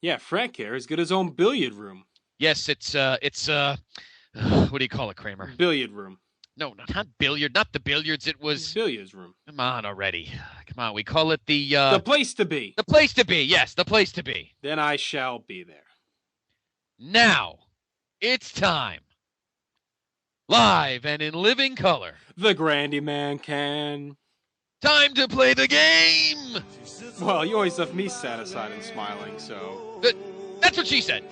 Yeah, Frank here has got his own billiard room. Yes, it's what do you call it, Kramer? Billiard room. No, not billiard, not the billiards. It was billiards room. Come on already. Come on, we call it the place to be. The place to be. Yes, the place to be. Then I shall be there. Now, it's time. Live and in living color. The Grandy Man can. Time to play the game. Well, you always left me satisfied and smiling, so. That's what she said.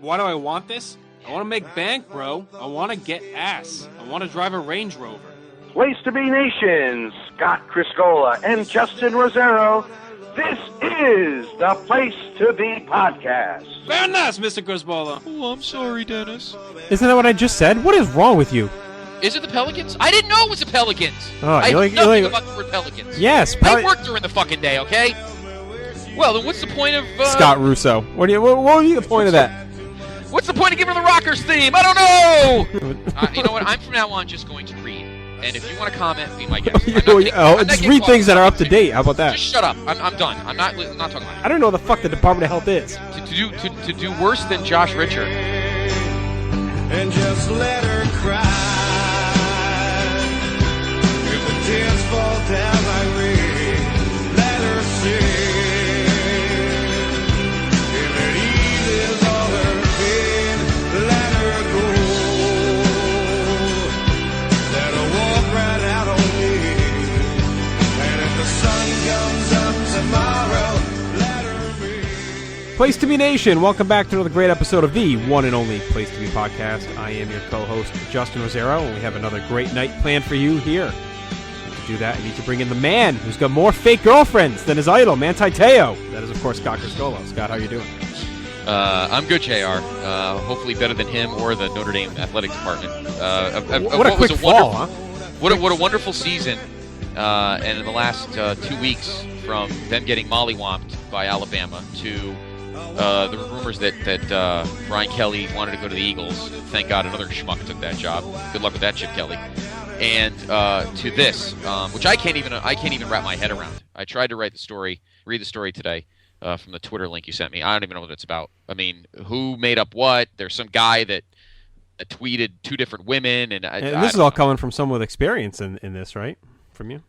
Why do I want this? I want to make bank, bro. I want to get ass. I want to drive a Range Rover. Place to be Nation, Scott Criscola and Justin Rosero. This is the Place to Be podcast. Very nice, Mr. Crisbola. Oh, I'm sorry, Dennis. Isn't that what I just said? What is wrong with you? Is it the Pelicans? I didn't know it was the Pelicans. Oh, I know nothing about the word Pelicans. Yes. I work during the fucking day, okay? Well, then what's the point of... Scott Russo. What would be the point of that? What's the point of giving her the Rockers theme? I don't know! You know what? I'm from now on just going to read. And if you want to comment, be my guest. Just read things that are up to date. How about that? Just shut up. I'm done. I'm not talking about it. I don't know the fuck the Department of Health is. To do worse than Josh Richard. And just let her cry. If the tears fall down like rain, let her sing. If it eases all her pain, let her go. Let her walk right out on me. And if the sun comes up tomorrow, let her be. Place to Be Nation, welcome back to another great episode of the one and only Place to Be podcast. I am your co-host, Justin Rosero, and we have another great night planned for you here. And to do that, I need to bring in the man who's got more fake girlfriends than his idol, Manti Te'o. That is, of course, Scott Criscola. Scott, how you doing? I'm good, JR. Hopefully better than him or the Notre Dame Athletic Department. What a quick fall, huh? What a wonderful season. And in the last 2 weeks, from them getting mollywomped by Alabama to the rumors that Brian Kelly wanted to go to the Eagles. Thank God another schmuck took that job. Good luck with that, Chip Kelly. And to this, which I can't even wrap my head around. I tried to read the story today from the Twitter link you sent me. I don't even know what it's about. I mean, who made up what? There's some guy that tweeted two different women, and this is all coming from someone with experience in this, right? From you?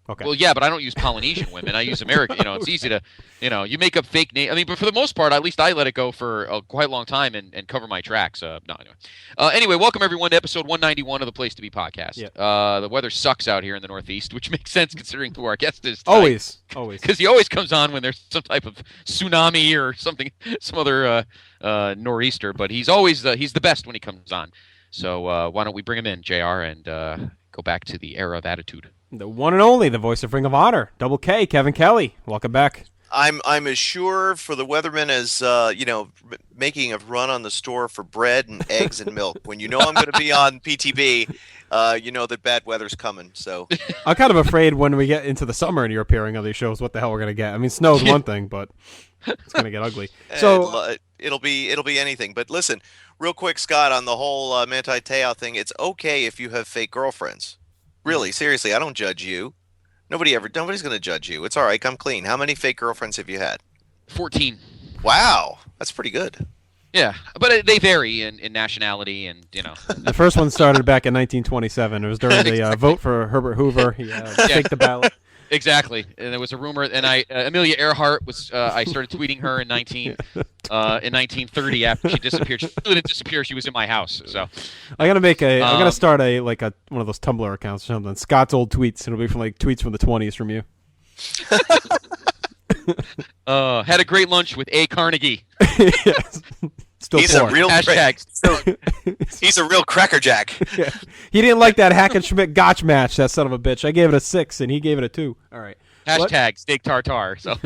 Okay. Well, yeah, but I don't use Polynesian women. I use American. It's easy to, you make up fake names. I mean, but for the most part, at least I let it go for a quite long time and cover my tracks. Anyway, welcome everyone to episode 191 of the Place to Be podcast. Yep. The weather sucks out here in the Northeast, which makes sense considering who our guest is tonight. Always. Because he always comes on when there's some type of tsunami or something, some other nor'easter. But he's always he's the best when he comes on. So why don't we bring him in, JR, and go back to the era of attitude. The one and only, the voice of Ring of Honor, Double K, Kevin Kelly. Welcome back. I'm as sure for the weatherman as making a run on the store for bread and eggs and milk. When you know I'm going to be on PTB, you know that bad weather's coming. So I'm kind of afraid when we get into the summer and you're appearing on these shows, what the hell we're going to get. I mean, snow's one thing, but it's going to get ugly. So it'll be anything. But listen, real quick, Scott, on the whole Manti Te'o thing, it's okay if you have fake girlfriends. Really, seriously, I don't judge you. Nobody's going to judge you. It's all right. Come clean. How many fake girlfriends have you had? 14. Wow, that's pretty good. Yeah, but they vary in nationality and, The first one started back in 1927. It was during the vote for Herbert Hoover. He faked the ballot. Exactly, and there was a rumor, and Amelia Earhart was. I started tweeting her in 1930 after she disappeared. She really didn't disappear; she was in my house. So I'm gonna start one of those Tumblr accounts or something. Scott's old tweets. It'll be from tweets from the 20s from you. Had a great lunch with A. Carnegie. Yes. Still he's poor. a real hashtags. He's a real crackerjack. Yeah. He didn't like that Hackenschmidt Gotch match. That son of a bitch. I gave it a 6, and he gave it a 2. All right. Hashtag steak tartare. So.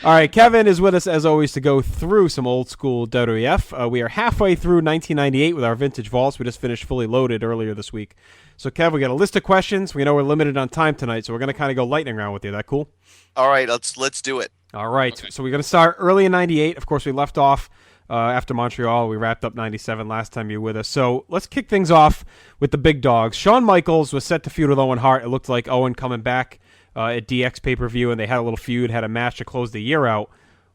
All right, Kevin is with us as always to go through some old school WWF. We are halfway through 1998 with our Vintage Vaults. We just finished Fully Loaded earlier this week. So, Kev, we got a list of questions. We know we're limited on time tonight, so we're going to kind of go lightning round with you. That cool? All right, let's do it. All right. Okay. So we're going to start early in 98. Of course, we left off after Montreal. We wrapped up 97 last time you were with us. So let's kick things off with the big dogs. Shawn Michaels was set to feud with Owen Hart. It looked like Owen coming back at DX pay-per-view, and they had a little feud, had a match to close the year out.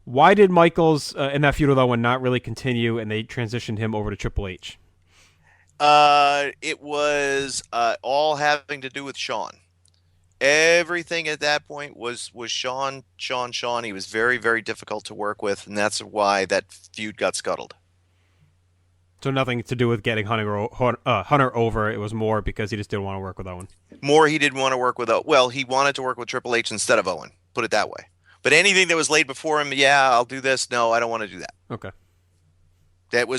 Why did Michaels in that feud with Owen not really continue, and they transitioned him over to Triple H? It was all having to do with Shawn. Everything at that point was Shawn. He was very, very difficult to work with, and that's why that feud got scuttled. So nothing to do with getting Hunter over. It was more because he just didn't want to work with Owen. More, he didn't want to work with Owen. Well, he wanted to work with Triple H instead of Owen. Put it that way. But anything that was laid before him, yeah, I'll do this. No, I don't want to do that. Okay. It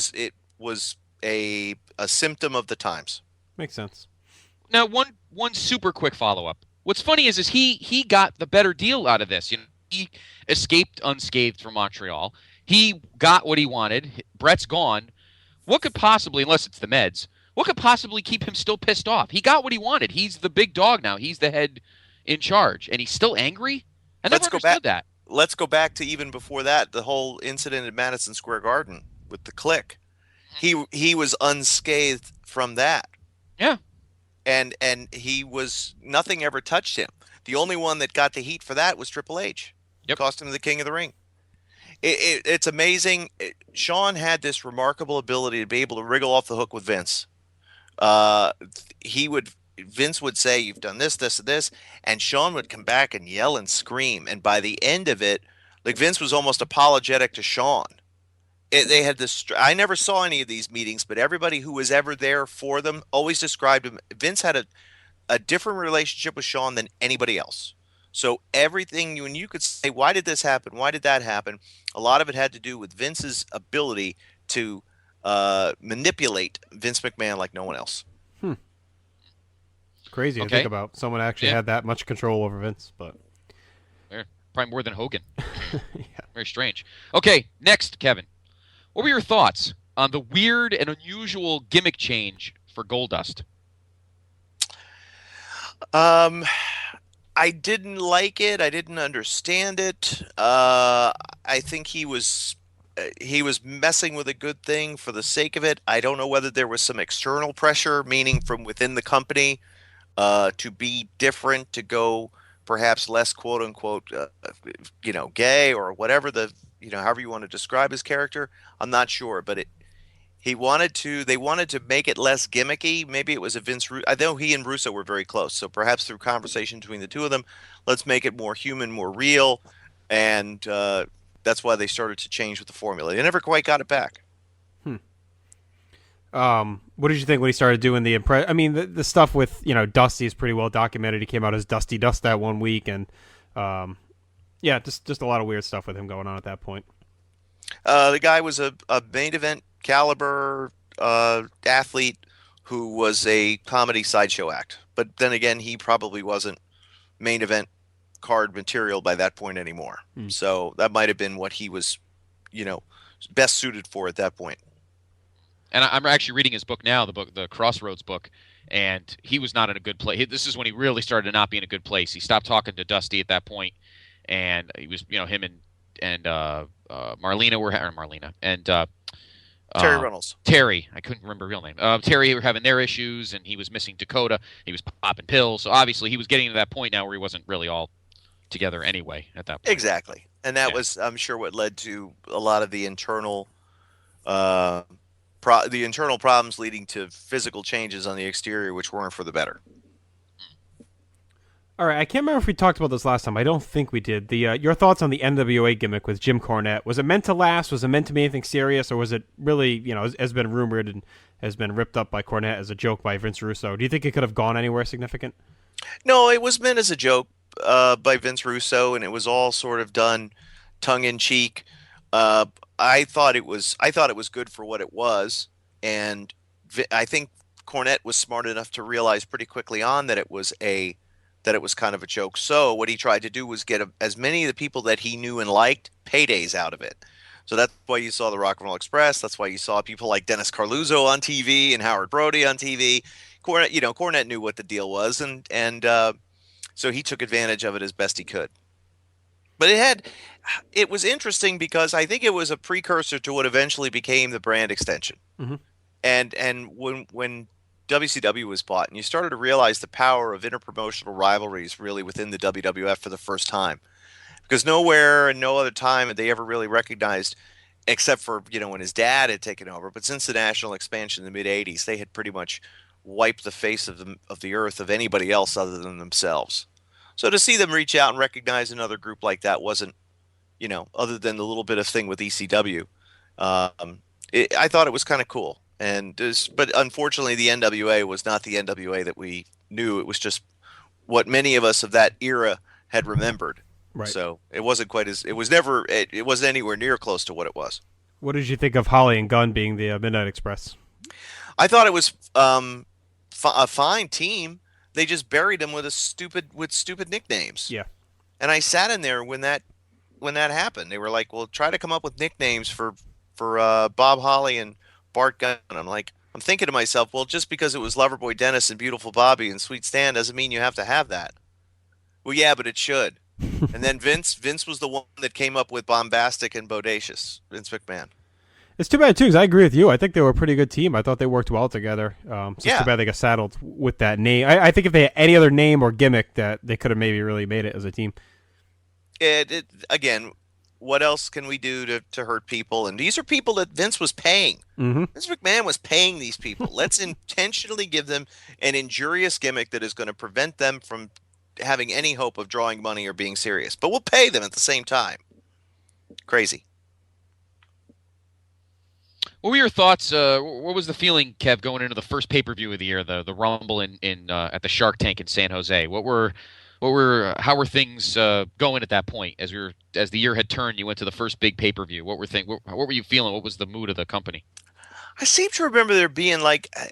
was a symptom of the times. Makes sense. Now, one super quick follow-up. What's funny is he got the better deal out of this. You know, he escaped unscathed from Montreal. He got what he wanted. Brett's gone. What could possibly, unless it's the meds, what could possibly keep him still pissed off? He got what he wanted. He's the big dog now. He's the head in charge, and he's still angry? I never understood that. Let's go back to even before that, the whole incident at Madison Square Garden with the Click. He was unscathed from that. Yeah. And he was, nothing ever touched him. The only one that got the heat for that was Triple H. Yep. Cost him the King of the Ring. It's amazing. Shawn had this remarkable ability to be able to wriggle off the hook with Vince. Vince would say, "You've done this, this, and this," and Shawn would come back and yell and scream. And by the end of it, like, Vince was almost apologetic to Shawn. They had this. I never saw any of these meetings, but everybody who was ever there for them always described him. Vince had a different relationship with Shawn than anybody else. So everything, when you could say, why did this happen? Why did that happen? A lot of it had to do with Vince's ability to manipulate Vince McMahon like no one else. Crazy to think about. Someone actually had that much control over Vince, but probably more than Hogan. Very strange. Okay, next, Kevin. What were your thoughts on the weird and unusual gimmick change for Goldust? I didn't like it. I didn't understand it. I think he was messing with a good thing for the sake of it. I don't know whether there was some external pressure, meaning from within the company, to be different, to go perhaps less quote unquote, gay or whatever however you want to describe his character. I'm not sure, but they wanted to make it less gimmicky. Maybe it was I know he and Russo were very close. So perhaps through conversation between the two of them, let's make it more human, more real. And that's why they started to change with the formula. They never quite got it back. What did you think when he started doing the I mean, the stuff with, Dusty is pretty well documented. He came out as Dusty Dust that one week, and just a lot of weird stuff with him going on at that point. The guy was a main event caliber athlete who was a comedy sideshow act. But then again, he probably wasn't main event card material by that point anymore. So that might have been what he was, best suited for at that point. And I'm actually reading his book now, the Crossroads book, and he was not in a good place. This is when he really started to not be in a good place. He stopped talking to Dusty at that point, and he was, him and Marlena were and Terry Reynolds. Terry, I couldn't remember her real name. Terry were having their issues, and he was missing Dakota. He was popping pills, so obviously he was getting to that point now where he wasn't really all together anyway at that point. Exactly, and that was, I'm sure, what led to a lot of the internal. The internal problems leading to physical changes on the exterior, which weren't for the better. All right, I can't remember if we talked about this last time. I don't think we did. Your thoughts on the NWA gimmick with Jim Cornette. Was it meant to last? Was it meant to be anything serious? Or was it really, has been rumored and has been ripped up by Cornette as a joke by Vince Russo? Do you think it could have gone anywhere significant? No, it was meant as a joke by Vince Russo, and it was all sort of done tongue-in-cheek. I thought it was good for what it was, and I think Cornette was smart enough to realize pretty quickly on that it was kind of a joke. So what he tried to do was get as many of the people that he knew and liked paydays out of it. So that's why you saw the Rock and Roll Express. That's why you saw people like Dennis Carluzzo on TV and Howard Brody on TV. Cornette knew what the deal was, and so he took advantage of it as best he could. But it was interesting because I think it was a precursor to what eventually became the brand extension. Mm-hmm. And when WCW was bought, and you started to realize the power of interpromotional rivalries really within the WWF for the first time, because nowhere and no other time had they ever really recognized, except for when his dad had taken over. But since the national expansion in the mid '80s, they had pretty much wiped the face of the earth of anybody else other than themselves. So to see them reach out and recognize another group like that wasn't, other than the little bit of thing with ECW, I thought it was kind of cool. But unfortunately, the NWA was not the NWA that we knew. It was just what many of us of that era had remembered. Right. So it wasn't quite as it wasn't anywhere near close to what it was. What did you think of Holly and Gunn being the Midnight Express? I thought it was a fine team. They just buried him with stupid nicknames. Yeah. And I sat in there when that happened. They were like, "Well, try to come up with nicknames for Bob Holly and Bart Gunn." I'm thinking to myself, well, just because it was Loverboy Dennis and Beautiful Bobby and Sweet Stan doesn't mean you have to have that. Well, yeah, but it should. And then Vince was the one that came up with Bombastic and Bodacious, Vince McMahon. It's too bad, too, because I agree with you. I think they were a pretty good team. I thought they worked well together. It's too bad they got saddled with that name. I think if they had any other name or gimmick, that they could have maybe really made it as a team. Again, what else can we do to hurt people? And these are people that Vince was paying. Mm-hmm. Vince McMahon was paying these people. Let's intentionally give them an injurious gimmick that is going to prevent them from having any hope of drawing money or being serious. But we'll pay them at the same time. Crazy. What were your thoughts? What was the feeling, Kev, going into the first pay-per-view of the year, the Rumble in at the Shark Tank in San Jose? How were things going at that point as the year had turned? You went to the first big pay-per-view. What were you feeling? What was the mood of the company? I seem to remember there being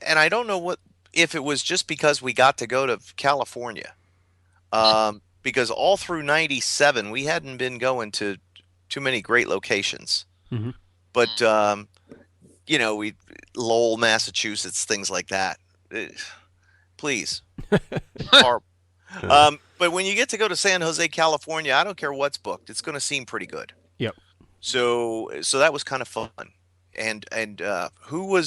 and I don't know if it was just because we got to go to California, because all through '97 we hadn't been going to too many great locations, but we Lowell, Massachusetts, things like that. Please, horrible. But when you get to go to San Jose, California, I don't care what's booked; it's going to seem pretty good. Yep. So that was kind of fun. And who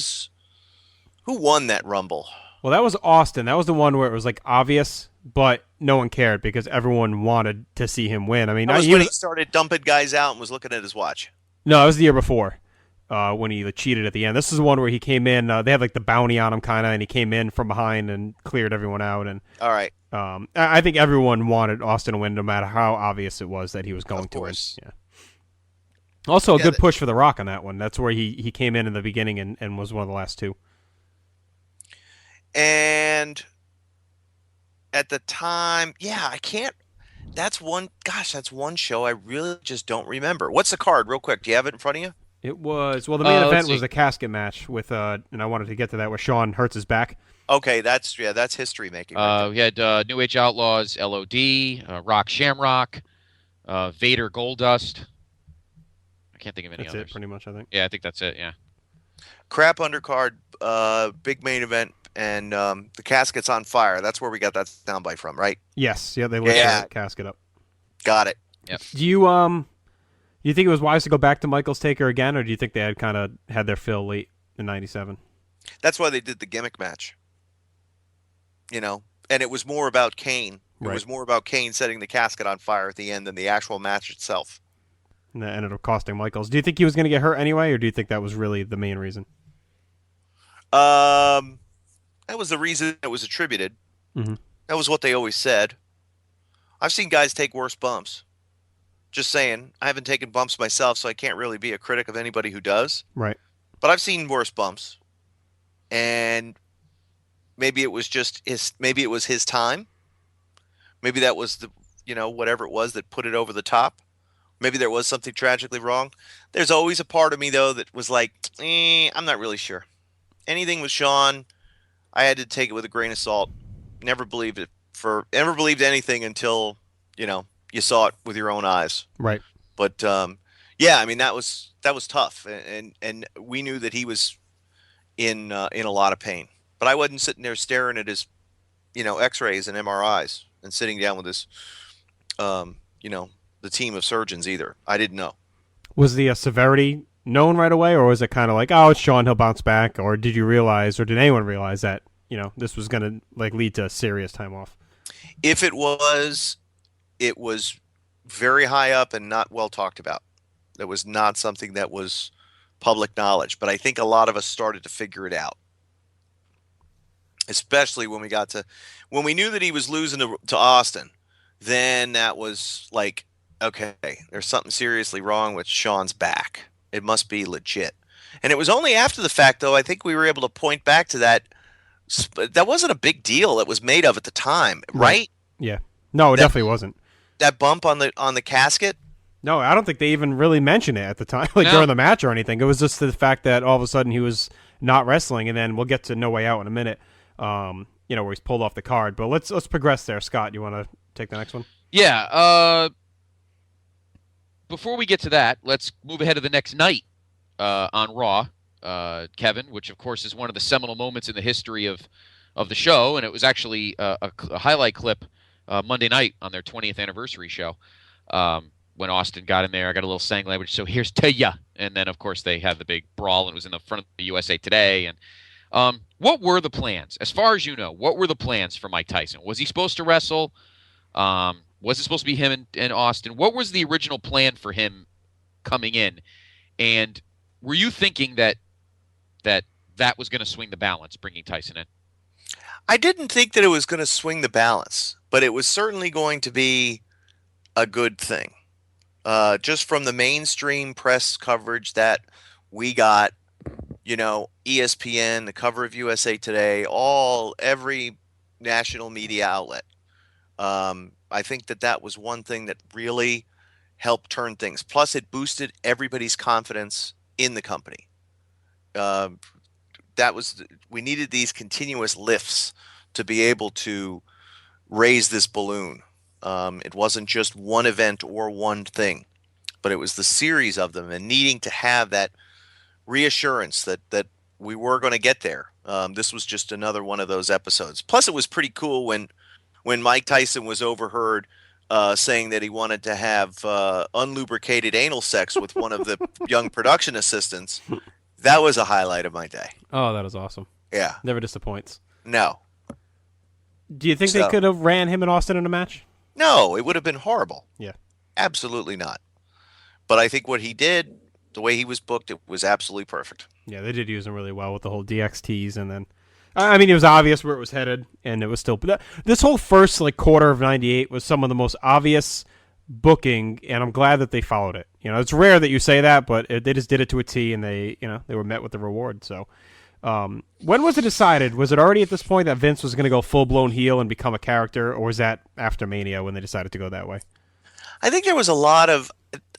won that Rumble? Well, that was Austin. That was the one where it was like obvious, but no one cared because everyone wanted to see him win. I mean, that was when he started dumping guys out and was looking at his watch. No, it was the year before. When he cheated at the end. This is the one where he came in. They had like the bounty on him, kind of, and he came in from behind and cleared everyone out. And all right, I think everyone wanted Austin to win, no matter how obvious it was that he was going to win. Yeah. Also, a good push for The Rock on that one. That's where he came in the beginning and was one of the last two. And at the time, I can't. That's one show I really just don't remember. What's the card, real quick? Do you have it in front of you? It was, the main event was the casket match with, and I wanted to get to that, where Shawn hurts his back. Okay, that's history making. Right we had New Age Outlaws, LOD, Rock Shamrock, Vader Goldust. I can't think of any others. That's it, pretty much, I think. Yeah, I think that's it, yeah. Crap undercard, big main event, and the casket's on fire. That's where we got that soundbite from, right? Yes, yeah, they lit that casket up. Got it. Yep. Do you think it was wise to go back to Michaels Taker again, or do you think they had kind of had their fill late in '97? That's why they did the gimmick match. And it was more about Kane. It was more about Kane setting the casket on fire at the end than the actual match itself. And that ended up costing Michaels. Do you think he was going to get hurt anyway, or do you think that was really the main reason? That was the reason it was attributed. Mm-hmm. That was what they always said. I've seen guys take worse bumps. Just saying, I haven't taken bumps myself, so I can't really be a critic of anybody who does. Right. But I've seen worse bumps. And maybe it was his time. Maybe that was whatever it was that put it over the top. Maybe there was something tragically wrong. There's always a part of me, though, that was like, I'm not really sure. Anything with Shawn, I had to take it with a grain of salt. Never believed anything until, you saw it with your own eyes. Right. But I mean that was tough, and we knew that he was in a lot of pain. But I wasn't sitting there staring at his X-rays and MRIs and sitting down with his the team of surgeons either. I didn't know. Was the severity known right away, or was it kind of like, oh, it's Shawn, he'll bounce back, or did you realize, or did anyone realize that this was going to lead to serious time off? If it was very high up and not well talked about. That was not something that was public knowledge, but I think a lot of us started to figure it out. Especially when we knew that he was losing to Austin, then that was like, okay, there's something seriously wrong with Shawn's back. It must be legit. And it was only after the fact, though, I think we were able to point back to that. That wasn't a big deal that was made of at the time, right? Yeah. No, it definitely wasn't. That bump on the casket? No, I don't think they even really mentioned it at the time, during the match or anything. It was just the fact that all of a sudden he was not wrestling, and then we'll get to No Way Out in a minute, where he's pulled off the card. But let's progress there. Scott, you want to take the next one? Yeah. Before we get to that, let's move ahead to the next night on Raw, Kevin, which, of course, is one of the seminal moments in the history of the show, and it was actually a highlight clip Monday night on their 20th anniversary show. When Austin got in there, I got a little sang language, so here's to ya. And then, of course, they had the big brawl, and it was in the front of the USA Today. And what were the plans? As far as you know, what were the plans for Mike Tyson? Was he supposed to wrestle? Was it supposed to be him and Austin? What was the original plan for him coming in? And were you thinking that was going to swing the balance, bringing Tyson in? I didn't think that it was going to swing the balance, but it was certainly going to be a good thing. Just from the mainstream press coverage that we got, ESPN, the cover of USA Today, every national media outlet. I think that was one thing that really helped turn things. Plus, it boosted everybody's confidence in the company. We needed these continuous lifts to be able to raise this balloon. It wasn't just one event or one thing, but it was the series of them, and needing to have that reassurance that we were going to get there. This was just another one of those episodes. Plus, it was pretty cool when Mike Tyson was overheard saying that he wanted to have unlubricated anal sex with one of the young production assistants. That was a highlight of my day. Oh, that was awesome. Yeah. Never disappoints. No. Do you think they could have ran him and Austin in a match? No, it would have been horrible. Yeah. Absolutely not. But I think what he did, the way he was booked, it was absolutely perfect. Yeah, they did use him really well with the whole DXTs, and then, it was obvious where it was headed, and it was still. This whole first quarter of '98 was some of the most obvious booking, and I'm glad that they followed it. It's rare that you say that, but they just did it to a T, and they were met with the reward. So, when was it decided? Was it already at this point that Vince was going to go full blown heel and become a character, or was that after Mania when they decided to go that way? I think there was a lot of.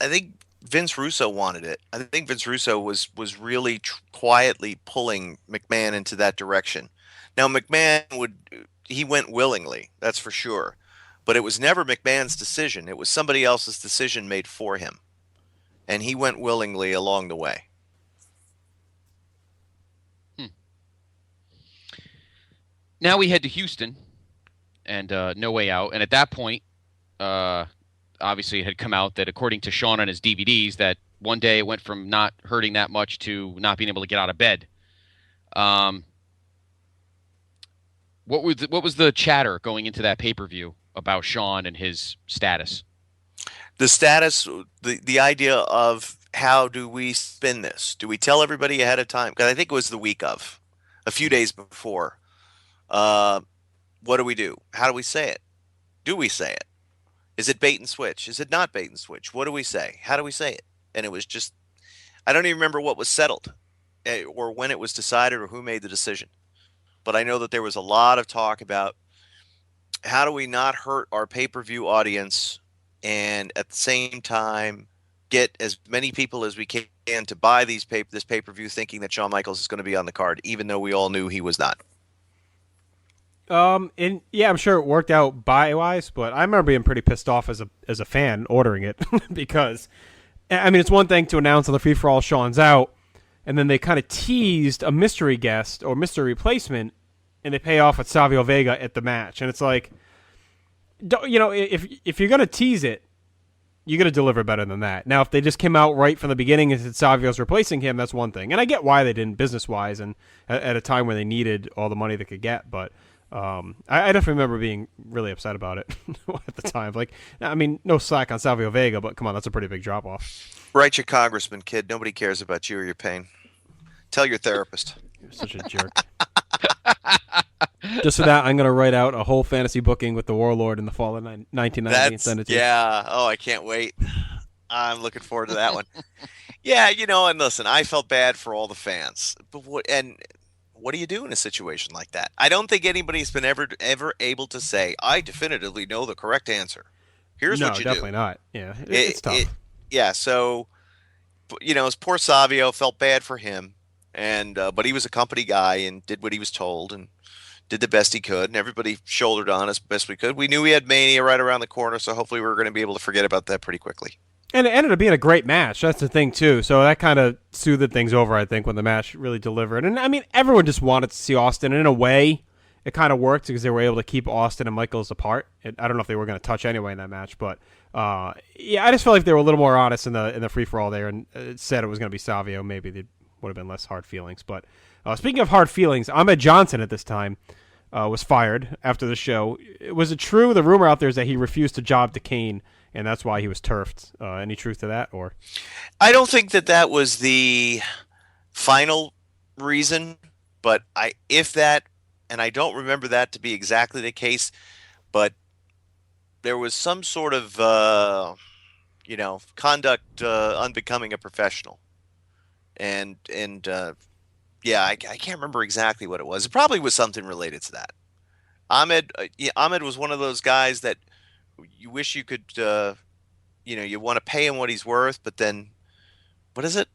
I think Vince Russo wanted it. I think Vince Russo was really quietly pulling McMahon into that direction. Now McMahon he went willingly, that's for sure, but it was never McMahon's decision. It was somebody else's decision made for him, and he went willingly along the way. Now we head to Houston, and No Way Out, and at that point, obviously it had come out that according to Shawn on his DVDs, that one day it went from not hurting that much to not being able to get out of bed. What was the chatter going into that pay-per-view about Shawn and his status? The status, the idea of how do we spin this? Do we tell everybody ahead of time? Because I think it was the week of, a few days before. What do we do? How do we say it? Do we say it? Is it bait and switch? Is it not bait and switch? What do we say? How do we say it? And it was just, I don't even remember what was settled or when it was decided or who made the decision. But I know that there was a lot of talk about how do we not hurt our pay-per-view audience and at the same time get as many people as we can to buy this pay-per-view thinking that Shawn Michaels is going to be on the card, even though we all knew he was not. And yeah, I'm sure it worked out buy-wise, but I remember being pretty pissed off as a fan ordering it because, it's one thing to announce on the free-for-all Shawn's out, and then they kind of teased a mystery guest or mystery replacement, and they pay off with Savio Vega at the match, and it's like, if you're gonna tease it, you're gonna deliver better than that. Now, if they just came out right from the beginning and said Savio's replacing him, that's one thing, and I get why they didn't business-wise and at a time when they needed all the money they could get, but. I definitely remember being really upset about it at the time. Like, I mean, no slack on Savio Vega, but come on, that's a pretty big drop off. Write your congressman, kid. Nobody cares about you or your pain. Tell your therapist. You're such a jerk. Just for that, I'm going to write out a whole fantasy booking with the Warlord in the fall of 1990 and send it to you. Yeah. Oh, I can't wait. I'm looking forward to that one. Yeah, and listen, I felt bad for all the fans. But what do you do in a situation like that? I don't think anybody's been ever able to say, I definitively know the correct answer. Here's what you do. No, definitely not. Yeah, it's tough. Yeah, so, poor Savio, felt bad for him. But he was a company guy and did what he was told and did the best he could. And everybody shouldered on as best we could. We knew we had Mania right around the corner, so hopefully we were going to be able to forget about that pretty quickly. And it ended up being a great match. That's the thing, too. So that kind of soothed things over, I think, when the match really delivered. And, I mean, everyone just wanted to see Austin. And in a way, it kind of worked because they were able to keep Austin and Michaels apart. I don't know if they were going to touch anyway in that match. But, yeah, I just felt like they were a little more honest in the free-for-all there and said it was going to be Savio. Maybe they would have been less hard feelings. But speaking of hard feelings, Ahmed Johnson at this time was fired after the show. Was it true? The rumor out there is that he refused to job to Kane, and that's why he was turfed. Any truth to that? Or I don't think that was the final reason, but I don't remember that to be exactly the case, but there was some sort of conduct unbecoming a professional. And yeah, I can't remember exactly what it was. It probably was something related to that. Ahmed was one of those guys that you wish you could, you want to pay him what he's worth, but then, what is it?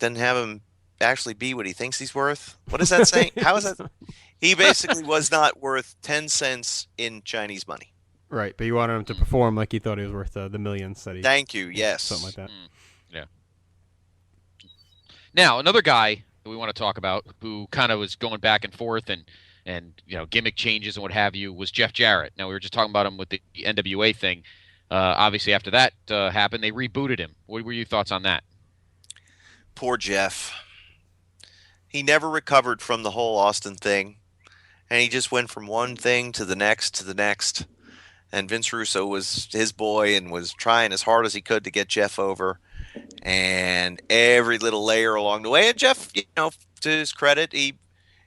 Then have him actually be what he thinks he's worth? What is that saying? How is that? He basically was not worth 10 cents in Chinese money. Right, but you wanted him to perform like he thought he was worth the millions that he... Thank you, yes. Something like that. Yeah. Now, another guy that we want to talk about who kind of was going back and forth and gimmick changes and what have you was Jeff Jarrett. Now, we were just talking about him with the NWA thing. Obviously, after that happened, they rebooted him. What were your thoughts on that? Poor Jeff. He never recovered from the whole Austin thing, and he just went from one thing to the next to the next. And Vince Russo was his boy and was trying as hard as he could to get Jeff over. And every little layer along the way. And Jeff, to his credit, he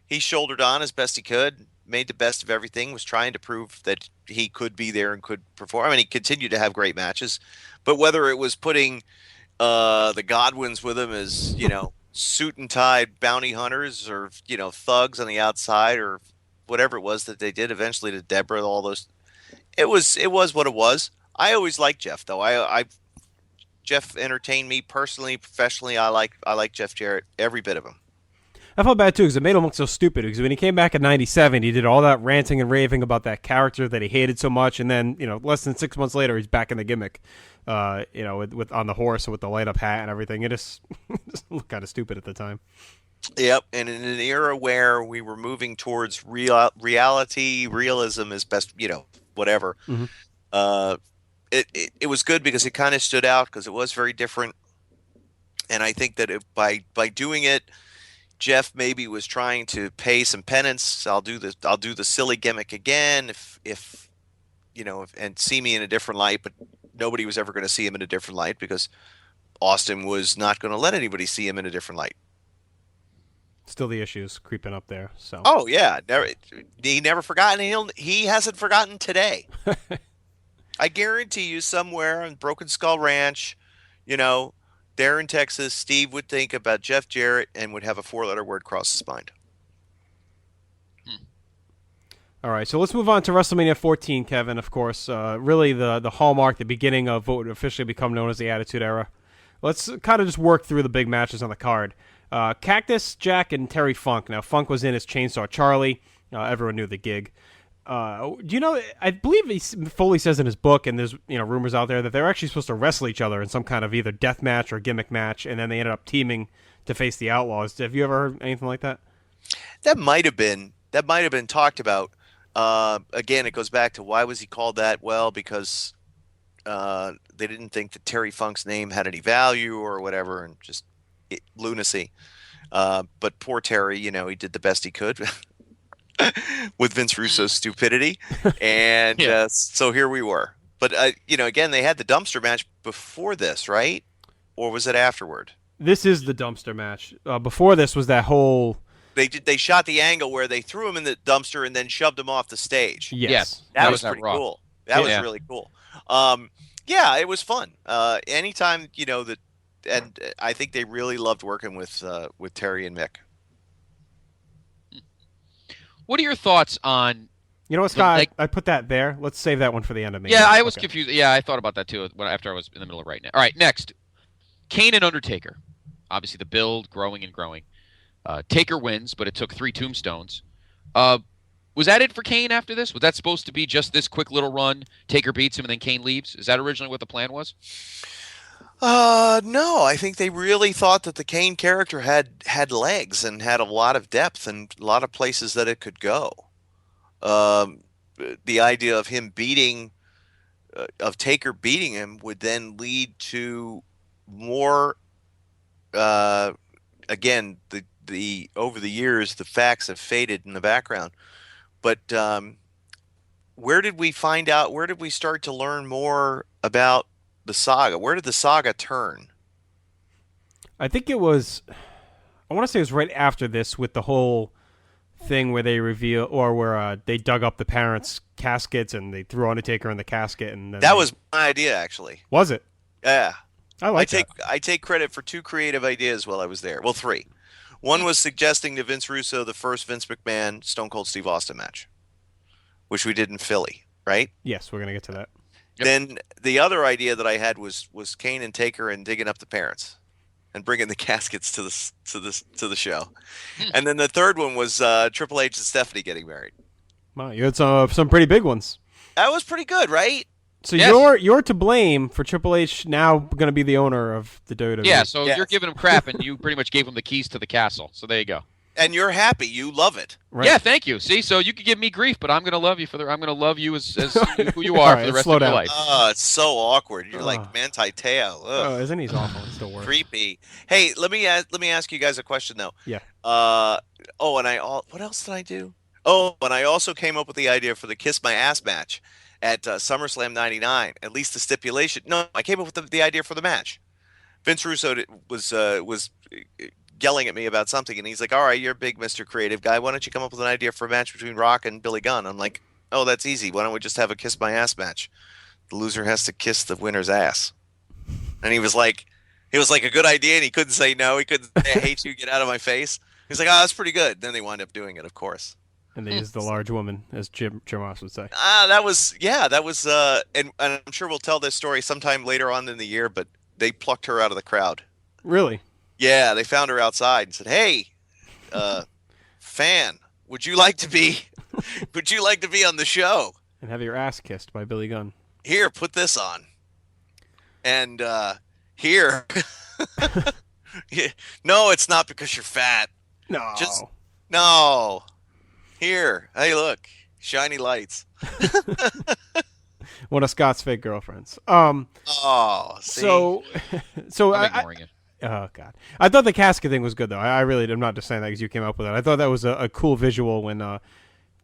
shouldered on as best he could, made the best of everything, was trying to prove that he could be there and could perform. I mean, he continued to have great matches. But whether it was putting the Godwins with him as, suit and tie bounty hunters or, thugs on the outside or whatever it was that they did eventually to Deborah, all those. It was what it was. I always liked Jeff, though. Jeff entertained me personally, professionally. I like Jeff Jarrett, every bit of him. I felt bad, too, because it made him look so stupid. Because when he came back in 97, he did all that ranting and raving about that character that he hated so much. And then, less than 6 months later, he's back in the gimmick, with on the horse with the light-up hat and everything. It just looked kind of stupid at the time. Yep, and in an era where we were moving towards realism is best, whatever. Mm-hmm. It was good because it kind of stood out because it was very different. And I think that by doing it, Jeff maybe was trying to pay some penance. I'll do the silly gimmick again if and see me in a different light, but nobody was ever going to see him in a different light because Austin was not going to let anybody see him in a different light. Still the issues creeping up there. So. Oh yeah, he never forgot, and he hasn't forgotten today. I guarantee you, somewhere on Broken Skull Ranch, there in Texas, Steve would think about Jeff Jarrett and would have a 4-letter word cross his mind. All right, so let's move on to WrestleMania 14, Kevin. Of course, really the hallmark, the beginning of what would officially become known as the Attitude Era. Let's kind of just work through the big matches on the card. Cactus Jack and Terry Funk. Now, Funk was in as Chainsaw Charlie. Everyone knew the gig. Do you know? I believe Foley says in his book, and there's rumors out there that they're actually supposed to wrestle each other in some kind of either death match or gimmick match, and then they ended up teaming to face the Outlaws. Have you ever heard anything like that? That might have been talked about. Again, it goes back to why was he called that? Well, because they didn't think that Terry Funk's name had any value or whatever, and just lunacy. But poor Terry, he did the best he could. with Vince Russo's stupidity, and Yeah. so here we were. But again, they had the dumpster match before this, right? Or was it afterward? This is the dumpster match. Before this was that whole. They shot the angle where they threw him in the dumpster and then shoved him off the stage. Yes. That was that pretty Raw. cool. That was Yeah. really cool. Yeah, it was fun. Anytime that, and I think they really loved working with Terry and Mick. What are your thoughts on? You know what, Scott? like- I put that there. Let's save that one for the end of me. Yeah, I was Okay. confused. Yeah, I thought about that too after I was in the middle of writing it. All right, next, Kane and Undertaker. Obviously, the build growing and growing. Taker wins, but it took 3 tombstones. Was that it for Kane after this? Was that supposed to be just this quick little run? Taker beats him and then Kane leaves? Is that originally what the plan was? No, I think they really thought that the Kane character had legs and had a lot of depth and a lot of places that it could go. The idea of him of Taker beating him would then lead to more. Again, the over the years, the facts have faded in the background. But where did we find out? Where did we start to learn more about the saga? Where did the saga turn? I think it was. I want to say it was right after this with the whole thing where they reveal or where they dug up the parents' caskets and they threw Undertaker in the casket and then That was my idea, actually. was it? Yeah, I like that. I take credit for 2 creative ideas while I was there. Well, 3. One was suggesting to Vince Russo the first Vince McMahon Stone Cold Steve Austin match, which we did in Philly, right? Yes, we're gonna get to that. Yep. Then the other idea that I had was Kane and Taker and digging up the parents and bringing the caskets to the show. And then the third one was Triple H and Stephanie getting married. Wow, you had some pretty big ones. That was pretty good, right? So Yes. you're to blame for Triple H now going to be the owner of the WWE. Yeah, so Yes. you're giving him crap, and you pretty much gave him the keys to the castle. So there you go. And you're happy. You love it. Right. Yeah, thank you. See, so you could give me grief, but I'm gonna love you I'm gonna love you as who you All are right, for the rest slow of your down. life. Oh, it's so awkward. You're Ugh. like Manti Te'o. Oh, Ugh. isn't he awful? It still works. Creepy. Hey, let me ask you guys a question though. Yeah. What else did I do? Oh, and I also came up with the idea for the Kiss My Ass match at SummerSlam '99. At least the stipulation. No, I came up with the idea for the match. Vince Russo was yelling at me about something, and he's like, "All right, you're a big Mr. Creative guy. Why don't you come up with an idea for a match between Rock and Billy Gunn?" I'm like, "Oh, that's easy. Why don't we just have a Kiss My Ass match? The loser has to kiss the winner's ass." And he was like, a good idea, and he couldn't say no. He couldn't say, "I hate you, get out of my face." He's like, "Oh, that's pretty good." Then they wind up doing it, of course. And they used the large woman, as Jim Ross would say. That was, and I'm sure we'll tell this story sometime later on in the year, but they plucked her out of the crowd. Really? Yeah, they found her outside and said, "Hey, fan, would you like to be on the show? And have your ass kissed by Billy Gunn. Here, put this on." And here, yeah, no, it's not because you're fat. No. No. Here, hey, look, shiny lights. One of Scott's fake girlfriends. Oh, see? So I'm I, ignoring it. oh god, I thought the casket thing was good though. I really, I'm not just saying that because you came up with it. I thought that was a cool visual when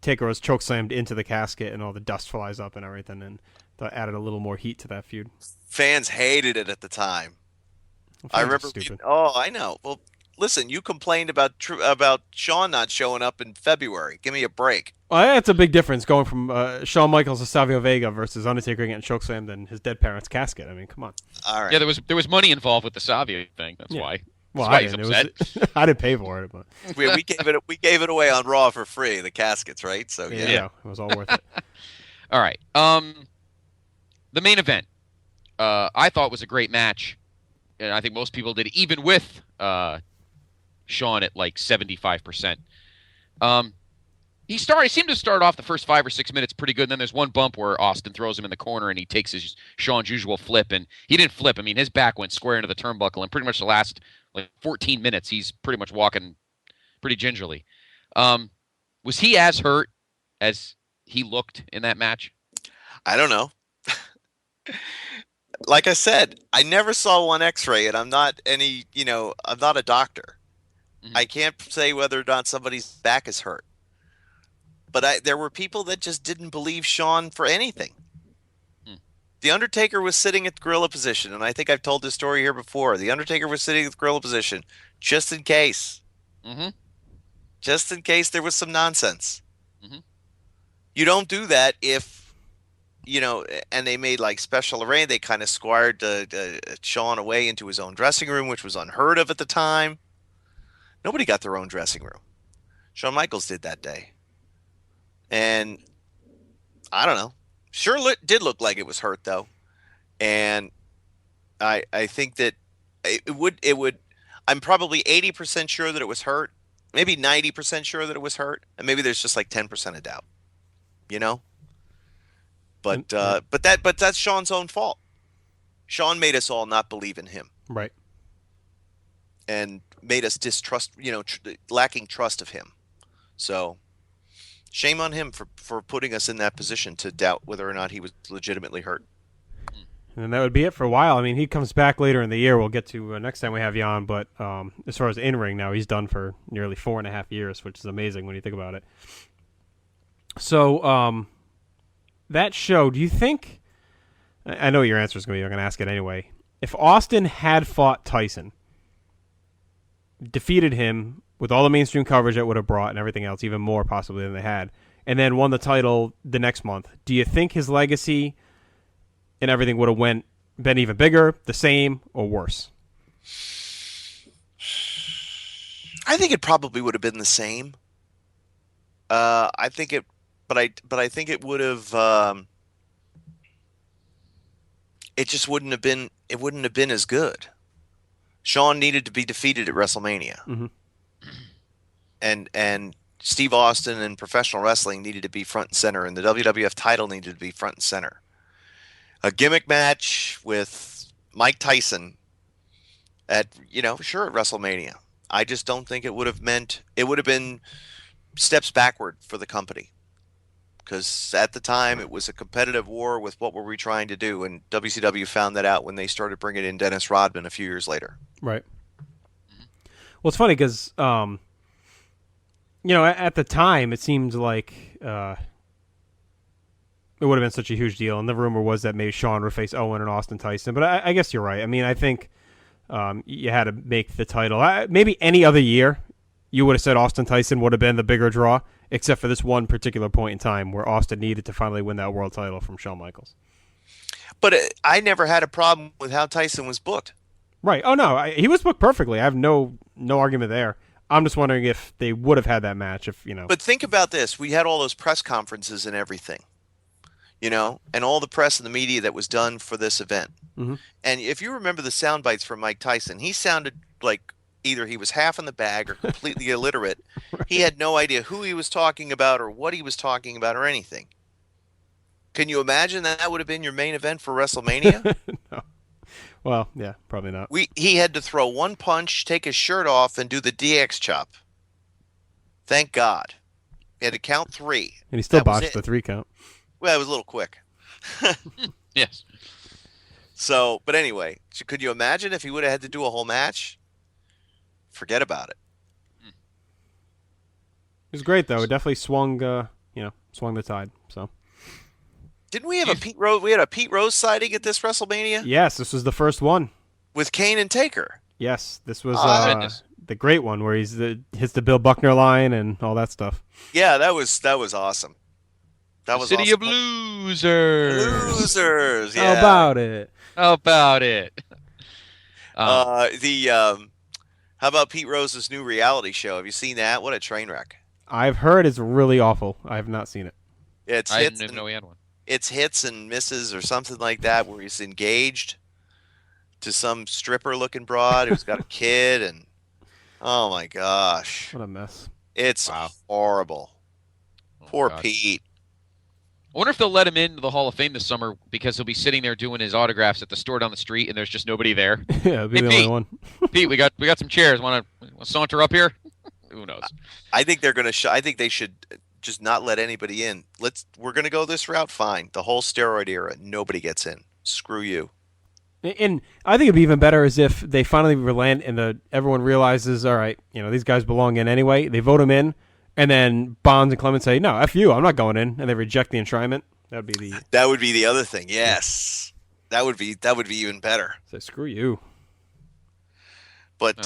Taker was chokeslammed into the casket and all the dust flies up and everything, and that added a little more heat to that feud. Fans hated it at the time. I Fans are remember. stupid. I know. Well, listen, you complained about Shawn not showing up in February. Give me a break. Well, that's a big difference going from Shawn Michaels to Savio Vega versus Undertaker getting chokeslammed in his dead parent's casket. I mean, come on. All right. Yeah, there was money involved with the Savio thing. That's Yeah. why. Well, That's why I he's didn't. upset. I didn't pay for it, but we gave it away on Raw for free. The caskets, right? So yeah. yeah, it was all worth it. All right. The main event, I thought was a great match, and I think most people did, even with Shawn at like 75%. He seemed to start off the first 5 or 6 minutes pretty good. And then there's one bump where Austin throws him in the corner and he takes Shawn's usual flip, and he didn't flip. I mean, his back went square into the turnbuckle, and pretty much the last like 14 minutes, he's pretty much walking pretty gingerly. Was he as hurt as he looked in that match? I don't know. Like I said, I never saw one X-ray, and I'm not I'm not a doctor. Mhm. I can't say whether or not somebody's back is hurt. But there were people that just didn't believe Shawn for anything. The Undertaker was sitting at the gorilla position, and I think I've told this story here before. The Undertaker was sitting at the gorilla position just in case. Mm-hmm. Just in case there was some nonsense. Mm-hmm. You don't do that if, and they made like special array. They kind of squired Shawn away into his own dressing room, which was unheard of at the time. Nobody got their own dressing room. Shawn Michaels did that day. And I don't know. Sure did look like it was hurt though. And I think that it would I'm probably 80% sure that it was hurt. Maybe 90% sure that it was hurt. And maybe there's just like 10% of doubt. But that's Shawn's own fault. Shawn made us all not believe in him. Right. And made us distrust, lacking trust of him. So shame on him for putting us in that position to doubt whether or not he was legitimately hurt. And that would be it for a while. I mean, he comes back later in the year. We'll get to next time we have you on. But as far as in-ring now, he's done for nearly 4.5 years, which is amazing when you think about it. So that show, do you think – I know your answer is going to be – I'm going to ask it anyway. If Austin had fought Tyson, defeated him with all the mainstream coverage it would have brought and everything else, even more possibly than they had, and then won the title the next month, do you think his legacy and everything would have been even bigger, the same, or worse? I think it probably would have been the same. I think it would have. It just wouldn't have been. It wouldn't have been as good. Shawn needed to be defeated at WrestleMania, Mm-hmm. and Steve Austin and professional wrestling needed to be front and center, and the WWF title needed to be front and center. A gimmick match with Mike Tyson at WrestleMania. I just don't think it would have meant. It would have been steps backward for the company. Because at the time, it was a competitive war with what were we trying to do, and WCW found that out when they started bringing in Dennis Rodman a few years later. Right. Well, it's funny because, at the time, it seemed like it would have been such a huge deal, and the rumor was that maybe Shawn would face Owen and Austin Tyson. But I guess you're right. I mean, I think you had to make the title. Maybe any other year, you would have said Austin Tyson would have been the bigger draw, except for this one particular point in time where Austin needed to finally win that world title from Shawn Michaels. But I never had a problem with how Tyson was booked. Right. Oh, no. He was booked perfectly. I have no argument there. I'm just wondering if they would have had that match if. But think about this. We had all those press conferences and everything, and all the press and the media that was done for this event. Mm-hmm. And if you remember the sound bites from Mike Tyson, he sounded like either he was half in the bag or completely illiterate. Right. He had no idea who he was talking about or what he was talking about or anything. Can you imagine that would have been your main event for WrestleMania? No. Well, yeah, probably not. He had to throw one punch, take his shirt off, and do the DX chop. Thank God. He had to count 3. And he still botched the 3 count. Well, it was a little quick. Yes. So, but anyway, could you imagine if he would have had to do a whole match? Forget about it. It was great, though. It definitely swung the tide. So, didn't we have a Pete Rose? We had a Pete Rose sighting at this WrestleMania. Yes, this was the first one with Kane and Taker. Yes, this was the great one where hits the Bill Buckner line and all that stuff. Yeah, that was awesome. That was City awesome. of Losers. Losers. Yeah. How about it? How about it? How about Pete Rose's new reality show? Have you seen that? What a train wreck. I've heard it's really awful. I have not seen it. I didn't even know he had one. It's hits and misses or something like that where he's engaged to some stripper-looking broad who's got a kid, and oh my gosh. What a mess. It's horrible. Poor gosh. Pete. I wonder if they'll let him into the Hall of Fame this summer because he'll be sitting there doing his autographs at the store down the street, and there's just nobody there. Yeah, it'll be the only one. Pete, we got some chairs. Want to saunter up here? Who knows? I think they're going to. I think they should just not let anybody in. We're going to go this route. Fine. The whole steroid era, nobody gets in. Screw you. And I think it'd be even better is if they finally relent and everyone realizes, all right, these guys belong in anyway. They vote them in, And then Bonds and Clemens say, "No, F you, I'm not going in," and they reject the enshrinement. That would be the other thing. Yes, that would be even better. Say, screw you. But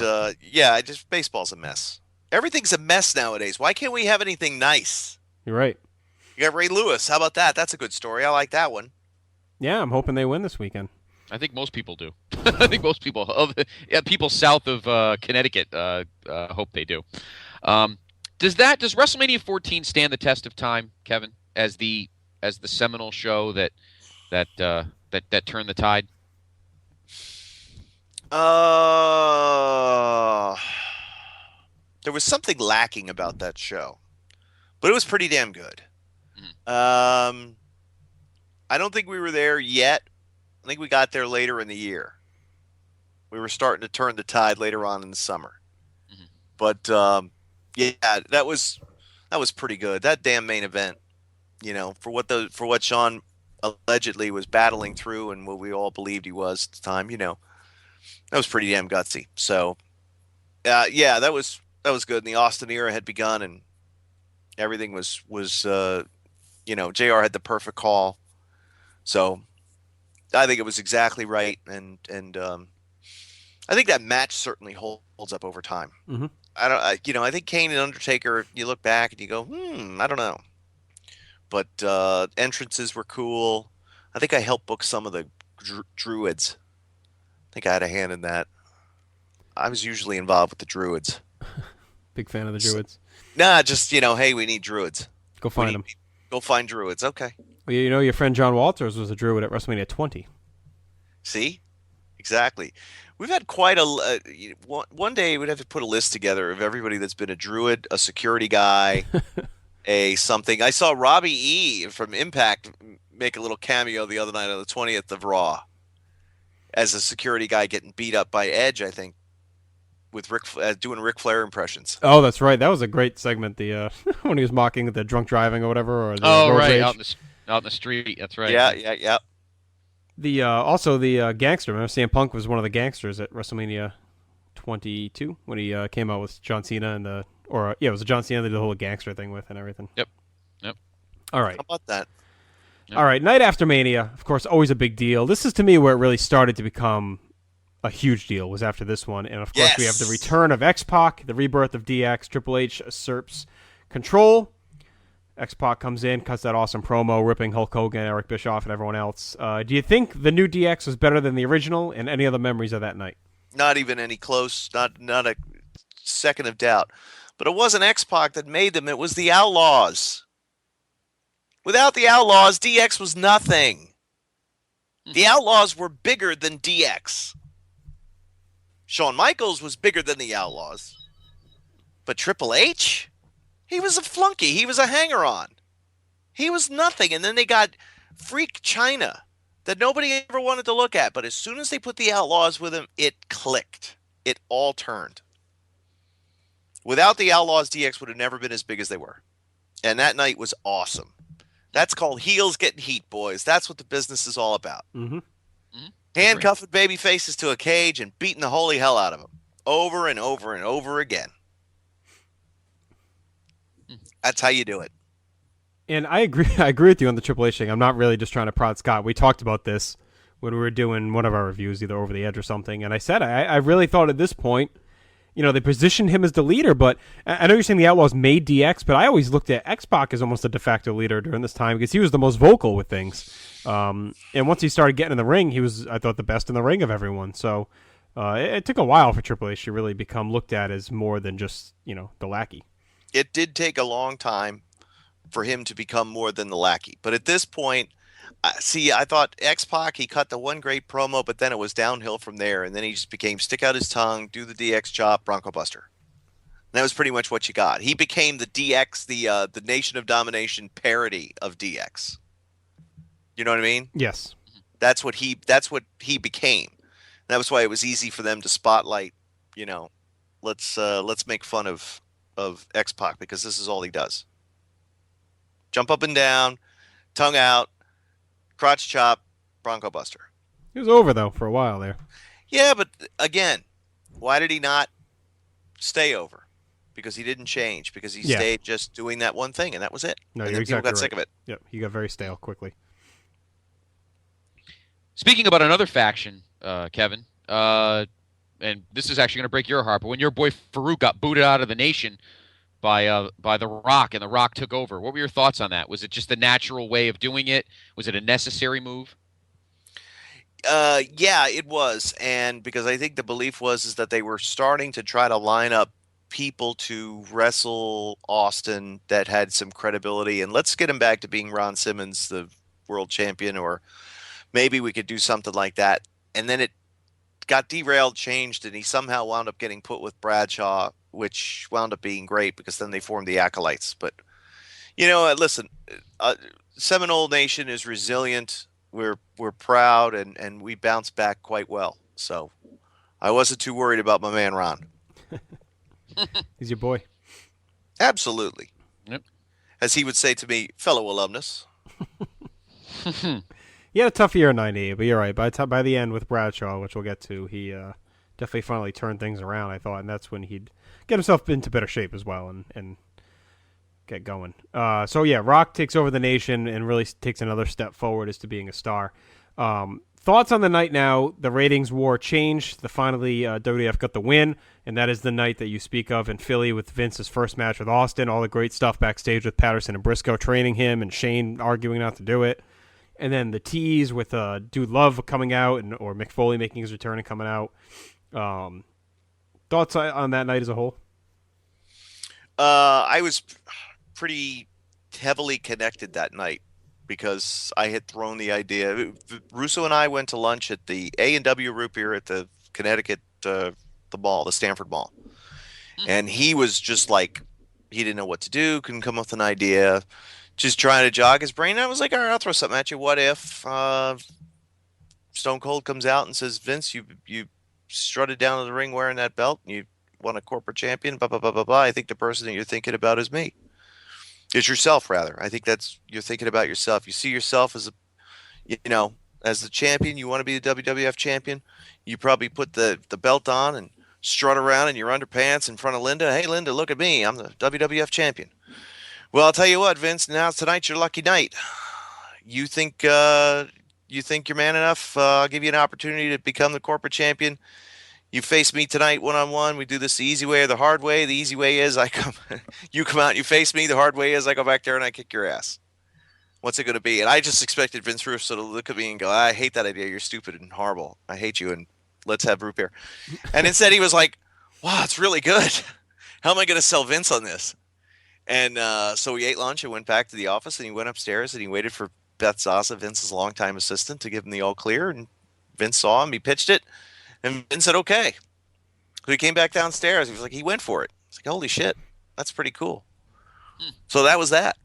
baseball's a mess. Everything's a mess nowadays. Why can't we have anything nice? You're right. You got Ray Lewis. How about that? That's a good story. I like that one. Yeah, I'm hoping they win this weekend. I think most people do. I think most people, people south of Connecticut, hope they do. Does WrestleMania 14 stand the test of time, Kevin, as the seminal show that turned the tide? There was something lacking about that show, but it was pretty damn good. Mm-hmm. I don't think we were there yet. I think we got there later in the year. We were starting to turn the tide later on in the summer. Mm-hmm. But that was pretty good. That damn main event, for what Shawn allegedly was battling through and what we all believed he was at the time, that was pretty damn gutsy. So, that was good. And the Austin era had begun, and everything was JR had the perfect call. So, I think it was exactly right, and I think that match certainly holds up over time. Mm-hmm. I think Kane and Undertaker, you look back and you go, I don't know. But entrances were cool. I think I helped book some of the Druids. I think I had a hand in that. I was usually involved with the Druids. Big fan of the Druids. Just, hey, we need Druids. Go find them. Go find Druids. Okay. Well, your friend John Walters was a Druid at WrestleMania 20. See? Exactly. We've had quite one day we'd have to put a list together of everybody that's been a Druid, a security guy, a something. I saw Robbie E. from Impact make a little cameo the other night on the 20th of Raw as a security guy getting beat up by Edge, I think, with doing Ric Flair impressions. Oh, that's right. That was a great segment. The when he was mocking the drunk driving or whatever. Or the road right, rage. out in the street. That's right. Yeah. Also the gangster. Remember, CM Punk was one of the gangsters at WrestleMania 22 when he came out with John Cena and it was John Cena that did the whole gangster thing with and everything. Yep. All right. How about that? Yep. All right. Night after Mania, of course, always a big deal. This is to me where it really started to become a huge deal. Was after this one, and of course we have the return of X-Pac, the rebirth of DX. Triple H usurps control. X-Pac comes in, cuts that awesome promo, ripping Hulk Hogan, Eric Bischoff, and everyone else. Do you think the new DX was better than the original, and any other memories of that night? Not even any close, not a second of doubt. But it wasn't X-Pac that made them, it was the Outlaws. Without the Outlaws, DX was nothing. The Outlaws were bigger than DX. Shawn Michaels was bigger than the Outlaws. But Triple H? He was a flunky. He was a hanger-on. He was nothing. And then they got Freak China that nobody ever wanted to look at. But as soon as they put the Outlaws with him, it clicked. It all turned. Without the Outlaws, DX would have never been as big as they were. And that night was awesome. That's called heels getting heat, boys. That's what the business is all about. Mm-hmm. Handcuffing baby faces to a cage and beating the holy hell out of them. Over and over and over again. That's how you do it. And I agree with you on the Triple H thing. I'm not really just trying to prod Scott. We talked about this when we were doing one of our reviews, either Over the Edge or something. And I said, I really thought at this point, they positioned him as the leader. But I know you're saying the Outlaws made DX, but I always looked at X-Pac as almost a de facto leader during this time because he was the most vocal with things. And once he started getting in the ring, he was, I thought, the best in the ring of everyone. So it took a while for Triple H to really become looked at as more than just, the lackey. It did take a long time for him to become more than the lackey. But at this point, I thought X-Pac, he cut the one great promo, but then it was downhill from there. And then he just became stick out his tongue, do the DX chop, Bronco Buster. And that was pretty much what you got. He became the DX, the Nation of Domination parody of DX. You know what I mean? Yes. That's what he became. That was why it was easy for them to spotlight, let's make fun of X-Pac because this is all he does. Jump up and down, tongue out, crotch chop, Bronco Buster. He was over, though, for a while there. Yeah, but again, why did he not stay over? because he didn't change, because he Yeah. stayed just doing that one thing, and that was it. No, and you're then people exactly got right. sick of it. Yep, he got very stale quickly. Speaking about another faction, Kevin, and this is actually going to break your heart, but when your boy Farouk got booted out of the nation by The Rock, and The Rock took over, what were your thoughts on that? Was it just the natural way of doing it? Was it a necessary move? Yeah, it was, and because I think the belief is that they were starting to try to line up people to wrestle Austin that had some credibility, and let's get him back to being Ron Simmons, the world champion, or maybe we could do something like that. And then it got derailed, changed, and he somehow wound up getting put with Bradshaw, which wound up being great because then they formed the Acolytes. But listen, Seminole Nation is resilient. We're proud, and we bounce back quite well. So I wasn't too worried about my man Ron. He's your boy. Absolutely. Yep. As he would say to me, fellow alumnus. He had a tough year in '98, but you're right. By the end with Bradshaw, which we'll get to, he definitely finally turned things around, I thought, and that's when he'd get himself into better shape as well and get going. So yeah, Rock takes over the nation and really takes another step forward as to being a star. Thoughts on the night now? The ratings war changed. Finally, WWF got the win, and that is the night that you speak of in Philly with Vince's first match with Austin. All the great stuff backstage with Patterson and Briscoe training him, and Shane arguing not to do it. And then the tease with Dude Love coming out, or Mick Foley making his return and coming out. Thoughts on that night as a whole? I was pretty heavily connected that night because I had thrown the idea. Russo and I went to lunch at the A&W Root Beer at the Connecticut, the mall, the Stanford Mall. And he was just like, he didn't know what to do, couldn't come up with an idea, just trying to jog his brain. I was like, all right, I'll throw something at you. What if Stone Cold comes out and says, Vince, you strutted down to the ring wearing that belt, and you won a corporate champion, blah, blah, blah, blah, blah. I think the person that you're thinking about is me. It's yourself, rather. I think you're thinking about yourself. You see yourself as as the champion. You want to be the WWF champion. You probably put the belt on and strut around in your underpants in front of Linda. Hey, Linda, look at me. I'm the WWF champion. Well, I'll tell you what, Vince. Now tonight's your lucky night. You think you're man enough? I'll give you an opportunity to become the corporate champion. You face me tonight one-on-one. We do this the easy way or the hard way. The easy way is you come out and you face me. The hard way is I go back there and I kick your ass. What's it going to be? And I just expected Vince Russo to look at me and go, I hate that idea. You're stupid and horrible. I hate you, and let's have root beer. And instead he was like, wow, it's really good. How am I going to sell Vince on this? And so we ate lunch and went back to the office, and he went upstairs and he waited for Beth Zaza, Vince's longtime assistant, to give him the all clear. And Vince saw him. He pitched it. And Vince said, okay. So he came back downstairs. He was like, he went for it. It's like, holy shit, that's pretty cool. So that was that.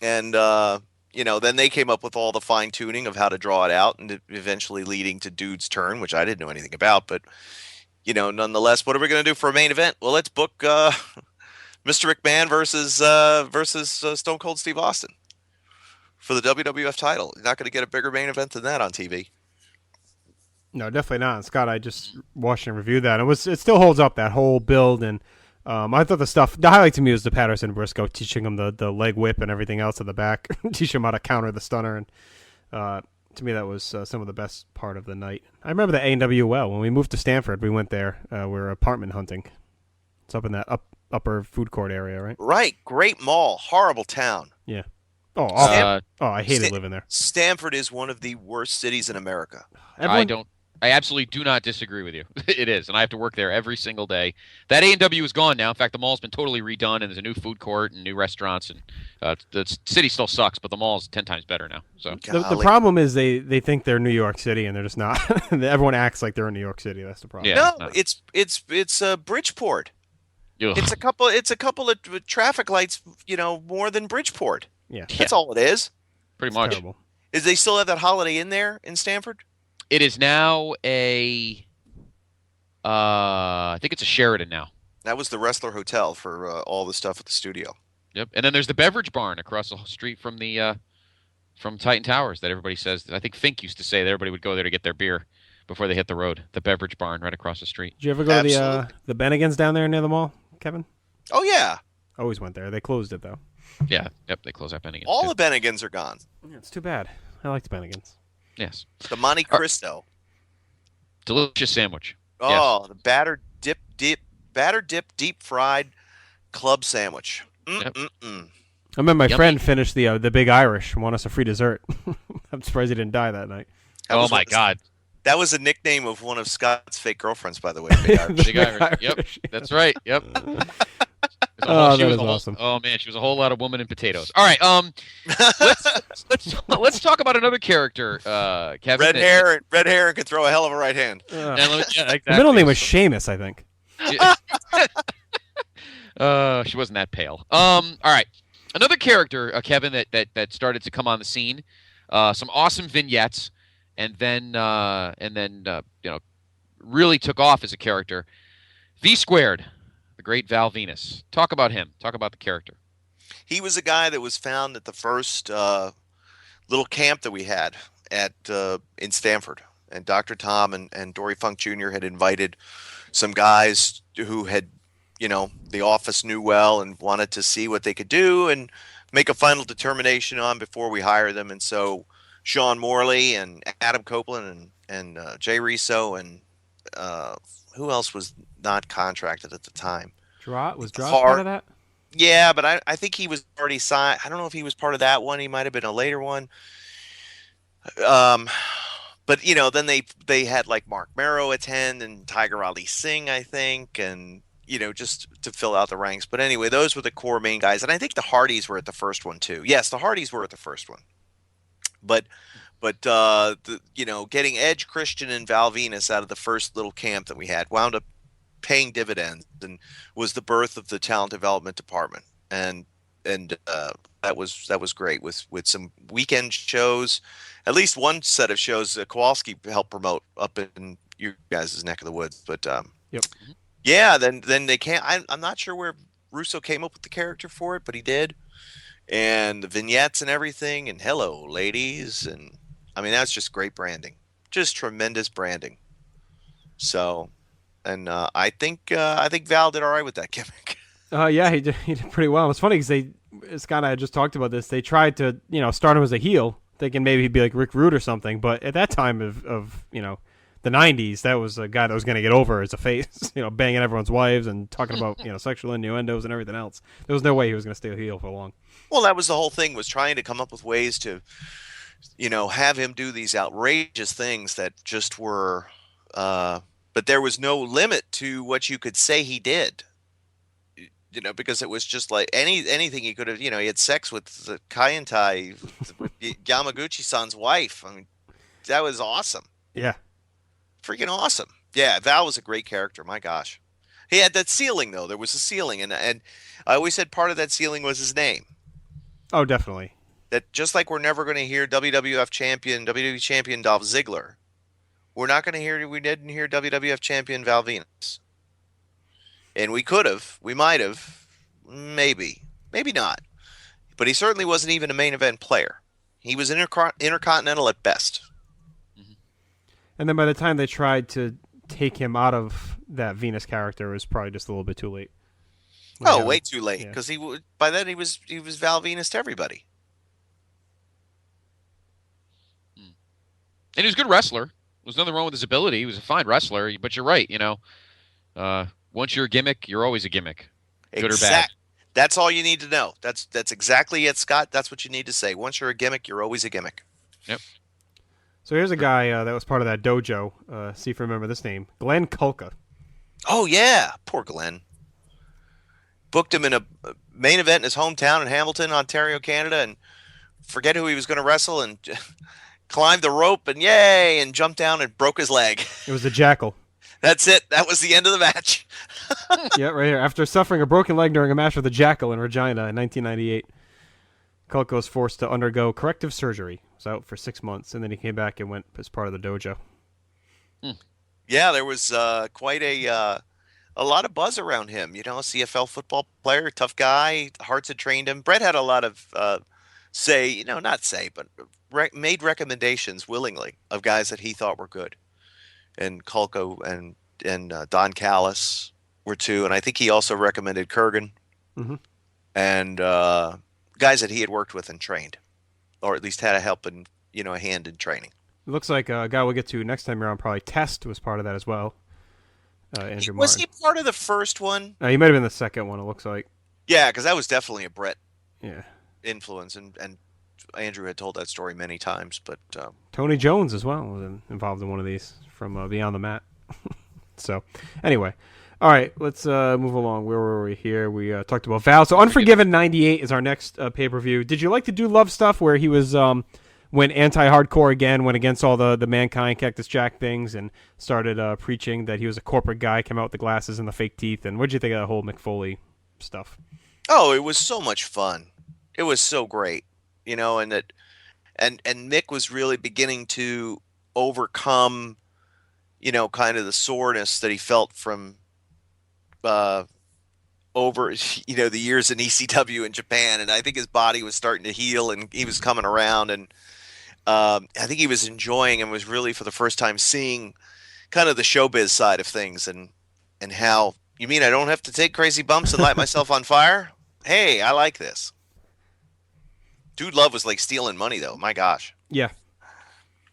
And, then they came up with all the fine tuning of how to draw it out, and eventually leading to Dude's turn, which I didn't know anything about. But, nonetheless, what are we going to do for a main event? Well, let's book Mr. McMahon versus Stone Cold Steve Austin for the WWF title. You're not going to get a bigger main event than that on TV. No, definitely not. And Scott, I just watched and reviewed that. It still holds up, that whole build. And I thought the highlight to me was the Patterson Briscoe teaching him the leg whip and everything else in the back, teach him how to counter the stunner. And to me, that was some of the best part of the night. I remember the A&W well. When we moved to Stanford, we went there. We were apartment hunting. It's up in that upper food court area, right? Right. Great mall. Horrible town. Yeah. Oh, awful. I hated living there. Stanford is one of the worst cities in America. I absolutely do not disagree with you. It is, and I have to work there every single day. That A&W is gone now. In fact, the mall's been totally redone, and there's a new food court and new restaurants, and the city still sucks, but the mall's 10 times better now. So the problem is they think they're New York City, and they're just not. Everyone acts like they're in New York City. That's the problem. Yeah, no, it's Bridgeport. Ugh. It's a couple of traffic lights, more than Bridgeport. Yeah. That's all it is. Pretty much. Terrible. Is they still have that Holiday Inn there in Stanford? It is now I think it's a Sheraton now. That was the Wrestler Hotel for all the stuff at the studio. Yep. And then there's the Beverage Barn across the street from from Titan Towers that everybody says. I think Fink used to say that everybody would go there to get their beer before they hit the road. The Beverage Barn right across the street. Did you ever go to the Bennigans down there near the mall, Kevin? Oh yeah, Always went there. They closed it though. Yeah. Yep. They closed that Bennigan's. all too. the Bennigans are gone. Yeah, it's too bad. I liked Bennigan's. Yes. The Monte Cristo. Delicious sandwich. Oh, the batter dip, deep fried club sandwich. Yep. I remember my Yummy. friend finished the Big Irish and won us a free dessert. I'm surprised he didn't die that night. That Oh was my one of- God. That was a nickname of one of Scott's fake girlfriends, by the way. Big Irish. Big Irish. Yep. That's right. Yep. Oh, She that was is a whole- awesome. Oh man, she was a whole lot of woman and potatoes. All right. Let's talk about another character, Kevin. Red hair and could throw a hell of a right hand. And let me- yeah, exactly. The middle name was Seamus, I think. She wasn't that pale. All right. Another character, Kevin, that started to come on the scene. Some awesome vignettes, and then really took off as a character. V Squared, the great Val Venus. Talk about him. Talk about the character. He was a guy that was found at the first little camp that we had at in Stanford, and Dr. Tom and Dory Funk Jr. had invited some guys who had, the office knew well and wanted to see what they could do and make a final determination on before we hire them. And so Sean Morley and Adam Copeland and Jay Riso and who else was not contracted at the time? Was Drott Hart. part of that? Yeah, but I think he was already signed. I don't know if he was part of that one. He might have been a later one. But then they had like Mark Merrow attend and Tiger Ali Singh, I think, and just to fill out the ranks. But anyway, those were the core main guys, and I think the Hardys were at the first one too. Yes, the Hardys were at the first one. But getting Edge, Christian, and Val Venus out of the first little camp that we had wound up paying dividends and was the birth of the talent development department. And that was great with some weekend shows, at least one set of shows Kowalski helped promote up in you guys' neck of the woods. But Yep. yeah, then they can't. I'm not sure where Russo came up with the character for it, but he did, and the vignettes and everything. And hello, ladies, and I mean that's just great branding, just tremendous branding. So, and I think Val did all right with that gimmick. Yeah, he did pretty well. It's funny because Scott and I had just talked about this. They tried to, start him as a heel, thinking maybe he'd be like Rick Rude or something. But at that time of the 90s, that was a guy that was going to get over as a face, banging everyone's wives and talking about, sexual innuendos and everything else. There was no way he was going to stay a heel for long. Well, that was the whole thing, was trying to come up with ways to, have him do these outrageous things that just were, but there was no limit to what you could say he did. Because it was just like anything he could have, he had sex with the Kaientai, Yamaguchi-san's wife. I mean, that was awesome. Yeah. Freaking awesome. Yeah, Val was a great character. My gosh. He had that ceiling, though. There was a ceiling, and I always said part of that ceiling was his name. Oh, definitely. That just like we're never going to hear WWE champion Dolph Ziggler, we didn't hear WWF champion Val Venus. And we could have, we might have, maybe not. But he certainly wasn't even a main event player. He was intercontinental at best. And then by the time they tried to take him out of that Venus character, it was probably just a little bit too late. Way too late, Yeah. because by then he was Val Venus to everybody. And he was a good wrestler. There's nothing wrong with his ability. He was a fine wrestler. But you're right. Once you're a gimmick, you're always a gimmick, good or bad. That's all you need to know. That's exactly it, Scott. That's what you need to say. Once you're a gimmick, you're always a gimmick. Yep. So here's a guy that was part of that dojo. See if you remember this name. Glenn Kulka. Oh, yeah. Poor Glenn. Booked him in a main event in his hometown in Hamilton, Ontario, Canada, and forget who he was going to wrestle, and climbed the rope, and yay, and jumped down and broke his leg. It was the Jackal. That's it. That was the end of the match. Yeah, right here. After suffering a broken leg during a match with the Jackal in Regina in 1998, Kulka was forced to undergo corrective surgery. He was out for 6 months, and then he came back and went as part of the dojo. Yeah, there was quite a lot of buzz around him. CFL football player, tough guy. Hearts had trained him. Brett had a lot of made recommendations willingly of guys that he thought were good. And Kulka and Don Callis were two, and I think he also recommended Kurgan Mhm. and guys that he had worked with and trained, or at least had a help and a hand in training. It looks like a guy we'll get to next time around, probably Test was part of that as well. Andrew Was Martin. he part of the first one? He might have been the second one, it looks like. Yeah, because that was definitely a Brett Yeah. influence, and Andrew had told that story many times. But Tony Jones as well was involved in one of these from Beyond the Mat. So, anyway. All right, let's move along. Where were we here? We talked about Val. So, Unforgiven 98 is our next pay-per-view. Did you like the Dude Love stuff where he was went anti-hardcore again, went against all the Mankind Cactus Jack things and started preaching that he was a corporate guy, came out with the glasses and the fake teeth? And what did you think of that whole McFoley stuff? oh, it was so much fun. It was so great, and that, and Mick was really beginning to overcome, kind of the soreness that he felt from over the years in ECW in Japan, and I think his body was starting to heal and he was coming around, and I think he was enjoying and was really for the first time seeing kind of the showbiz side of things, and how, you mean I don't have to take crazy bumps and light myself on fire? Hey, I like this. Dude Love was like stealing money though. My gosh. Yeah.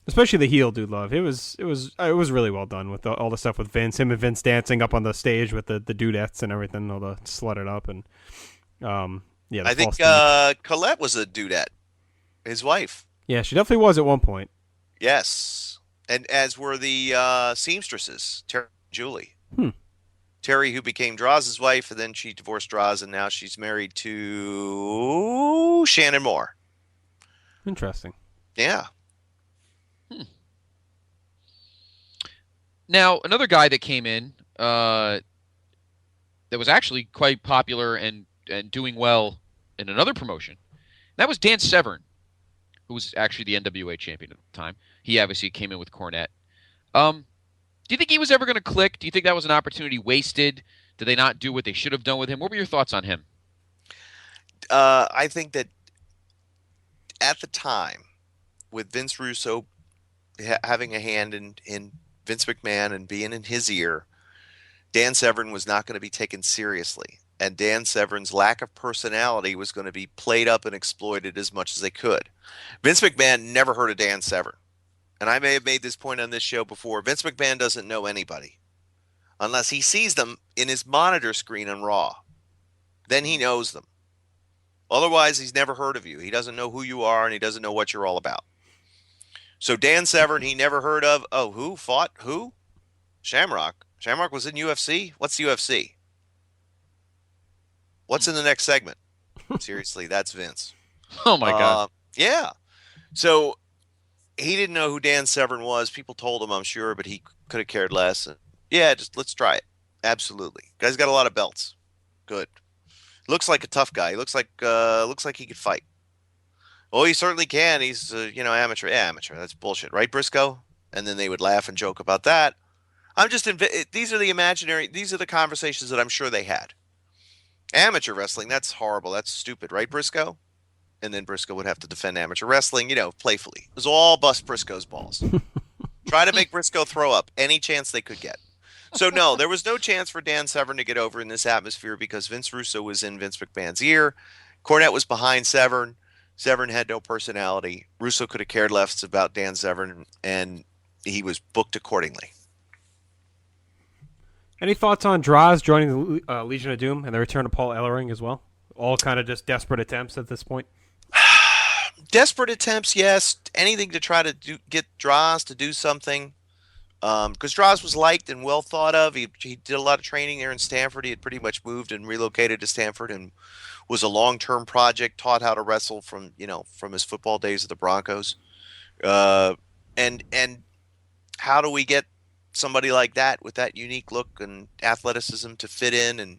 Especially the heel Dude Love. It was really well done with all the stuff with Vince. Him and Vince dancing up on the stage with the dudettes and everything, all the slutted up and yeah. I think Colette was a dudette, his wife. Yeah, she definitely was at one point. Yes, and as were the seamstresses, Terry and Julie. Terry, who became Draw's wife, and then she divorced Draw's, and now she's married to Shannon Moore. Interesting. Yeah. Now, another guy that came in that was actually quite popular and doing well in another promotion, that was Dan Severn, who was actually the NWA champion at the time. He obviously came in with Cornette. Do you think he was ever going to click? Do you think that was an opportunity wasted? Did they not do what they should have done with him? What were your thoughts on him? I think that at the time, with Vince Russo having a hand in Vince McMahon and being in his ear, Dan Severn was not going to be taken seriously. And Dan Severn's lack of personality was going to be played up and exploited as much as they could. Vince McMahon never heard of Dan Severn. And I may have made this point on this show before. Vince McMahon doesn't know anybody unless he sees them in his monitor screen on Raw. Then he knows them. Otherwise, he's never heard of you. He doesn't know who you are, and he doesn't know what you're all about. So Dan Severn, he never heard of. Oh, who fought who? Shamrock. Shamrock was in UFC? What's UFC? What's in the next segment? Seriously, that's Vince. Oh, my God. Yeah. So he didn't know who Dan Severn was. People told him, I'm sure, but he could have cared less. Yeah, just let's try it. Absolutely. Guy's got a lot of belts. Good. Looks like a tough guy. Looks like he could fight. Oh, he certainly can. He's amateur. Yeah, amateur. That's bullshit, right, Briscoe? And then they would laugh and joke about that. These are the conversations that I'm sure they had. Amateur wrestling, that's horrible. That's stupid, right, Briscoe? And then Briscoe would have to defend amateur wrestling, playfully. It was all bust Briscoe's balls. Try to make Briscoe throw up any chance they could get. So, no, there was no chance for Dan Severn to get over in this atmosphere because Vince Russo was in Vince McMahon's ear. Cornette was behind Severn. Severn had no personality. Russo could have cared less about Dan Severn, and he was booked accordingly. Any thoughts on Droz joining the Legion of Doom and the return of Paul Ellering as well? All kind of just desperate attempts at this point? Desperate attempts, yes. Anything to try to get Droz to do something. Because Droz was liked and well thought of. He did a lot of training there in Stanford. He had pretty much moved and relocated to Stanford and was a long-term project, taught how to wrestle from his football days at the Broncos. And how do we get somebody like that with that unique look and athleticism to fit in? And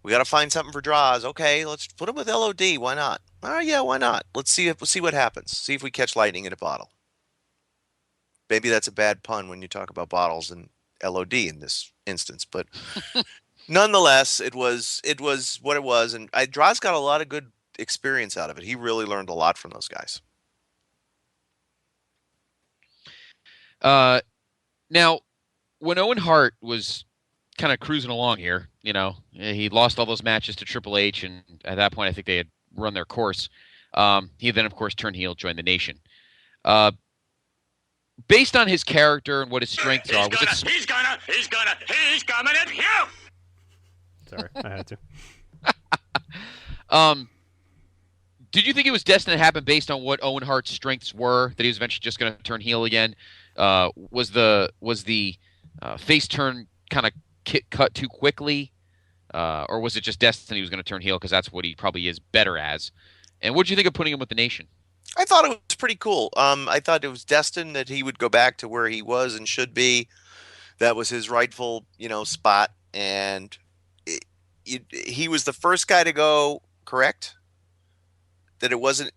we got to find something for Droz. Okay, let's put him with LOD. Why not? Oh, yeah, why not? Let's see what happens. See if we catch lightning in a bottle. Maybe that's a bad pun when you talk about bottles and LOD in this instance, but nonetheless, it was what it was, and Droz got a lot of good experience out of it. He really learned a lot from those guys. Now, when Owen Hart was kind of cruising along here. He lost all those matches to Triple H, and at that point, I think they had run their course. He then, of course, turned heel, joined the Nation. Based on his character and what his strengths are, he's coming at you. Sorry, I had to. Did you think it was destined to happen based on what Owen Hart's strengths were, that he was eventually just going to turn heel again? Was the face turn kind of cut too quickly, or was it just destined he was going to turn heel because that's what he probably is better as? And what did you think of putting him with the Nation? I thought it was pretty cool. I thought it was destined that he would go back to where he was and should be. That was his rightful, spot, and he was the first guy to go. Correct. That it wasn't.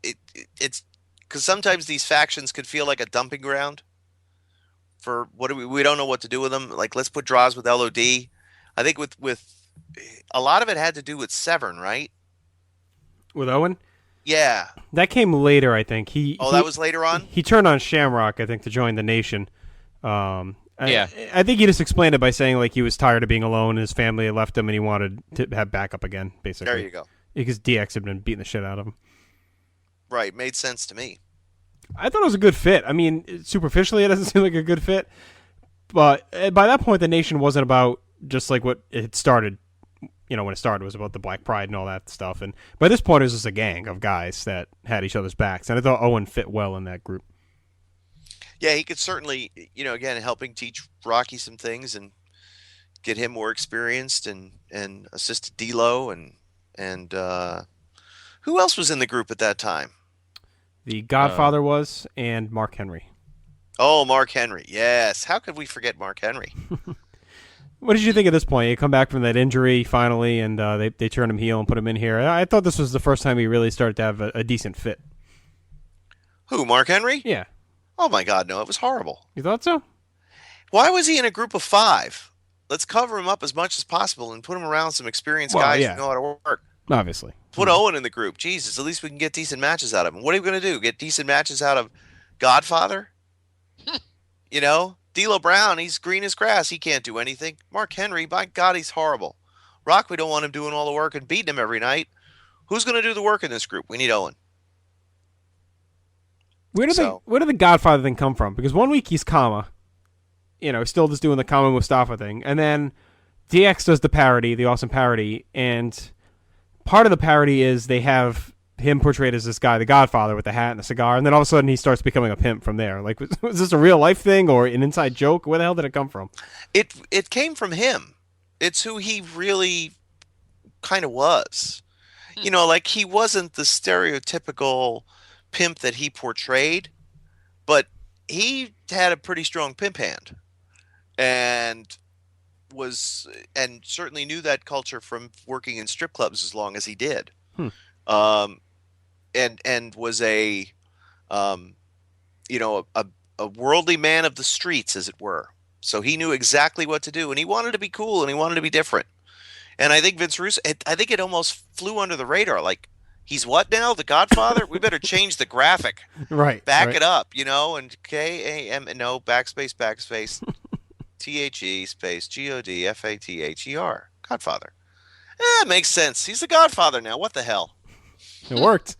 It's because sometimes these factions could feel like a dumping ground. For what we don't know what to do with them. Like, let's put draws with LOD. I think with a lot of it had to do with Severn, right? With Owen? Yeah. That came later, I think. That was later on? He turned on Shamrock, I think, to join the Nation. Yeah. I think he just explained it by saying, like, he was tired of being alone, his family had left him, and he wanted to have backup again, basically. There you go. Because DX had been beating the shit out of him. Right. Made sense to me. I thought it was a good fit. I mean, superficially, it doesn't seem like a good fit. But by that point, the Nation wasn't about just like what it started. When it started, it was about the Black Pride and all that stuff. And by this point, it was just a gang of guys that had each other's backs. And I thought Owen fit well in that group. Yeah, he could certainly, again, helping teach Rocky some things and get him more experienced and assist D'Lo and who else was in the group at that time? The Godfather was, and Mark Henry. Oh, Mark Henry. Yes. How could we forget Mark Henry? What did you think at this point? He come back from that injury finally, and they turned him heel and put him in here. I thought this was the first time he really started to have a decent fit. Who, Mark Henry? Yeah. Oh, my God, no. It was horrible. You thought so? Why was he in a group of 5? Let's cover him up as much as possible and put him around some experienced guys who know how to work. Obviously. Put Owen in the group. Jesus, at least we can get decent matches out of him. What are we going to do? Get decent matches out of Godfather? D'Lo Brown, he's green as grass. He can't do anything. Mark Henry, by God, he's horrible. Rock, we don't want him doing all the work and beating him every night. Who's going to do the work in this group? We need Owen. Where did the Godfather thing come from? Because 1 week he's Kama, still just doing the Kama Mustafa thing, and then DX does the parody, the awesome parody, and part of the parody is they have him portrayed as this guy, the Godfather, with the hat and the cigar, and then all of a sudden he starts becoming a pimp from there. Like, was this a real life thing or an inside joke? Where the hell did it come from? It came from him. It's who he really kind of was. Like, he wasn't the stereotypical pimp that he portrayed, but he had a pretty strong pimp hand and certainly knew that culture from working in strip clubs as long as he did. And was a worldly man of the streets, as it were. So he knew exactly what to do, and he wanted to be cool, and he wanted to be different. And I think Vince Russo, I think it almost flew under the radar. Like, he's what now? The Godfather? We better change the graphic. Right. Back it up, and K-A-M, backspace, T-H-E, space, G-O-D-F-A-T-H-E-R. Godfather. It makes sense. He's the Godfather now. What the hell? It worked.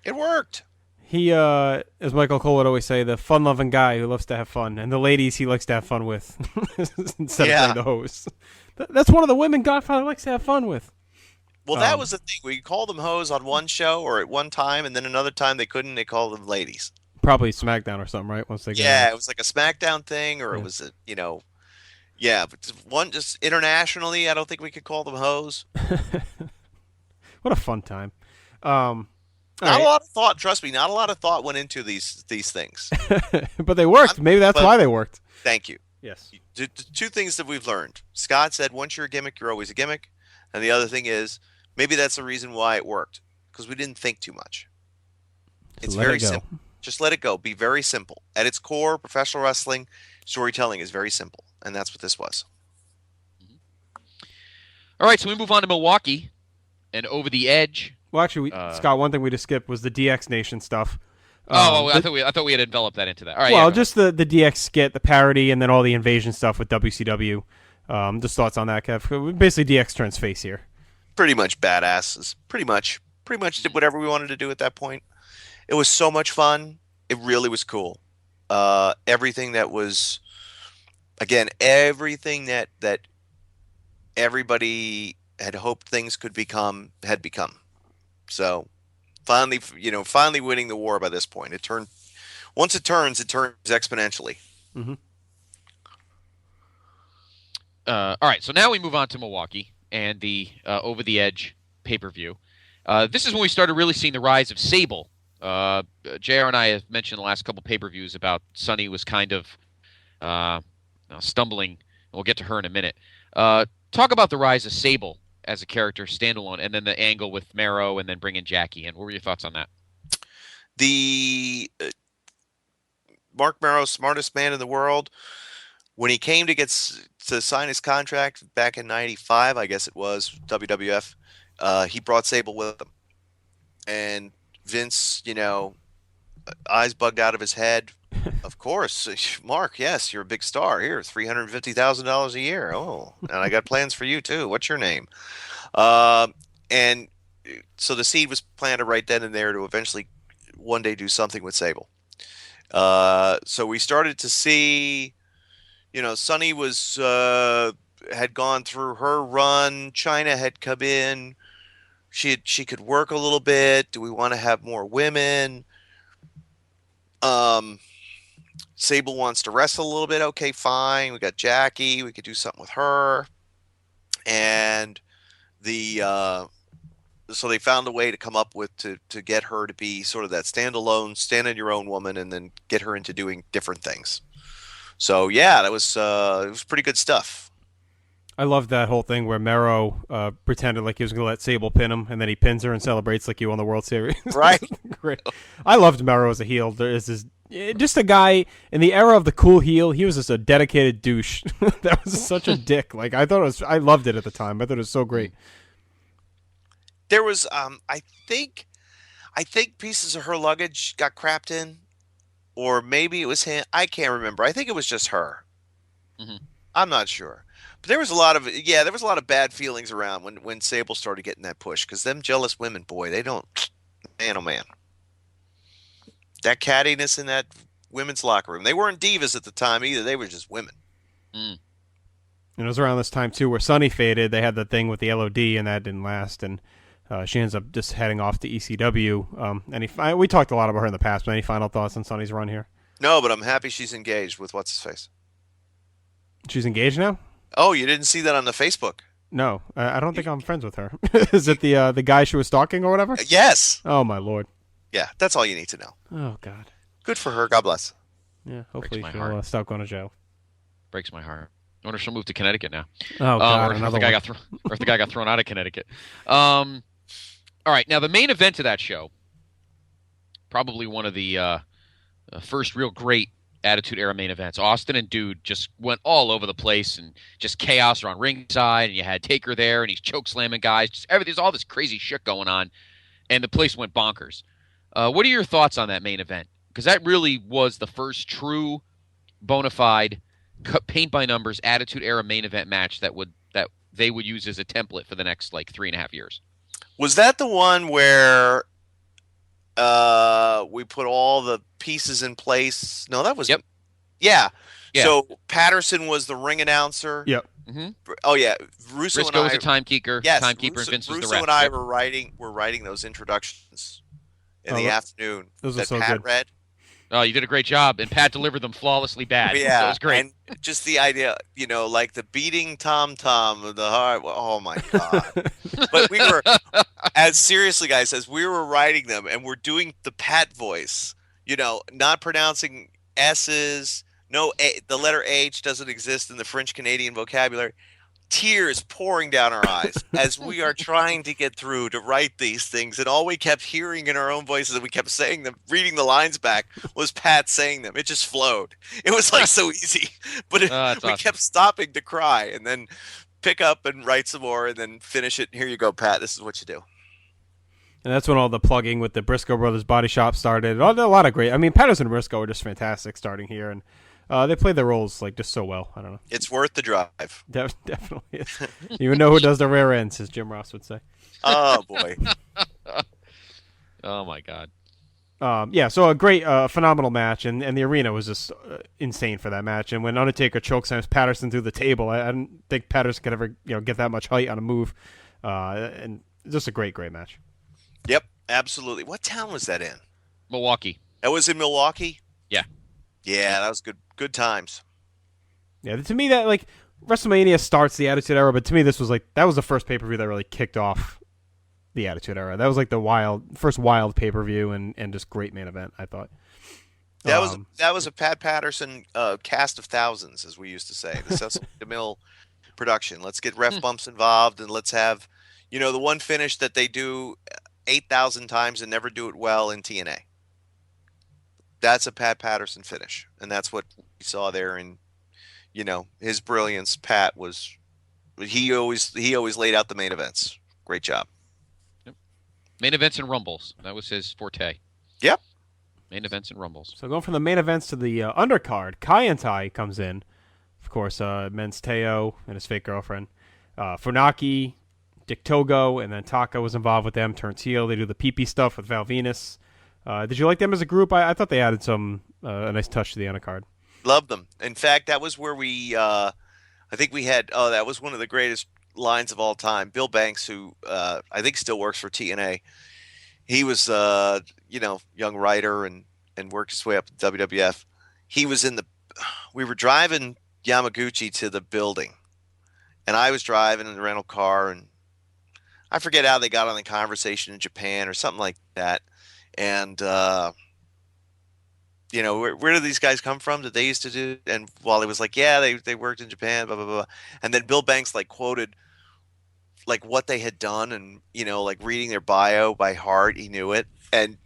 It worked. He, as Michael Cole would always say, the fun-loving guy who loves to have fun. And the ladies he likes to have fun with instead of playing the host. That's one of the women Godfather likes to have fun with. Well, that was the thing. We called them hoes on one show or at one time, and then another time they couldn't. They called them ladies. Probably SmackDown or something, right? Once they it was like a SmackDown thing, or it was a, but one just internationally, I don't think we could call them hoes. What a fun time. Not a lot of thought. Trust me, not a lot of thought went into these things. But they worked. Maybe that's why they worked. Thank you. Yes. The 2 things that we've learned. Scott said, once you're a gimmick, you're always a gimmick. And the other thing is, maybe that's the reason why it worked, because we didn't think too much. It's very simple. Just let it go. Be very simple. At its core, professional wrestling storytelling is very simple, and that's what this was. All right, so we move on to Milwaukee and Over the Edge. Well, actually, Scott, one thing we just skipped was the DX Nation stuff. I thought we had enveloped that into that. All right. Well, just the DX skit, the parody, and then all the invasion stuff with WCW. Just thoughts on that, Kev. Basically, DX turns face here. Pretty much badasses. Pretty much did whatever we wanted to do at that point. It was so much fun. It really was cool. Everything that was, again, everything that everybody had hoped things could become had become. So finally winning the war by this point. Once it turns exponentially. Mm-hmm. All right, so now we move on to Milwaukee and the Over the Edge pay-per-view. This is when we started really seeing the rise of Sable. JR and I have mentioned the last couple pay-per-views about Sunny was kind of stumbling. We'll get to her in a minute. Talk about the rise of Sable as a character standalone, and then the angle with Mero, and then bringing Jackie in. What were your thoughts on that? The Mark Mero, smartest man in the world, when he came to sign his contract back in '95, I guess it was WWF, he brought Sable with him, and Vince, eyes bugged out of his head. Of course, Mark. Yes, you're a big star. Here, $350,000 a year. Oh, and I got plans for you too. What's your name? And so the seed was planted right then and there to eventually one day do something with Sable. So we started to see, Sunny was had gone through her run. China had come in. She could work a little bit. Do we want to have more women? Sable wants to wrestle a little bit. Okay, fine. We got Jackie. We could do something with her. And so they found a way to come up with to get her to be sort of that standalone, stand on your own woman, and then get her into doing different things. So yeah, that was it was pretty good stuff. I loved that whole thing where Mero pretended like he was going to let Sable pin him, and then he pins her and celebrates like he won the World Series. Right. Great. I loved Mero as a heel. There is this, just a guy in the era of the cool heel. He was just a dedicated douche. That was such a dick. Like I loved it at the time. I thought it was so great. There was, I think pieces of her luggage got crapped in, or maybe it was him. I can't remember. I think it was just her. Mm-hmm. I'm not sure. But there was a lot of bad feelings around when Sable started getting that push, because them jealous women, boy, they don't, man, oh man. That cattiness in that women's locker room. They weren't divas at the time either. They were just women. Mm. And it was around this time, too, where Sunny faded. They had the thing with the LOD, and that didn't last. And she ends up just heading off to ECW. We talked a lot about her in the past, but any final thoughts on Sunny's run here? No, but I'm happy she's engaged with what's-his-face. She's engaged now? Oh, you didn't see that on the Facebook? No, I don't think I'm friends with her. Is it the guy she was stalking or whatever? Yes. Oh, my Lord. Yeah, that's all you need to know. Oh, God. Good for her. God bless. Yeah, hopefully she'll stop going to jail. Breaks my heart. I wonder if she'll move to Connecticut now. Oh, God, or if the guy got thrown out of Connecticut. All right, now the main event of that show, probably one of the first real great Attitude Era main events. Austin and Dude just went all over the place, and just chaos around ringside, and you had Taker there, and he's choke slamming guys. Just everything's all this crazy shit going on, and the place went bonkers. What are your thoughts on that main event? Because that really was the first true, bona fide, paint by numbers Attitude Era main event match that they would use as a template for the next 3.5 years. Was that the one where we put all the pieces in place? No, that was... Yep. Yeah. So Patterson was the ring announcer. Yep. Mm-hmm. Oh, yeah. Russo Briscoe was the timekeeper. Yes, Timekeeper, and Vince was the ref. Russo and I were writing those introductions in the afternoon. Those that are so Pat good. read. Oh, you did a great job, and Pat delivered them flawlessly bad. Yeah, so it was great. And just the idea, like the beating tom-tom of the heart. Oh, my God. But we were, seriously, guys, as we were writing them, and we're doing the Pat voice, not pronouncing S's. No, the letter H doesn't exist in the French-Canadian vocabulary. Tears pouring down our eyes as we are trying to get through to write these things, and all we kept hearing in our own voices, and we kept saying them, reading the lines back, was Pat saying them. It just flowed. It was so easy, but we awesome. kept stopping to cry, and then pick up and write some more, and then finish it. Here you go, Pat. This is what you do. And that's when all the plugging with the Briscoe Brothers Body Shop started. A lot of great. I mean, Patterson and Briscoe were just fantastic starting here, and They play their roles like just so well. I don't know. It's worth the drive. Definitely is. You even know who does the rear ends, as Jim Ross would say. Oh boy. Oh my God. So a great, phenomenal match, and the arena was just insane for that match. And when Undertaker chokeslams Patterson through the table, I didn't think Patterson could ever, get that much height on a move. And just a great, great match. Yep, absolutely. What town was that in? Milwaukee. That was in Milwaukee? Yeah. Yeah, that was good times. Yeah, to me that like WrestleMania starts the Attitude Era, but to me this was that was the first pay-per-view that really kicked off the Attitude Era. That was like the first wild pay-per-view and just great main event, I thought. That was a Pat Patterson cast of thousands, as we used to say. The Cecil DeMille production. Let's get ref bumps involved, and let's have, the one finish that they do 8,000 times and never do it well in TNA. That's a Pat Patterson finish, and that's what we saw there. In, his brilliance. Pat was he always laid out the main events. Great job. Yep. Main events and rumbles. That was his forte. Yep. Main events and rumbles. So going from the main events to the undercard, Kai and Tai comes in. Of course, men's Teo and his fake girlfriend. Funaki, Dick Togo, and then Taka was involved with them, turns heel. They do the pee-pee stuff with Val Venus. Did you like them as a group? I thought they added a nice touch to the undercard. Love them. In fact, that was where we, I think we had, that was one of the greatest lines of all time. Bill Banks, who I think still works for TNA. He was, young writer and worked his way up to WWF. He was we were driving Yamaguchi to the building, and I was driving in the rental car, and I forget how they got on the conversation in Japan or something like that. And, where did these guys come from that they used to do? And Wally was like, yeah, they worked in Japan, blah, blah, blah. And then Bill Banks quoted what they had done and, reading their bio by heart. He knew it. And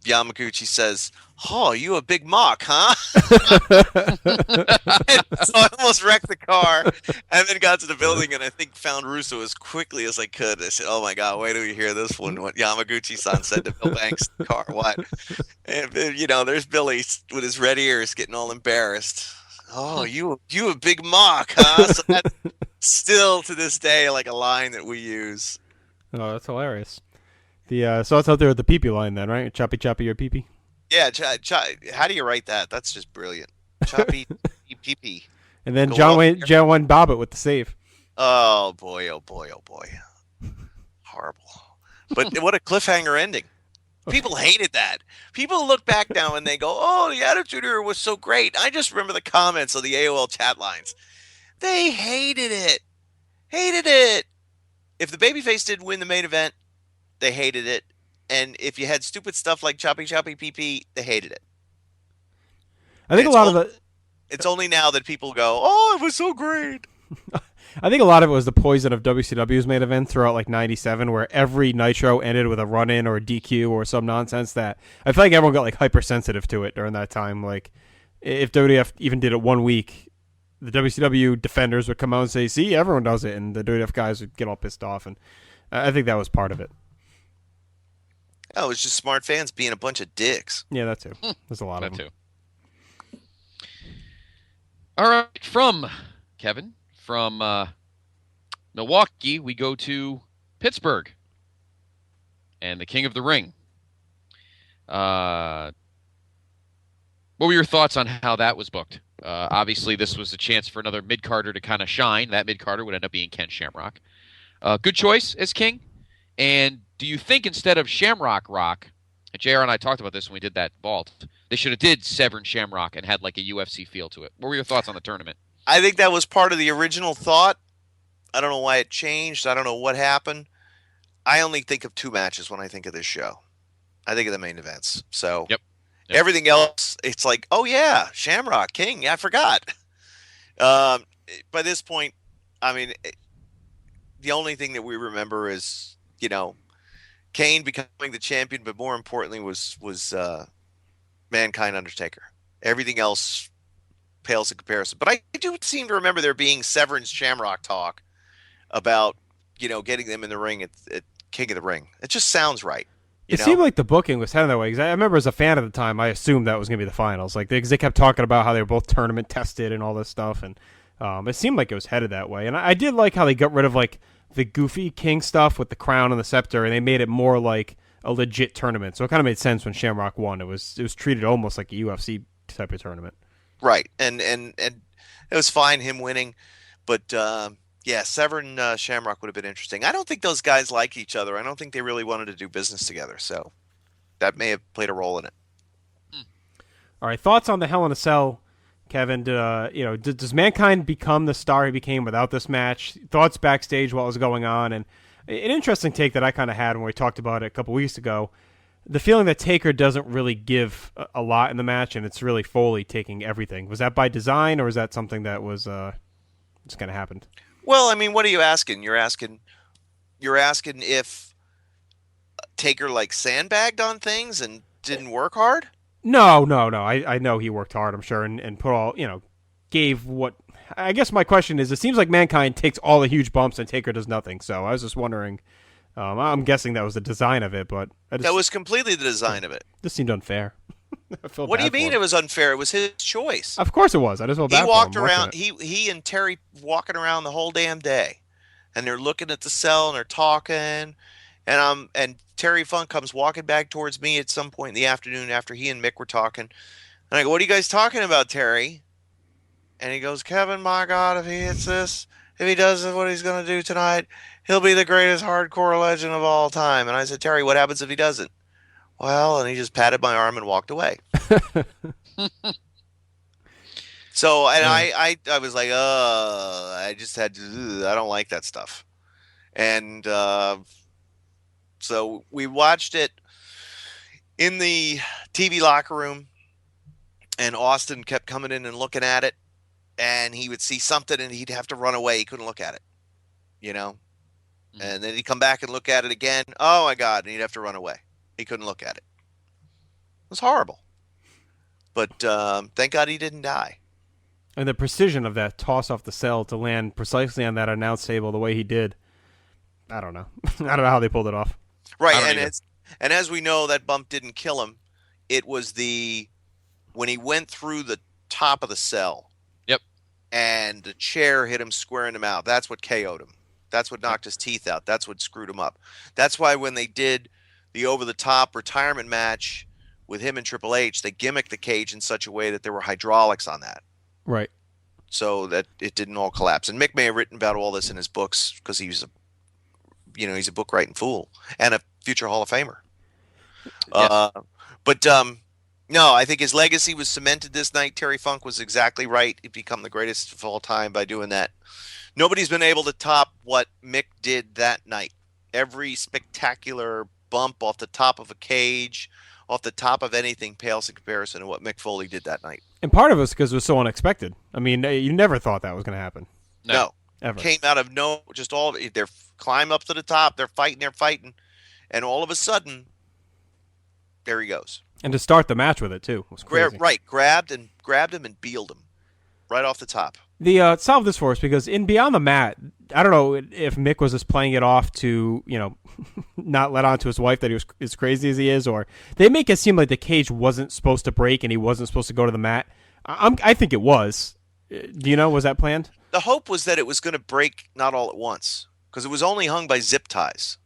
Yamaguchi says, oh, you a big mock, huh? So I almost wrecked the car and then got to the building and I think found Russo as quickly as I could. I said, oh my God, wait till you hear this one. What Yamaguchi-san said to Bill Banks in the car. What? And, there's Billy with his red ears getting all embarrassed. Oh, you a big mock, huh? So that's still to this day a line that we use. Oh, that's hilarious. So that's out there with the pee-pee line then, right? Choppy choppy or pee-pee? Yeah, how do you write that? That's just brilliant. Choppy pee-pee. And then John Wayne Bobbitt with the save. Oh boy, oh boy, oh boy. Horrible. But what a cliffhanger ending. People hated that. People look back now and they go, oh, the Attitude Era was so great. I just remember the comments of the AOL chat lines. They hated it. Hated it. If the babyface didn't win the main event, they hated it. And if you had stupid stuff like choppy pee-pee, they hated it. I think it's only now that people go, oh, it was so great. I think a lot of it was the poison of WCW's main event throughout '97, where every Nitro ended with a run-in or a DQ or some nonsense that I feel like everyone got hypersensitive to it during that time. If WWF even did it 1 week, the WCW defenders would come out and say, see, everyone does it, and the WWF guys would get all pissed off, and I think that was part of it. Oh, it's just smart fans being a bunch of dicks. Yeah, that too. There's a lot of them. That too. All right, from Kevin, from Milwaukee, we go to Pittsburgh and the King of the Ring. What were your thoughts on how that was booked? Obviously, this was a chance for another mid-carder to kind of shine. That mid-carder would end up being Ken Shamrock. Good choice as King. And do you think instead of Shamrock Rock, and JR and I talked about this when we did that vault, they should have did Severn Shamrock and had a UFC feel to it? What were your thoughts on the tournament? I think that was part of the original thought. I don't know why it changed. I don't know what happened. I only think of two matches when I think of this show. I think of the main events. So Yep. Everything else, it's like, oh yeah, Shamrock, King. Yeah, I forgot. By this point, the only thing that we remember is, Kane becoming the champion, but more importantly was Mankind Undertaker. Everything else pales in comparison. But I do seem to remember there being Severn's Shamrock talk about, getting them in the ring at King of the Ring. It just sounds right. It seemed like the booking was heading that way. 'Cause I remember as a fan at the time, I assumed that was going to be the finals. Like, because they kept talking about how they were both tournament tested and all this stuff, and it seemed like it was headed that way. And I did like how they got rid of like the goofy King stuff with the crown and the scepter, and they made it more like a legit tournament. So it kind of made sense when Shamrock won. It was treated almost like a UFC type of tournament. Right, and it was fine him winning, but yeah, severing Shamrock would have been interesting. I don't think those guys like each other. I don't think they really wanted to do business together, so that may have played a role in it. All right, thoughts on the Hell in a Cell, Kevin? Does Mankind become the star he became without this match? Thoughts backstage what was going on, and an interesting take that I kind of had when we talked about it a couple weeks ago. The feeling that Taker doesn't really give a lot in the match, and it's really Foley taking everything. Was that by design, or was that something that was just kind of happened? Well, I mean, what are you asking? You're asking if Taker like sandbagged on things and didn't work hard? No. I know he worked hard, I'm sure, and put all, gave what. I guess my question is, it seems like Mankind takes all the huge bumps and Taker does nothing. So I was just wondering. I'm guessing that was the design of it, but that was completely the design of it. This seemed unfair. What do you mean it was unfair? It was his choice. Of course it was. I just felt bad He walked for him around. He and Terry walking around the whole damn day, and they're looking at the cell and they're talking, and Terry Funk comes walking back towards me at some point in the afternoon after he and Mick were talking, and I go, "What are you guys talking about, Terry?" And he goes, "Kevin, my God, if he hits this, if he does what he's going to do tonight, he'll be the greatest hardcore legend of all time." And I said, "Terry, what happens if he doesn't?" "Well," and he just patted my arm and walked away. So, and I was like, I just had to, I don't like that stuff. And so we watched it in the TV locker room, and Austin kept coming in and looking at it, and he would see something and he'd have to run away. He couldn't look at it, and then he'd come back and look at it again. Oh my God. And he'd have to run away. He couldn't look at it. It was horrible. But thank God he didn't die. And the precision of that toss off the cell to land precisely on that announce table the way he did, I don't know. I don't know how they pulled it off. Right, and as we know, that bump didn't kill him. It was when he went through the top of the cell. Yep. And the chair hit him square in the mouth. That's what KO'd him. That's what knocked his teeth out. That's what screwed him up. That's why when they did the over-the-top retirement match with him and Triple H, they gimmicked the cage in such a way that there were hydraulics on that. Right. So that it didn't all collapse. And Mick may have written about all this in his books because he's a book writing fool and a future Hall of Famer. Yes. No, I think his legacy was cemented this night. Terry Funk was exactly right. He'd become the greatest of all time by doing that. Nobody's been able to top what Mick did that night. Every spectacular bump off the top of a cage, off the top of anything, pales in comparison to what Mick Foley did that night. And part of it was because it was so unexpected. I mean, you never thought that was going to happen. No. Ever. Came out of just all of it. They're climb up to the top. They're fighting. And all of a sudden, there he goes. And to start the match with it, too, was crazy. Grabbed him and beeled him right off the top. Solve this for us, because in Beyond the Mat, I don't know if Mick was just playing it off to, not let on to his wife that he was as crazy as he is, or they make it seem like the cage wasn't supposed to break and he wasn't supposed to go to the mat. I think it was. Do you know, was that planned? The hope was that it was going to break not all at once, because it was only hung by zip ties.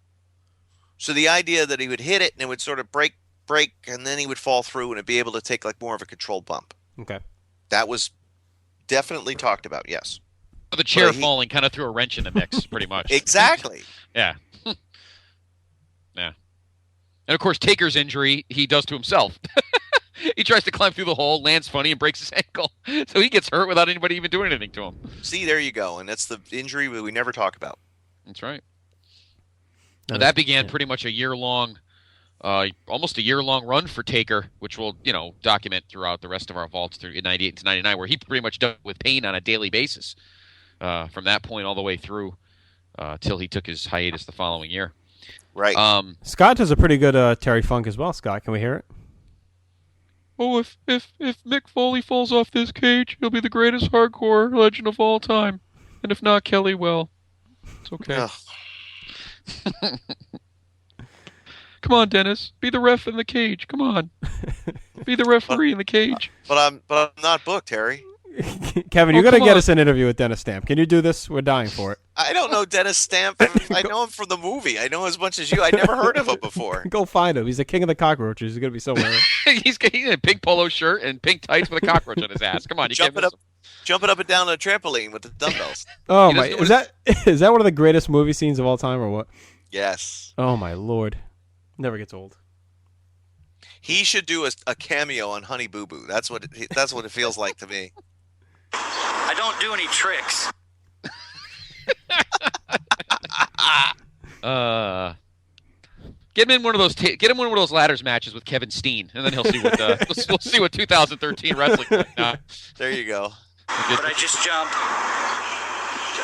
So the idea that he would hit it and it would sort of break, and then he would fall through and it'd be able to take like more of a controlled bump. Okay. That was definitely talked about, yes. The chair falling kind of threw a wrench in the mix, pretty much. Exactly. Yeah. Yeah. And of course, Taker's injury, he does to himself. He tries to climb through the hole, lands funny, and breaks his ankle. So he gets hurt without anybody even doing anything to him. See, there you go. And that's the injury we never talk about. That's right. And that began pretty much almost a year-long run for Taker, which we'll, document throughout the rest of our vaults through 98 to 99, where he pretty much dealt with pain on a daily basis from that point all the way through till he took his hiatus the following year. Right. Scott does a pretty good Terry Funk as well. Scott, can we hear it? Oh, if Mick Foley falls off this cage, he'll be the greatest hardcore legend of all time. And if not, Kelly will. It's okay. Come Come on, Dennis. Be the ref in the cage. Come on. Be the referee in the cage. But I'm not booked, Harry. Kevin, you got to get us an interview with Dennis Stamp. Can you do this? We're dying for it. I don't know Dennis Stamp. I know him from the movie. I know as much as you. I never heard of him before. Go find him. He's the king of the cockroaches. He's going to be somewhere. He's in a pink polo shirt and pink tights with a cockroach on his ass. Come on, you can't miss him. Jumping up and down on a trampoline with the dumbbells. Oh my! Is that one of the greatest movie scenes of all time, or what? Yes. Oh my lord! Never gets old. He should do a cameo on Honey Boo Boo. That's what it feels like to me. I don't do any tricks. Get him in one of those ladders matches with Kevin Steen, and then he'll see what we'll see what 2013 wrestling like now. There you go. But I just jump.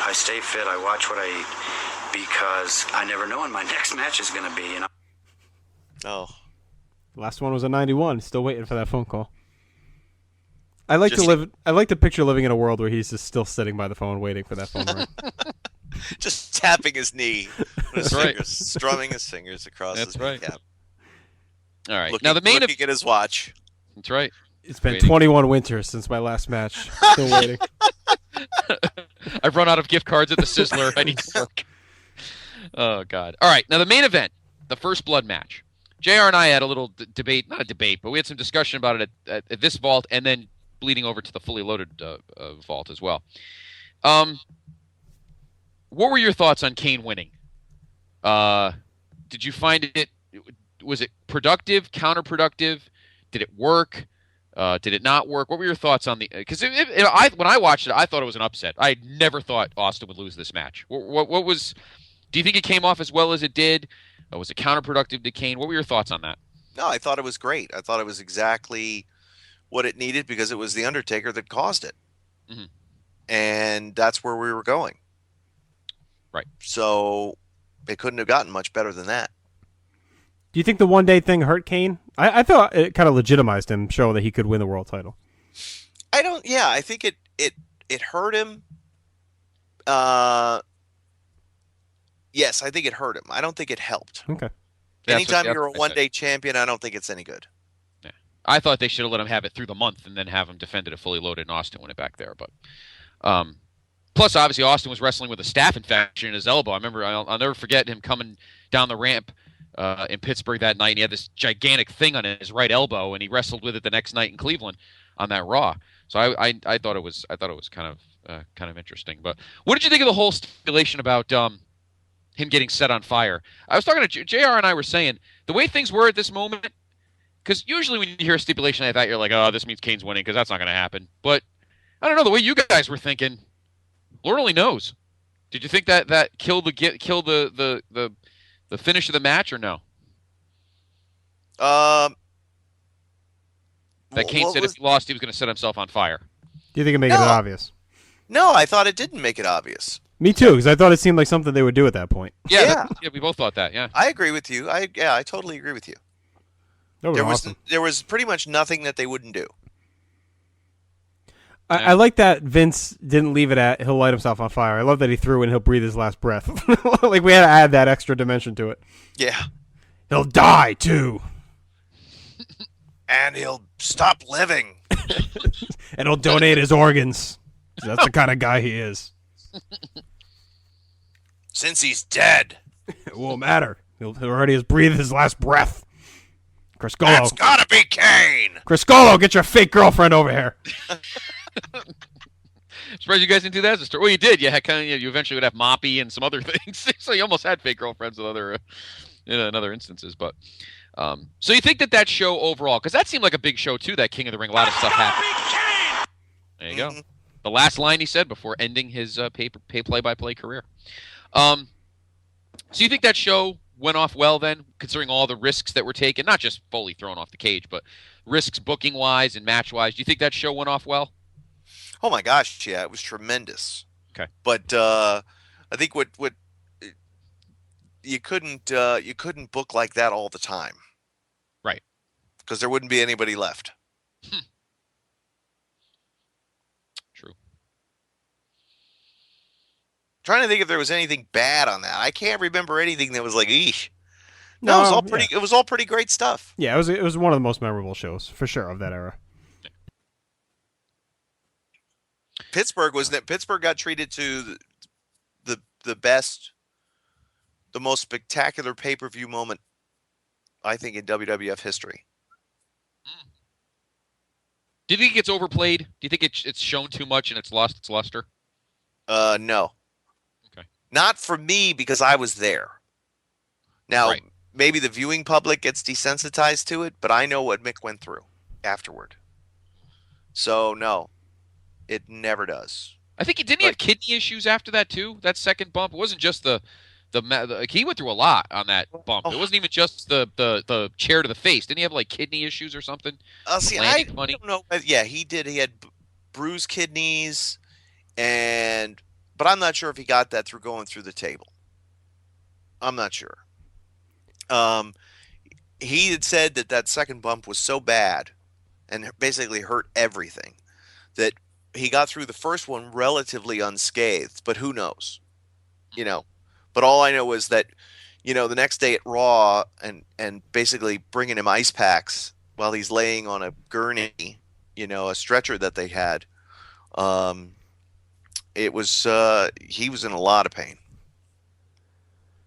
I stay fit. I watch what I eat because I never know when my next match is going to be. Oh. Last one was a 91. Still waiting for that phone call. I like to picture living in a world where he's just still sitting by the phone waiting for that phone to ring. Just tapping his knee with his That's right. fingers, strumming his fingers across That's his right. kneecap. All right. Looking, Now the main looking at his watch. That's right. It's been Waiting. 21 winters since my last match. Still waiting. I've run out of gift cards at the Sizzler. I need to work. Oh God. All right. Now the main event, the first blood match. JR and I had a little debate, not a debate, but we had some discussion about it at this vault and then bleeding over to the fully loaded vault as well. What were your thoughts on Kane winning? Did you find was it productive, counterproductive? Did it work? Did it not work? What were your thoughts on the? Because when I watched it, I thought it was an upset. I never thought Austin would lose this match. What was? Do you think it came off as well as it did? Was it counterproductive to Kane? What were your thoughts on that? No, I thought it was great. I thought it was exactly what it needed because it was the Undertaker that caused it, and that's where we were going. Right. So it couldn't have gotten much better than that. Do you think the one-day thing hurt Kane? I thought it kind of legitimized him, showing that he could win the world title. I don't. Yeah, I think it hurt him. Yes, I think it hurt him. I don't think it helped. Okay. Anytime you're a one-day champion, I don't think it's any good. Yeah. I thought they should have let him have it through the month and then have him defend it at fully loaded and Austin win it back there. But plus, obviously, Austin was wrestling with a staph infection in his elbow. I remember, I'll never forget him coming down the ramp in Pittsburgh that night, and he had this gigantic thing on his right elbow, and he wrestled with it the next night in Cleveland on that Raw. So I thought it was kind of interesting. But what did you think of the whole stipulation about him getting set on fire? I was talking to JR and I were saying the way things were at this moment, because usually when you hear a stipulation like that, you're like, oh, this means Kane's winning because that's not going to happen. But I don't know, the way you guys were thinking, Lord only knows. Did you think that killed the finish of the match or no? That Kane said if he lost, he was going to set himself on fire. Do you think it made it obvious? No, I thought it didn't make it obvious. Me too, because I thought it seemed like something they would do at that point. Yeah, we both thought that. Yeah, I agree with you. I totally agree with you. There was pretty much nothing that they wouldn't do. I like that Vince didn't leave it at he'll light himself on fire. I love that he threw in he'll breathe his last breath. Like we had to add that extra dimension to it. Yeah. He'll die too. And he'll stop living. And he'll donate his organs. That's the kind of guy he is. Since he's dead. It won't matter. He'll already has breathed his last breath. Criscolo. That's gotta be Kane. Criscolo, get your fake girlfriend over here. Surprised you guys didn't do that as a story. Well, you did. You eventually would have Moppy and some other things. So you almost had fake girlfriends with other, in other instances. But so you think that show overall, because that seemed like a big show too. That King of the Ring, a lot of stuff happened. There you go. The last line he said before ending his play-by-play career. So you think that show went off well then, considering all the risks that were taken, not just Foley thrown off the cage, but risks booking-wise and match-wise. Do you think that show went off well? Oh my gosh, yeah, it was tremendous. Okay. But I think what you couldn't book like that all the time. Right. Because there wouldn't be anybody left. True. Trying to think if there was anything bad on that. I can't remember anything that was like, eesh. No, it was No, all pretty. yeah. It was all pretty great stuff. Yeah, it was one of the most memorable shows for sure of that era. Pittsburgh got treated to the best, the most spectacular pay-per-view moment, I think, in WWF history. Do you think it gets overplayed? Do you think it's shown too much and it's lost its luster? No. Okay. Not for me because I was there. Now, Right. maybe the viewing public gets desensitized to it, but I know what Mick went through afterward. So no, it never does. I think he have kidney issues after that too. That second bump, it wasn't just he went through a lot on that bump. It wasn't even just the chair to the face. Didn't he have like kidney issues or something? See, I don't know. Yeah, he did. He had bruised kidneys, but I'm not sure if he got that through going through the table. I'm not sure. He had said that second bump was so bad and basically hurt everything that he got through the first one relatively unscathed, but who knows, but all I know is that, the next day at Raw and basically bringing him ice packs while he's laying on a gurney, a stretcher that they had. He was in a lot of pain.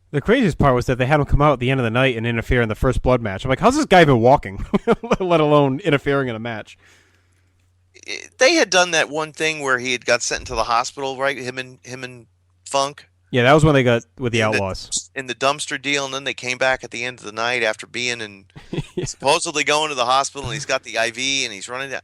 The craziest part was that they had him come out at the end of the night and interfere in the first blood match. I'm like, how's this guy been walking, let alone interfering in a match? They had done that one thing where he had got sent into the hospital, right? Him and Funk. Yeah, that was when they got with the Outlaws. In the dumpster deal, and then they came back at the end of the night after being and supposedly going to the hospital, and he's got the IV, and he's running down.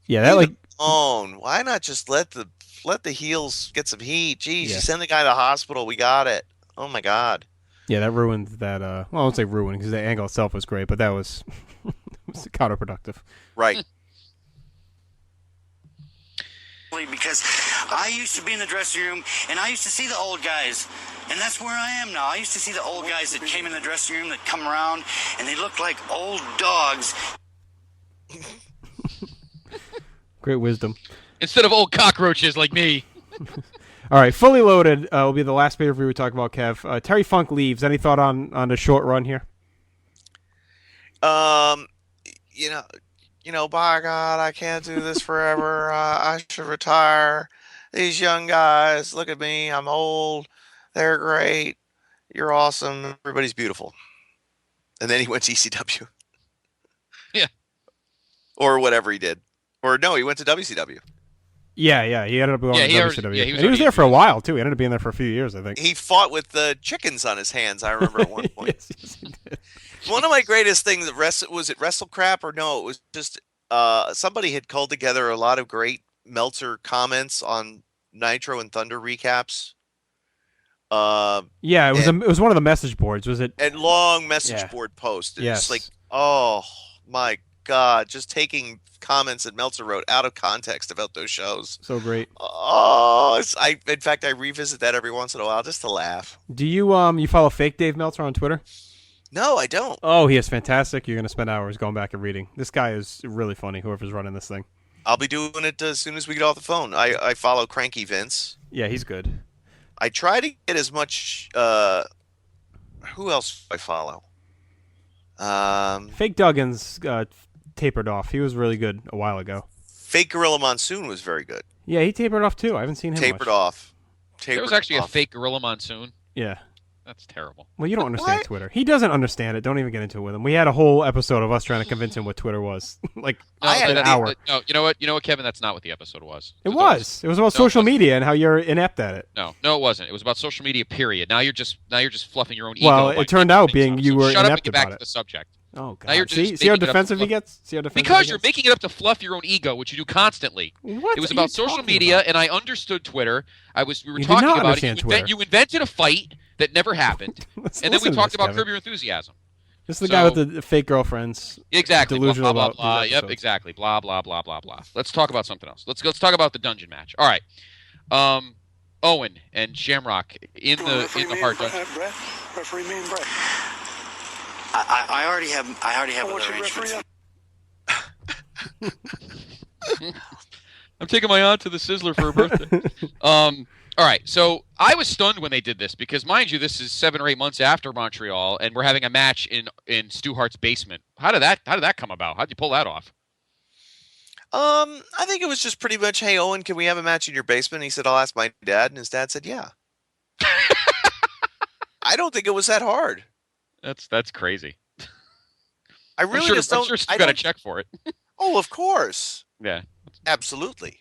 Yeah, that why not just let the heels get some heat? Jeez, you send the guy to the hospital, we got it. Oh my God. Yeah, that ruined that. Well, I won't say ruined because the angle itself was great, but that was, was counterproductive. Right. Because I used to be in the dressing room and I used to see the old guys, and that's where I am now. I used to see the old guys that came in the dressing room that come around and they looked like old dogs. Great wisdom. Instead of old cockroaches like me. All right, Fully Loaded will be the last pay-per-view we talk about, Kev. Terry Funk leaves. Any thought on the short run here? By God, I can't do this forever. I should retire. These young guys, look at me. I'm old. They're great. You're awesome. Everybody's beautiful. And then he went to ECW. Yeah. Or whatever he did. Or no, he went to WCW. Yeah, he ended up going to WCW. He was there for a while, too. He ended up being there for a few years, I think. He fought with the chickens on his hands, I remember at one point. Yes, he did. One of my greatest things, was it Wrestle Crap or no? It was just somebody had called together a lot of great Meltzer comments on Nitro and Thunder recaps. Yeah, it was one of the message boards, was it? And long message board posts. It's just like, oh my God, just taking comments that Meltzer wrote out of context about those shows. So great. Oh, in fact, I revisit that every once in a while just to laugh. Do you follow fake Dave Meltzer on Twitter? No, I don't. Oh, he is fantastic. You're going to spend hours going back and reading. This guy is really funny, whoever's running this thing. I'll be doing it as soon as we get off the phone. I follow Cranky Vince. Yeah, he's good. I try to get as much... who else do I follow? Fake Duggan's tapered off. He was really good a while ago. Fake Gorilla Monsoon was very good. Yeah, he tapered off too. I haven't seen him Tapered much. off. There was actually a fake Gorilla Monsoon. Yeah. That's terrible. Well, you don't understand Twitter. He doesn't understand it. Don't even get into it with him. We had a whole episode of us trying to convince him what Twitter was. Like an hour. No, you know what, Kevin? That's not what the episode was. It was. It was about social media and how you're inept at it. No, it wasn't. It was about social media. Period. Now you're just fluffing your own ego. Well, it turned out being you were shut inept up and get back about to it. the subject. Oh God! Now you're see how defensive he gets. Because you're making it up to fluff your own ego, which you do constantly. What it was about social media, and I understood Twitter. We were you talking did not about understand it. Twitter. You invented a fight that never happened, and then we talked about Curb Your Enthusiasm. This is the guy with the fake girlfriends. Exactly. Delusional blah blah about blah. these Yep. episodes. Exactly. Blah blah blah blah blah. Let's talk about something else. Let's talk about the dungeon match. All right. Owen and Shamrock in the hard dungeon. Referee me and Brett. I already have other arrangements. I'm taking my aunt to the Sizzler for her birthday. All right, so I was stunned when they did this because, mind you, this is 7 or 8 months after Montreal, and we're having a match in Stu Hart's basement. How did that come about? How did you pull that off? I think it was just pretty much, hey, Owen, can we have a match in your basement? He said, I'll ask my dad, and his dad said, yeah. I don't think it was that hard. That's crazy. I really just don't. I'm sure Stu got a check for it. Oh, of course. Yeah, Absolutely.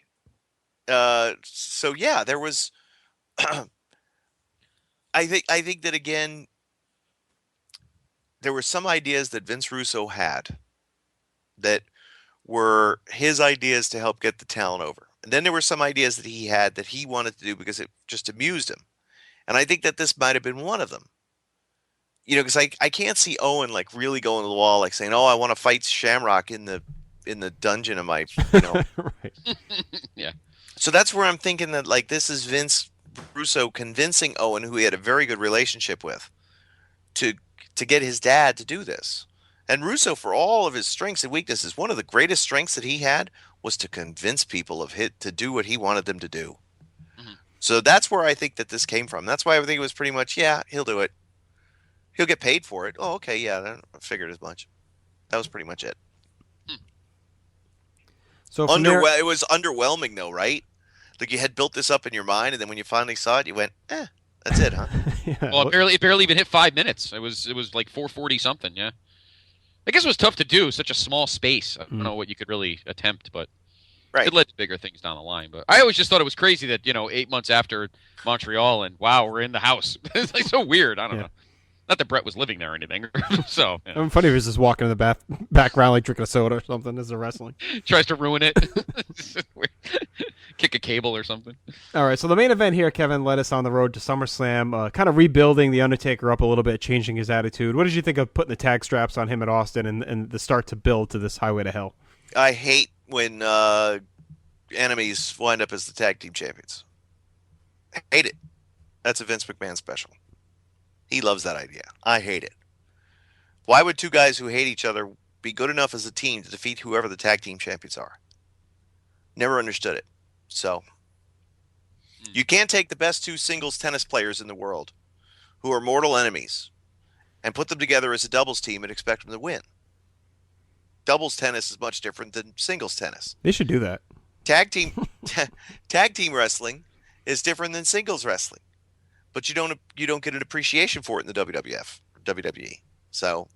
So yeah, there was. I think that again, there were some ideas that Vince Russo had that were his ideas to help get the talent over. And then there were some ideas that he had that he wanted to do because it just amused him. And I think that this might have been one of them. You know, because I can't see Owen like really going to the wall, like saying, "Oh, I want to fight Shamrock in the dungeon of my," you know. Right. yeah. So that's where I'm thinking that like this is Vince Russo convincing Owen, who he had a very good relationship with, to get his dad to do this. And Russo, for all of his strengths and weaknesses, one of the greatest strengths that he had was to convince people of to do what he wanted them to do. Mhm. So that's where I think that this came from. That's why I think it was pretty much, yeah, he'll do it. He'll get paid for it. Oh, okay, yeah, I figured as much. That was pretty much it. So from there, It was underwhelming, though, right? Like you had built this up in your mind, and then when you finally saw it, you went, that's it, huh? yeah, Well, it barely even hit 5 minutes. It was like 4:40 something. Yeah. I guess it was tough to do, such a small space. I don't know what you could really attempt, but Right. it led to bigger things down the line. But I always just thought it was crazy that 8 months after Montreal, and wow, we're in the house. It's like so weird. I don't know. Not that Brett was living there or anything. So I'm funny if he's just walking in the background like drinking a soda or something as they're wrestling. tries to ruin it. Kick a cable or something. All right, so the main event here, Kevin, led us on the road to SummerSlam, kind of rebuilding the Undertaker up a little bit, changing his attitude. What did you think of putting the tag straps on him at Austin and the start to build to this Highway to Hell? I hate when enemies wind up as the tag team champions. I hate it. That's a Vince McMahon special. He loves that idea. I hate it. Why would two guys who hate each other be good enough as a team to defeat whoever the tag team champions are? Never understood it. So, you can't take the best two singles tennis players in the world who are mortal enemies and put them together as a doubles team and expect them to win. Doubles tennis is much different than singles tennis. They should do that. Tag team wrestling is different than singles wrestling. But you don't get an appreciation for it in the WWF, WWE. So,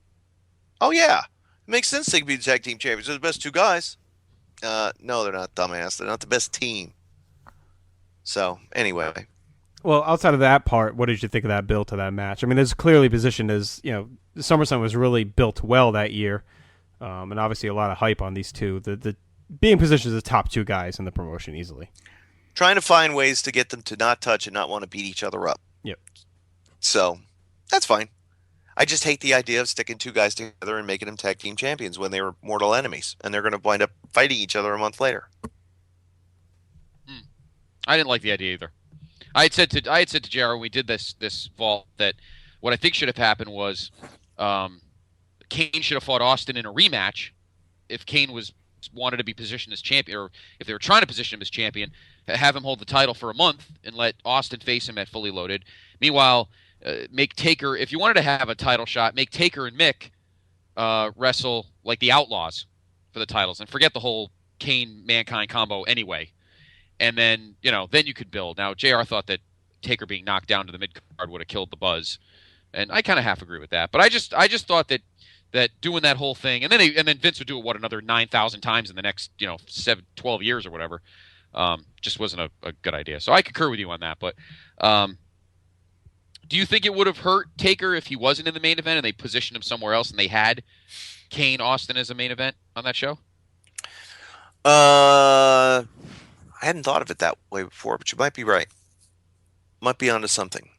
oh yeah, it makes sense they could be the tag team champions. They're the best two guys. No, they're not, dumbass. They're not the best team. So, anyway. Well, outside of that part, what did you think of that build to that match? I mean, it's clearly positioned as, SummerSlam was really built well that year. And obviously a lot of hype on these two. The being positioned as the top two guys in the promotion easily. Trying to find ways to get them to not touch and not want to beat each other up. Yep. So, that's fine. I just hate the idea of sticking two guys together and making them tag team champions when they were mortal enemies, and they're going to wind up fighting each other a month later. I didn't like the idea either. I had said to JR when we did this vault that what I think should have happened was Kane should have fought Austin in a rematch if Kane wanted to be positioned as champion, or if they were trying to position him as champion, have him hold the title for a month and let Austin face him at Fully Loaded. Meanwhile, make Taker, if you wanted to have a title shot, make Taker and Mick wrestle like the Outlaws for the titles and forget the whole Kane-Mankind combo anyway. And then, then you could build. Now, JR thought that Taker being knocked down to the mid-card would have killed the buzz. And I kind of half agree with that. But I just thought that doing that whole thing, and then Vince would do it, another 9,000 times in the next, 12 years or whatever, just wasn't a good idea. So I concur with you on that. But do you think it would have hurt Taker if he wasn't in the main event and they positioned him somewhere else and they had Kane Austin as a main event on that show? I hadn't thought of it that way before, but you might be right. Might be onto something.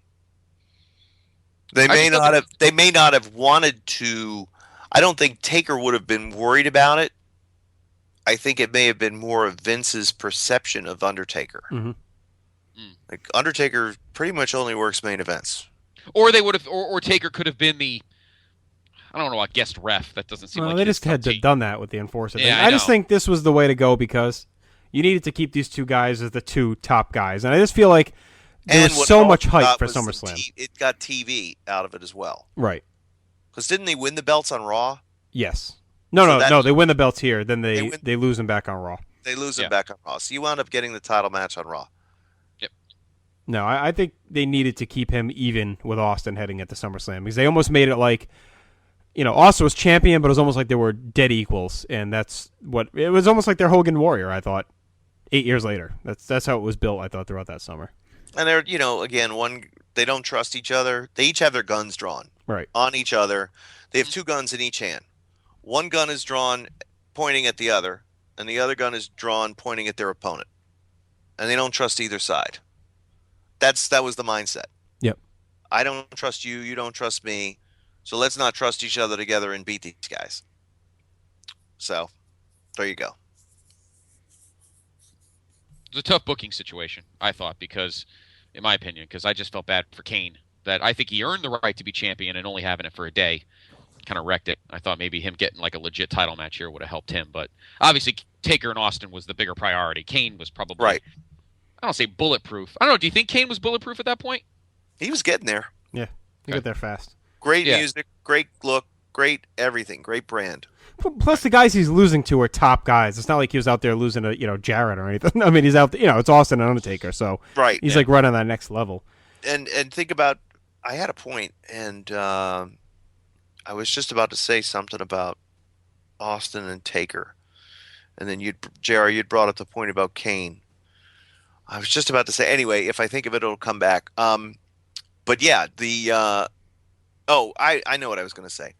They may not have wanted to. I don't think Taker would have been worried about it. I think it may have been more of Vince's perception of Undertaker. Mm-hmm. Like Undertaker pretty much only works main events. Or they would have, or Taker could have been the, I don't know, a guest ref. That doesn't seem like they just had done that with the Enforcer thing. I just think this was the way to go because you needed to keep these two guys as the two top guys. And I just feel like There was what so it much also hype got for was some SummerSlam. It got TV out of it as well. Right. Because didn't they win the belts on Raw? Yes. So No. They win the belts here, then they win- lose them back on Raw. They lose them back on Raw. So you wound up getting the title match on Raw. Yep. No, I think they needed to keep him even with Austin heading into SummerSlam because they almost made it like, Austin was champion, but it was almost like they were dead equals, and that's what it was. Almost like their Hogan Warrior. I thought 8 years later. That's how it was built. I thought throughout that summer. And they're, again, they don't trust each other. They each have their guns drawn on each other. They have two guns in each hand. One gun is drawn pointing at the other, and the other gun is drawn pointing at their opponent. And they don't trust either side. That was the mindset. Yep. I don't trust you. You don't trust me. So let's not trust each other together and beat these guys. So there you go. It was a tough booking situation, I thought, in my opinion, because I just felt bad for Kane. That I think he earned the right to be champion and only having it for a day kind of wrecked it. I thought maybe him getting like a legit title match here would have helped him. But obviously, Taker and Austin was the bigger priority. Kane was probably, right. I don't say bulletproof. I don't know. Do you think Kane was bulletproof at that point? He was getting there. Yeah, he got there fast. Great music, great look, great everything, great brand. Plus, the guys he's losing to are top guys. It's not like he was out there losing to Jarrett or anything. I mean, he's out there, it's Austin and Undertaker, so he's like right on that next level. And think about, I had a point, and I was just about to say something about Austin and Taker, and then JR, you'd brought up the point about Kane. I was just about to say, anyway, if I think of it, it'll come back. But yeah, I know what I was going to say.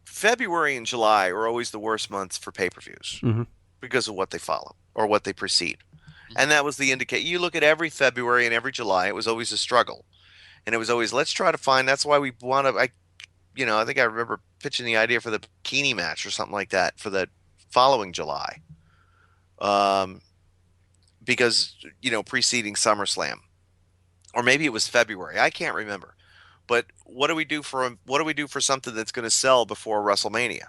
February and July are always the worst months for pay-per-views because of what they follow or what they precede. And that was the indicate. You look at every February and every July, it was always a struggle. And it was always, let's try to find, that's why we want to, I think I remember pitching the idea for the bikini match or something like that for the following July. Because, preceding SummerSlam. Or maybe it was February. I can't remember. But what do we do for something that's going to sell before WrestleMania?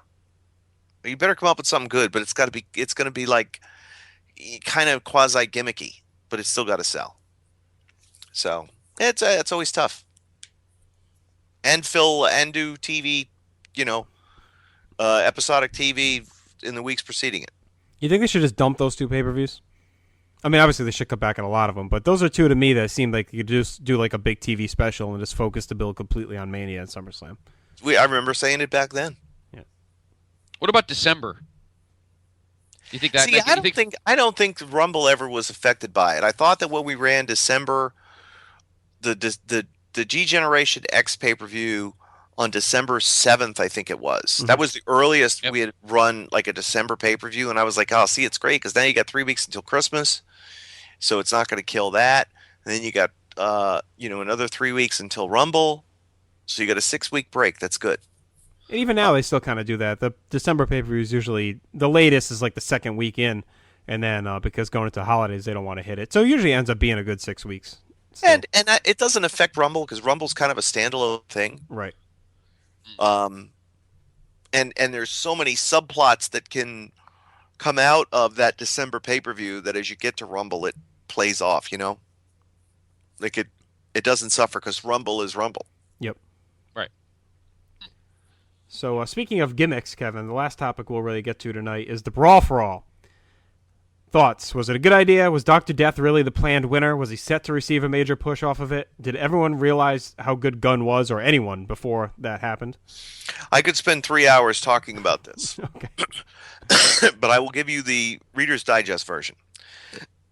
You better come up with something good, but it's going to be like kind of quasi gimmicky, but it's still got to sell. So it's always tough. And do TV, episodic TV in the weeks preceding it. You think they should just dump those two pay-per-views? I mean, obviously they should cut back on a lot of them, but those are two to me that seemed like you could just do like a big TV special and just focus the bill completely on Mania and SummerSlam. I remember saying it back then. Yeah. What about December? Do you think that? See, I don't think Rumble ever was affected by it. I thought that when we ran December, the G Generation X pay-per-view on December 7th, I think it was. Mm-hmm. That was the earliest we had run like a December pay-per-view, and I was like, oh, see, it's great because now you got 3 weeks until Christmas, so it's not going to kill that. And then you got another 3 weeks until Rumble, so you got a 6-week break. That's good. And even now, they still kind of do that. The December pay-per-view is usually the latest is like the second week in, and then because going into holidays, they don't want to hit it. So it usually ends up being a good 6 weeks. Still. And it doesn't affect Rumble because Rumble's kind of a standalone thing, right? And there's so many subplots that can come out of that December pay-per-view that as you get to Rumble, it plays off. Like it doesn't suffer because Rumble is Rumble. Yep. Right. So speaking of gimmicks, Kevin, the last topic we'll really get to tonight is the Brawl for All. Thoughts? Was it a good idea? Was Dr. Death really the planned winner? Was he set to receive a major push off of it? Did everyone realize how good Gunn was, or anyone, before that happened? I could spend 3 hours talking about this. Okay. But I will give you the Reader's Digest version.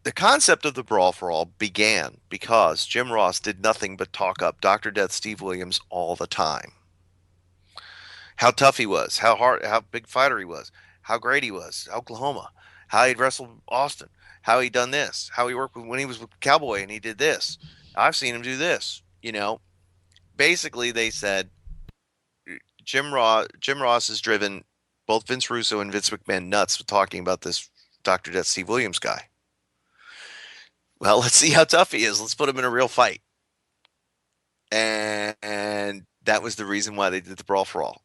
The concept of the Brawl for All began because Jim Ross did nothing but talk up Dr. Death Steve Williams all the time. How tough he was, how big fighter he was, how great he was, Oklahoma, how he'd wrestled Austin, how he done this, how he worked when he was with Cowboy and he did this. I've seen him do this. Basically they said Jim Ross has driven both Vince Russo and Vince McMahon nuts with talking about this Dr. Death Steve Williams guy. Well, let's see how tough he is. Let's put him in a real fight. And that was the reason why they did the Brawl for All.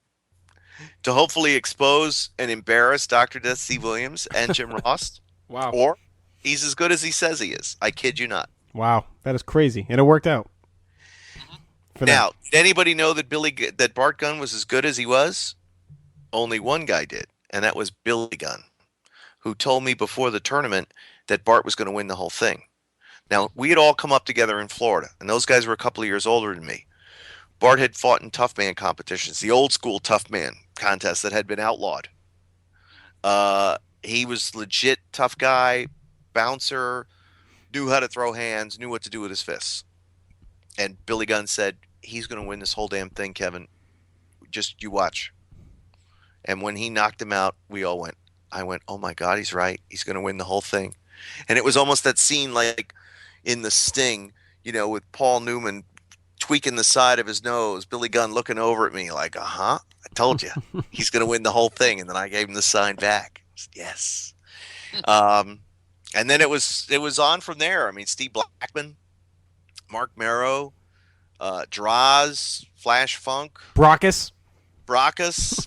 To hopefully expose and embarrass Dr. Death Steve Williams and Jim Ross. Wow. Or he's as good as he says he is. I kid you not. Wow. That is crazy, and it worked out. For Now, did anybody know that Bart Gunn was as good as he was? Only one guy did, and that was Billy Gunn, who told me before the tournament that Bart was going to win the whole thing. Now, we had all come up together in Florida, and those guys were a couple of years older than me. Bart had fought in tough man competitions, the old school tough man contest that had been outlawed. He was legit tough guy, bouncer, knew how to throw hands, knew what to do with his fists. And Billy Gunn said, he's going to win this whole damn thing, Kevin. Just you watch. And when he knocked him out, I went, oh my God, he's right. He's going to win the whole thing. And it was almost that scene like in The Sting, with Paul Newman tweaking the side of his nose, Billy Gunn looking over at me like, I told you. He's going to win the whole thing. And then I gave him the sign back. Yes. And then it was on from there. I mean, Steve Blackman, Mark Merrow, Draws, Flash Funk, Brockus,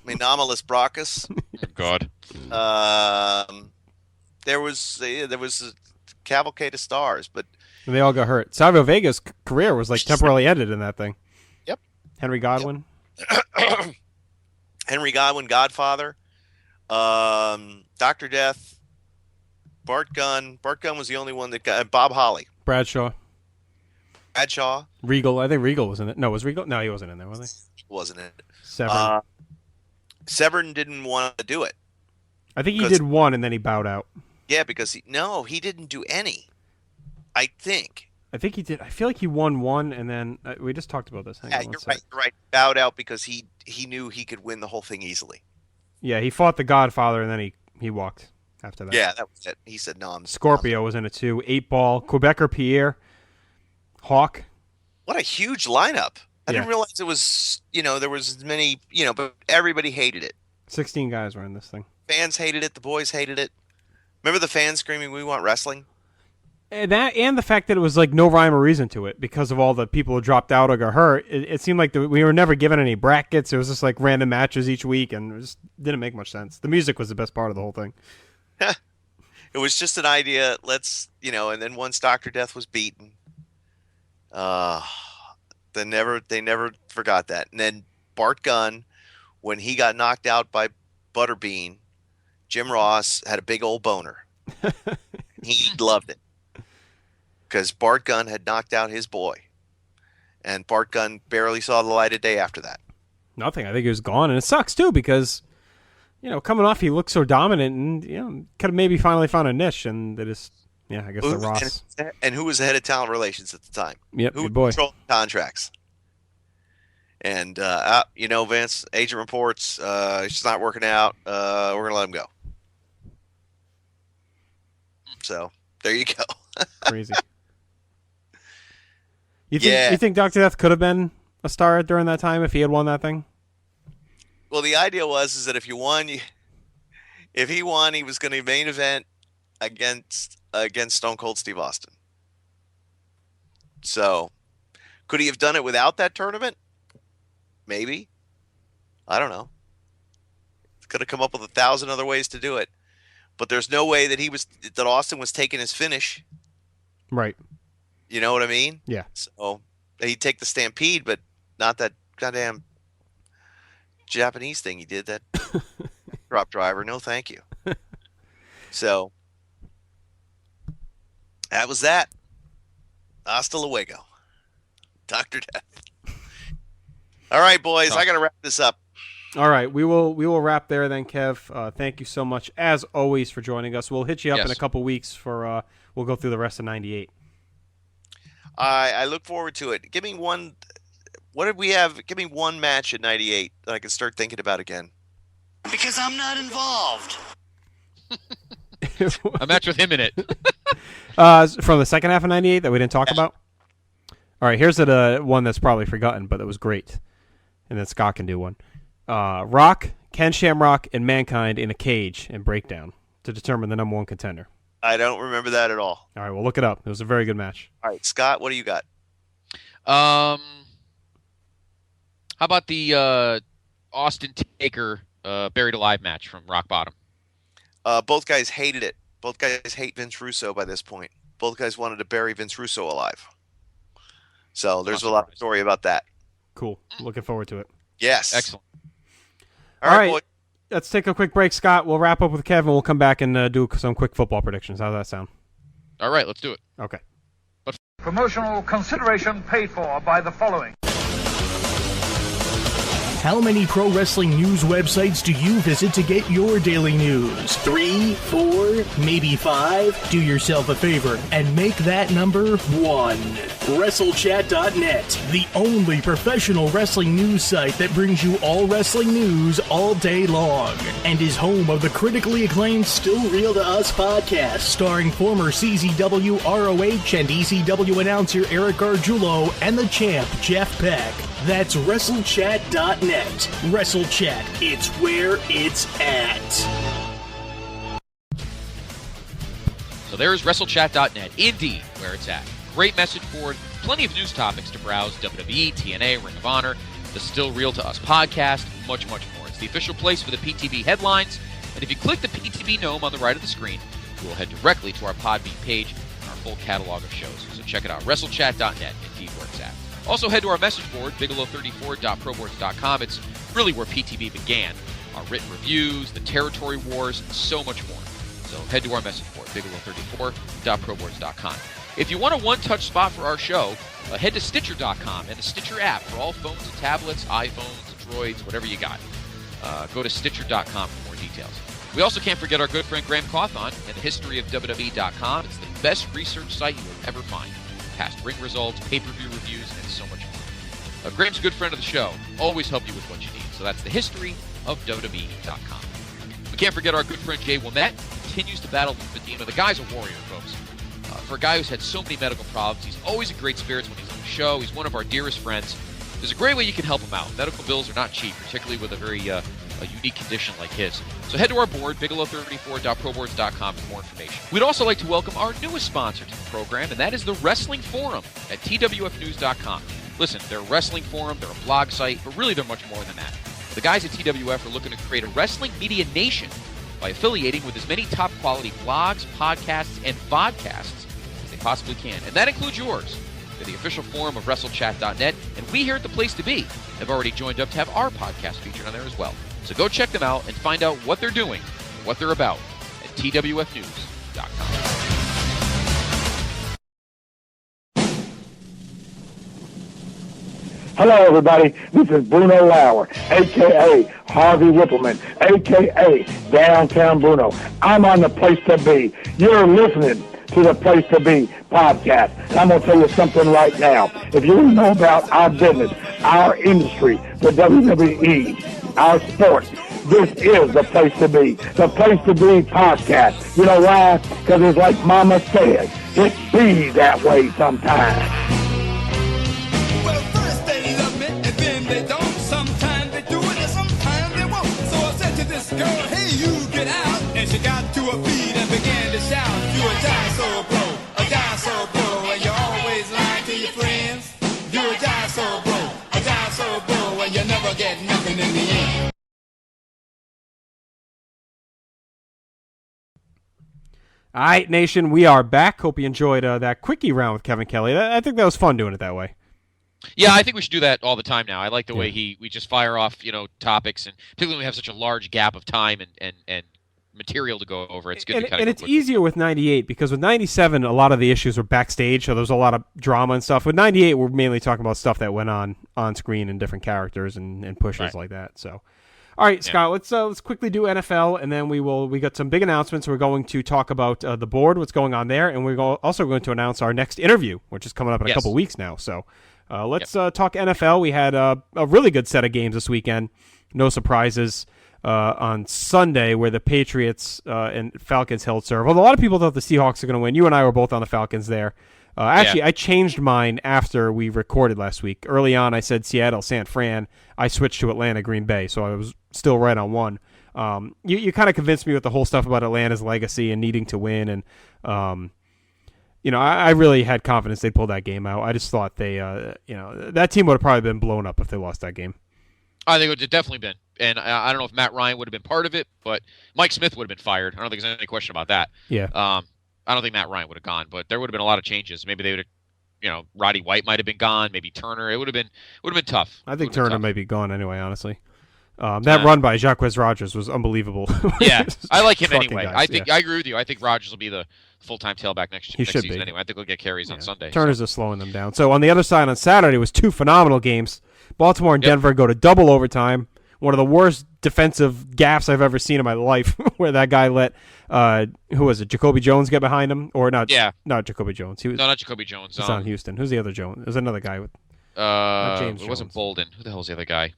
Anomalous Brockus. God. There was a cavalcade of stars, but and they all got hurt. Savio Vega's career was like temporarily ended in that thing. Yep. Henry Godwin. Yep. Henry Godwin, Godfather, Dr. Death, Bart Gunn. Bart Gunn was the only one that got Bob Holly. Bradshaw. Regal. I think Regal was in it. No, was Regal? No, he wasn't in there, was he? Wasn't it? Severn. Severn didn't want to do it. I think he did one and then he bowed out. Yeah, because he didn't do any. I think he did. I feel like he won one and then we just talked about this. You're right. Bowed out because he knew he could win the whole thing easily. Yeah, he fought the Godfather and then he walked after that. Yeah, that was it. He said, no, Scorpio was in it too. 8-Ball, Quebecer Pierre, Hawk. What a huge lineup. I didn't realize it was, there was as many, but everybody hated it. 16 guys were in this thing. Fans hated it. The boys hated it. Remember the fans screaming, "We want wrestling"? And the fact that it was like no rhyme or reason to it because of all the people who dropped out or got hurt. It seemed like we were never given any brackets. It was just like random matches each week, and it just didn't make much sense. The music was the best part of the whole thing. It was just an idea. Let's, and then once Dr. Death was beaten, they never forgot that. And then Bart Gunn, when he got knocked out by Butterbean, Jim Ross had a big old boner. He loved it because Bart Gunn had knocked out his boy, and Bart Gunn barely saw the light of day after that. Nothing. I think he was gone, and it sucks too because, coming off he looked so dominant, and could have maybe finally found a niche, and they just, I guess the Ross. And who was the head of talent relations at the time? Yep, who good boy. controlled contracts? And Vince, agent reports, she's not working out. We're gonna let him go. So there you go. Crazy. You think Dr. Death could have been a star during that time if he had won that thing? Well, the idea was that if he won, he was going to main event against Stone Cold Steve Austin. So, could he have done it without that tournament? Maybe. I don't know. Could have come up with 1,000 other ways to do it. But there's no way that Austin was taking his finish. Right. You know what I mean? Yeah. So he'd take the Stampede, but not that goddamn Japanese thing he did, that drop driver. No, thank you. So that was that. Hasta luego. Dr. Death. All right, boys, I got to wrap this up. All right, we will wrap there then, Kev. Thank you so much, as always, for joining us. We'll hit you up in a couple weeks for we'll go through the rest of '98. I look forward to it. Give me one. What did we have? Give me one match in '98 that I can start thinking about again. Because I'm not involved. A match with him in it. From the second half of '98 that we didn't talk about. All right, here's one that's probably forgotten, but it was great, and then Scott can do one. Rock, Ken Shamrock, and Mankind in a cage and breakdown to determine the number one contender. I don't remember that at all. All right, well, look it up. It was a very good match. All right, Scott, what do you got? How about the Austin Taker Buried Alive match from Rock Bottom? Both guys hated it. Both guys hate Vince Russo by this point. Both guys wanted to bury Vince Russo alive. So there's a lot of story about that. Cool. Looking forward to it. Yes. Excellent. All right. Boy. Let's take a quick break, Scott. We'll wrap up with Kevin. We'll come back and do some quick football predictions. How does that sound? All right, let's do it. Okay. Promotional consideration paid for by the following. How many pro wrestling news websites do you visit to get your daily news? 3, 4, maybe 5? Do yourself a favor and make that number 1. WrestleChat.net, the only professional wrestling news site that brings you all wrestling news all day long, and is home of the critically acclaimed Still Real to Us podcast, starring former CZW, ROH, and ECW announcer Eric Gargiulo and the champ Jeff Beck. That's WrestleChat.net. WrestleChat, it's where it's at. So there's WrestleChat.net, indeed, where it's at. Great message board, plenty of news topics to browse, WWE, TNA, Ring of Honor, the Still Real to Us podcast, much, much more. It's the official place for the PTB headlines, and if you click the PTB gnome on the right of the screen, you will head directly to our Podbean page and our full catalog of shows. So check it out, WrestleChat.net, indeed, where it's at. Also, head to our message board, bigelow34.proboards.com. It's really where PTB began. Our written reviews, the territory wars, and so much more. So head to our message board, bigelow34.proboards.com. If you want a one-touch spot for our show, head to Stitcher.com and the Stitcher app for all phones and tablets, iPhones, Droids, whatever you got. Go to Stitcher.com for more details. We also can't forget our good friend Graham Cawthon and the history of WWE.com. It's the best research site you will ever find. Past ring results, pay-per-view reviews, and so much more. Graham's a good friend of the show. Always help you with what you need. So that's the history of WWE.com. We can't forget our good friend Jay Wilmette. Continues to battle lymphedema. The guy's a warrior, folks. For a guy who's had so many medical problems, he's always in great spirits when he's on the show. He's one of our dearest friends. There's a great way you can help him out. Medical bills are not cheap, particularly with a very a unique condition like his. So head to our board, bigelow34.proboards.com for more information. We'd also like to welcome our newest sponsor to the program, and that is the Wrestling Forum at twfnews.com. Listen, they're a wrestling forum, they're a blog site, but really they're much more than that. The guys at TWF are looking to create a wrestling media nation by affiliating with as many top-quality blogs, podcasts, and vodcasts as they possibly can. And that includes yours. They're the official forum of WrestleChat.net, and we here at The Place to Be have already joined up to have our podcast featured on there as well. So go check them out and find out what they're doing, what they're about at twfnews.com. Hello, everybody. This is Bruno Lauer, a.k.a. Harvey Whippleman, a.k.a. Downtown Bruno. I'm on The Place to Be. You're listening to The Place to Be podcast. And I'm going to tell you something right now. If you want to know about our business, our industry, the WWE, our sport, this is The Place to Be. The Place to Be podcast. You know why? Because it's like Mama said, it be that way sometimes. Well, first they love me, and then they don't. Sometimes they do it, and sometimes they won't. So I said to this girl, hey, you get out. And she got to her feet and began to shout, you a dinosaur bro, a dinosaur bro. And you're always lying to your friends. You're a dinosaur bro, and you never get nothing in the end. All right, Nation, we are back. Hope you enjoyed that quickie round with Kevin Kelly. I think that was fun doing it that way. Yeah, I think we should do that all the time now. I like the way we just fire off, topics, and particularly when we have such a large gap of time and material to go over. It's good to kind of. And it's easier with 98 because with 97, a lot of the issues were backstage, so there's a lot of drama and stuff. With 98, we're mainly talking about stuff that went on screen and different characters and pushes like that. So, all right, Scott, let's quickly do NFL, and then we got some big announcements. We're going to talk about the board, what's going on there, and we're also going to announce our next interview, which is coming up in a couple weeks now. So. Let's talk NFL. We had a really good set of games this weekend. No surprises on Sunday where the Patriots and Falcons held serve. Although a lot of people thought the Seahawks are going to win. You and I were both on the Falcons there. Actually, I changed mine after we recorded last week. Early on, I said Seattle, San Fran. I switched to Atlanta, Green Bay, so I was still right on one. You kind of convinced me with the whole stuff about Atlanta's legacy and needing to win, and I really had confidence they'd pull that game out. I just thought that team would have probably been blown up if they lost that game. I think it would have definitely been. And I don't know if Matt Ryan would have been part of it, but Mike Smith would have been fired. I don't think there's any question about that. Yeah. I don't think Matt Ryan would have gone, but there would have been a lot of changes. Maybe they would have Roddy White might have been gone, maybe Turner. It would have been tough. I think Turner may be gone anyway, honestly. That run by Jacques Rogers was unbelievable. Yeah, I like him anyway. Guys, I agree with you. I think Rogers will be the full-time tailback next season anyway. I think he'll get carries on Sunday. Turner's just slowing them down. So on the other side on Saturday was two phenomenal games. Baltimore and Denver go to double overtime. One of the worst defensive gaffes I've ever seen in my life, where that guy let who was it? Jacoby Jones get behind him, or not? Yeah, not Jacoby Jones. No, not Jacoby Jones. He's on Houston. Who's the other Jones? There's another guy with. James it wasn't Bolden. Who the hell was the other guy?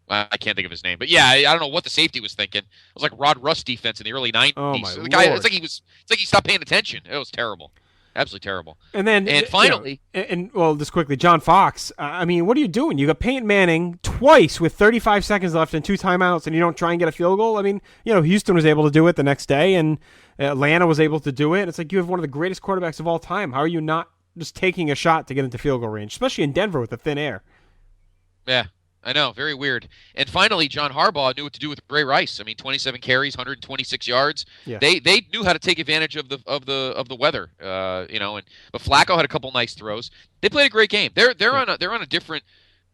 I can't think of his name, but yeah, I don't know what the safety was thinking. It was like Rod Russ defense in the early '90s. Oh my the guy, Lord. it's like he stopped paying attention. It was terrible, absolutely terrible. And then, finally, just quickly, John Fox. I mean, what are you doing? You got Peyton Manning twice with 35 seconds left and 2 timeouts, and you don't try and get a field goal. I mean, Houston was able to do it the next day, and Atlanta was able to do it. It's like you have one of the greatest quarterbacks of all time. How are you not just taking a shot to get into field goal range, especially in Denver with the thin air? Yeah. I know, very weird. And finally, John Harbaugh knew what to do with Ray Rice. I mean, 27 carries, 126 yards. Yeah. They knew how to take advantage of the weather. But Flacco had a couple nice throws. They played a great game. They're on a different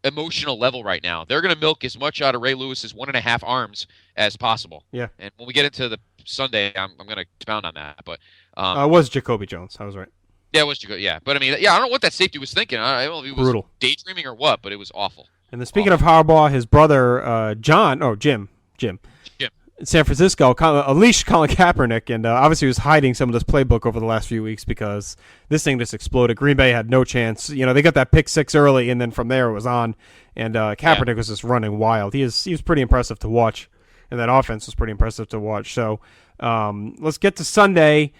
emotional level right now. They're going to milk as much out of Ray Lewis's 1.5 arms as possible. Yeah. And when we get into the Sunday, I'm going to expound on that. But it was Jacoby Jones. I was right. Yeah, it was Jacoby. Yeah, but I mean, I don't know what that safety was thinking. I don't know if he was brutal, daydreaming or what, but it was awful. And then speaking of Harbaugh, his brother Jim, in San Francisco unleashed Colin Kaepernick, and obviously he was hiding some of this playbook over the last few weeks because this thing just exploded. Green Bay had no chance. They got that pick six early, and then from there it was on. And Kaepernick was just running wild. He was pretty impressive to watch, and that offense was pretty impressive to watch. So let's get to Sunday,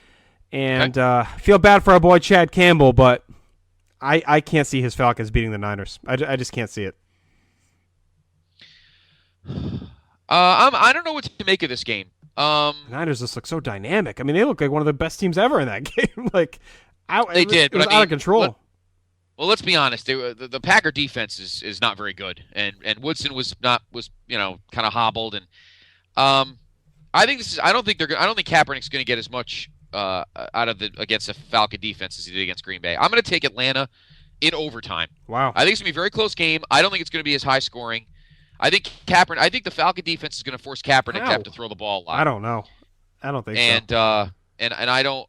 and feel bad for our boy Chad Campbell, but I can't see his Falcons beating the Niners. I just can't see it. I don't know what to make of this game. The Niners just look so dynamic. I mean, they look like one of the best teams ever in that game. It was out of control. Well, let's be honest. The Packer defense is not very good, and Woodson was kind of hobbled, and I don't think Kaepernick's going to get as much out of against the Falcon defense as he did against Green Bay. I'm going to take Atlanta in overtime. Wow. I think it's going to be a very close game. I don't think it's going to be as high scoring. I think the Falcon defense is going to force Kaepernick to have to throw the ball a lot. I don't know. I don't think so. And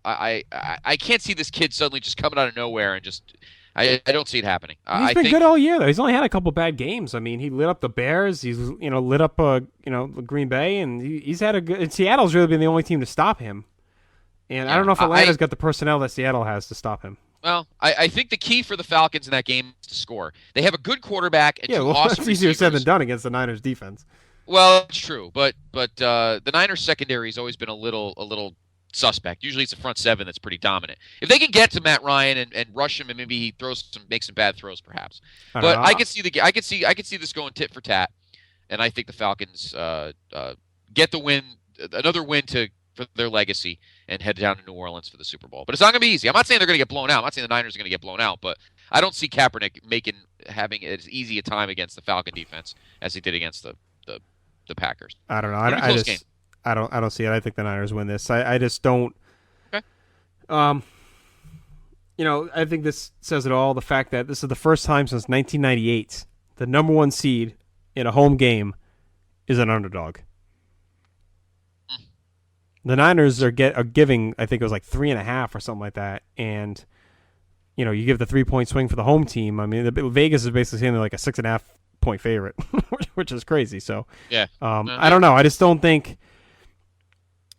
I can't see this kid suddenly just coming out of nowhere and just I don't see it happening. He's been good all year though. He's only had a couple bad games. I mean, he lit up the Bears. He's lit up Green Bay, and he's had a good. And Seattle's really been the only team to stop him. And I don't know if Atlanta's got the personnel that Seattle has to stop him. Well, I think the key for the Falcons in that game is to score. They have a good quarterback and two awesome that's easier receivers. said than done against the Niners defense. Well, it's true, but the Niners secondary has always been a little suspect. Usually it's the front seven that's pretty dominant. If they can get to Matt Ryan and rush him, and maybe he makes some bad throws, perhaps. I could see this going tit for tat, and I think the Falcons get the win, another win for their legacy, and head down to New Orleans for the Super Bowl. But it's not going to be easy. I'm not saying they're going to get blown out. I'm not saying the Niners are going to get blown out, but I don't see Kaepernick having as easy a time against the Falcon defense as he did against the Packers. I don't know. I don't see it. I think the Niners win this. I just don't. Okay. I think this says it all. The fact that this is the first time since 1998 the number one seed in a home game is an underdog. The Niners are giving, I think it was like 3.5 or something like that, and you give the 3-point swing for the home team. I mean, Vegas is basically saying they're like a 6.5 point favorite, which is crazy. So yeah, I don't know. I just don't think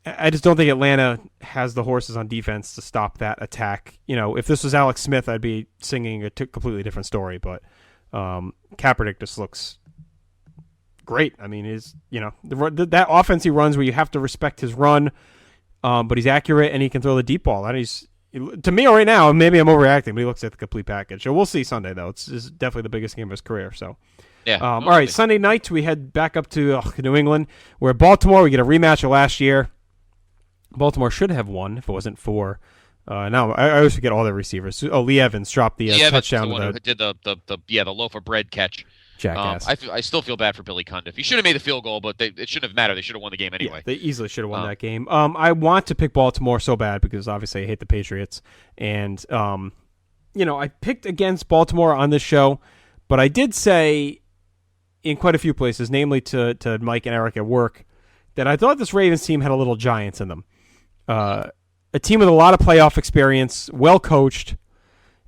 Atlanta has the horses on defense to stop that attack. If this was Alex Smith, I'd be singing a completely different story. But Kaepernick just looks great. I mean, that offense he runs where you have to respect his run, but he's accurate and he can throw the deep ball. And to me right now, maybe I'm overreacting, but he looks like the complete package. So we'll see Sunday though. It's definitely the biggest game of his career. So yeah. All right, Sunday night we head back up to New England. We're at Baltimore. We get a rematch of last year. Baltimore should have won if it wasn't for. Now I always forget all their receivers. Lee Evans dropped the touchdown. The one who did the loaf of bread catch. Jackass. I still feel bad for Billy Cundiff. He should have made the field goal, but it shouldn't have mattered. They should have won the game anyway. Yeah, they easily should have won that game. I want to pick Baltimore so bad because obviously I hate the Patriots, and I picked against Baltimore on this show, but I did say in quite a few places, namely to Mike and Eric at work, that I thought this Ravens team had a little Giants in them. A team with a lot of playoff experience, well coached,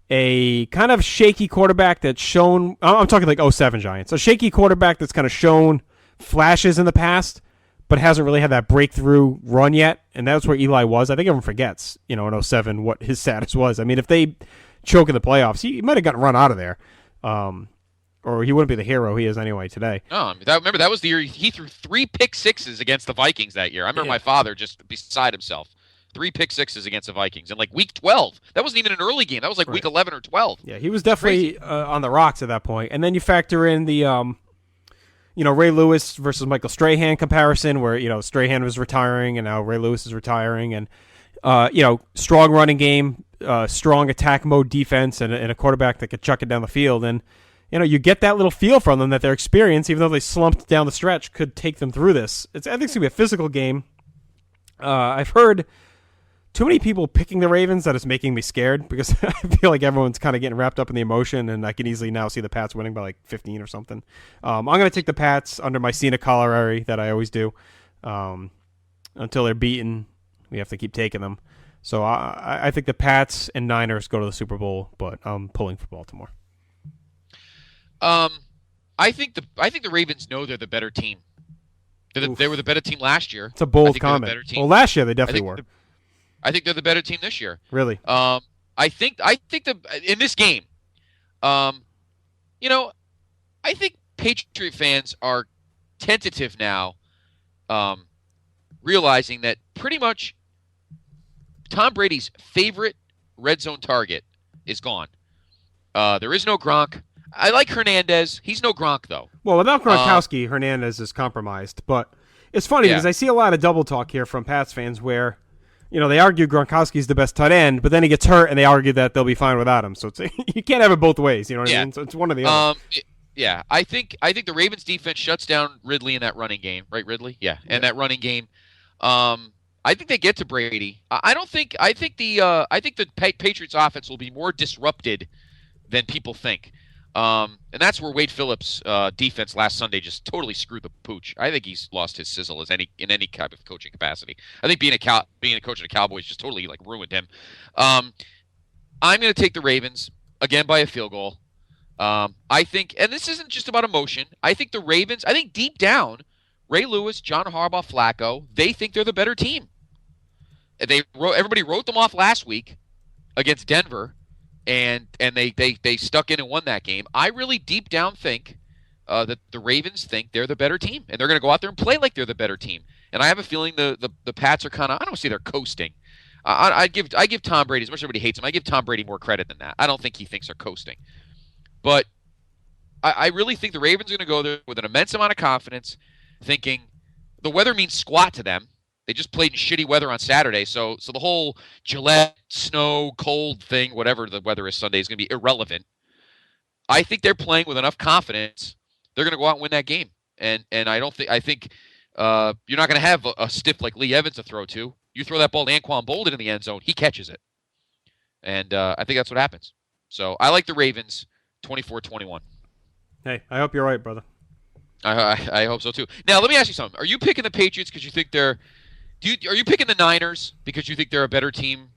a kind of shaky quarterback that's shown, I'm talking like 07 Giants, a shaky quarterback that's kind of shown flashes in the past, but hasn't really had that breakthrough run yet, and that's where Eli was. I think everyone forgets, in 07 what his status was. I mean, if they choke in the playoffs, he might have gotten run out of there, or he wouldn't be the hero he is anyway today. No, remember, that was the year he threw 3 pick sixes against the Vikings that year. I remember my father just beside himself. 3 pick sixes against the Vikings in like week 12. That wasn't even an early game. That was like week 11 or 12. Yeah, he was definitely on the rocks at that point. And then you factor in the, Ray Lewis versus Michael Strahan comparison where, Strahan was retiring and now Ray Lewis is retiring. And, strong running game, strong attack mode defense, and a quarterback that could chuck it down the field. And, you get that little feel from them that their experience, even though they slumped down the stretch, could take them through this. I think it's going to be a physical game. I've heard too many people picking the Ravens that it's making me scared because I feel like everyone's kind of getting wrapped up in the emotion, and I can easily now see the Pats winning by like 15 or something. I'm going to take the Pats under my scenic corollary that I always do. Until they're beaten, we have to keep taking them. So I think the Pats and Niners go to the Super Bowl, but I'm pulling for Baltimore. I think the Ravens know they're the better team. They were the better team last year. It's a bold comment. Well, last year they definitely were. I think they're the better team this year. Really? I think in this game, I think Patriot fans are tentative now, realizing that pretty much Tom Brady's favorite red zone target is gone. There is no Gronk. I like Hernandez. He's no Gronk, though. Well, without Gronkowski, Hernandez is compromised. But it's funny because I see a lot of double talk here from Pats fans where, they argue Gronkowski's the best tight end, but then he gets hurt and they argue that they'll be fine without him. So you can't have it both ways. You know what I mean? So it's one or the other. Yeah, I think the Ravens defense shuts down Ridley in that running game, right? Ridley, yeah, and that running game. I think they get to Brady. I think the Patriots offense will be more disrupted than people think. And that's where Wade Phillips' defense last Sunday just totally screwed the pooch. I think he's lost his sizzle in any type of coaching capacity. I think being a coach of the Cowboys just totally ruined him. I'm going to take the Ravens again by a field goal. I think, and this isn't just about emotion. I think the Ravens. I think deep down, Ray Lewis, John Harbaugh, Flacco, they think they're the better team. Everybody wrote them off last week against Denver. And they stuck in and won that game. I really deep down think that the Ravens think they're the better team, and they're going to go out there and play like they're the better team. And I have a feeling the Pats are kind of, I don't see they're coasting. I give Tom Brady, as much as everybody hates him, I give Tom Brady more credit than that. I don't think he thinks they're coasting. But I really think the Ravens are going to go there with an immense amount of confidence, thinking the weather means squat to them. They just played in shitty weather on Saturday, so the whole Gillette, snow, cold thing, whatever the weather is Sunday, is going to be irrelevant. I think they're playing with enough confidence. They're going to go out and win that game. And I think you're not going to have a stiff like Lee Evans to throw to. You throw that ball to Anquan Bolden in the end zone, he catches it. And I think that's what happens. So I like the Ravens 24-21. Hey, I hope you're right, brother. I hope so, too. Now, let me ask you something. Are you picking the Patriots because you think they're are you picking the Niners because you think they're a better team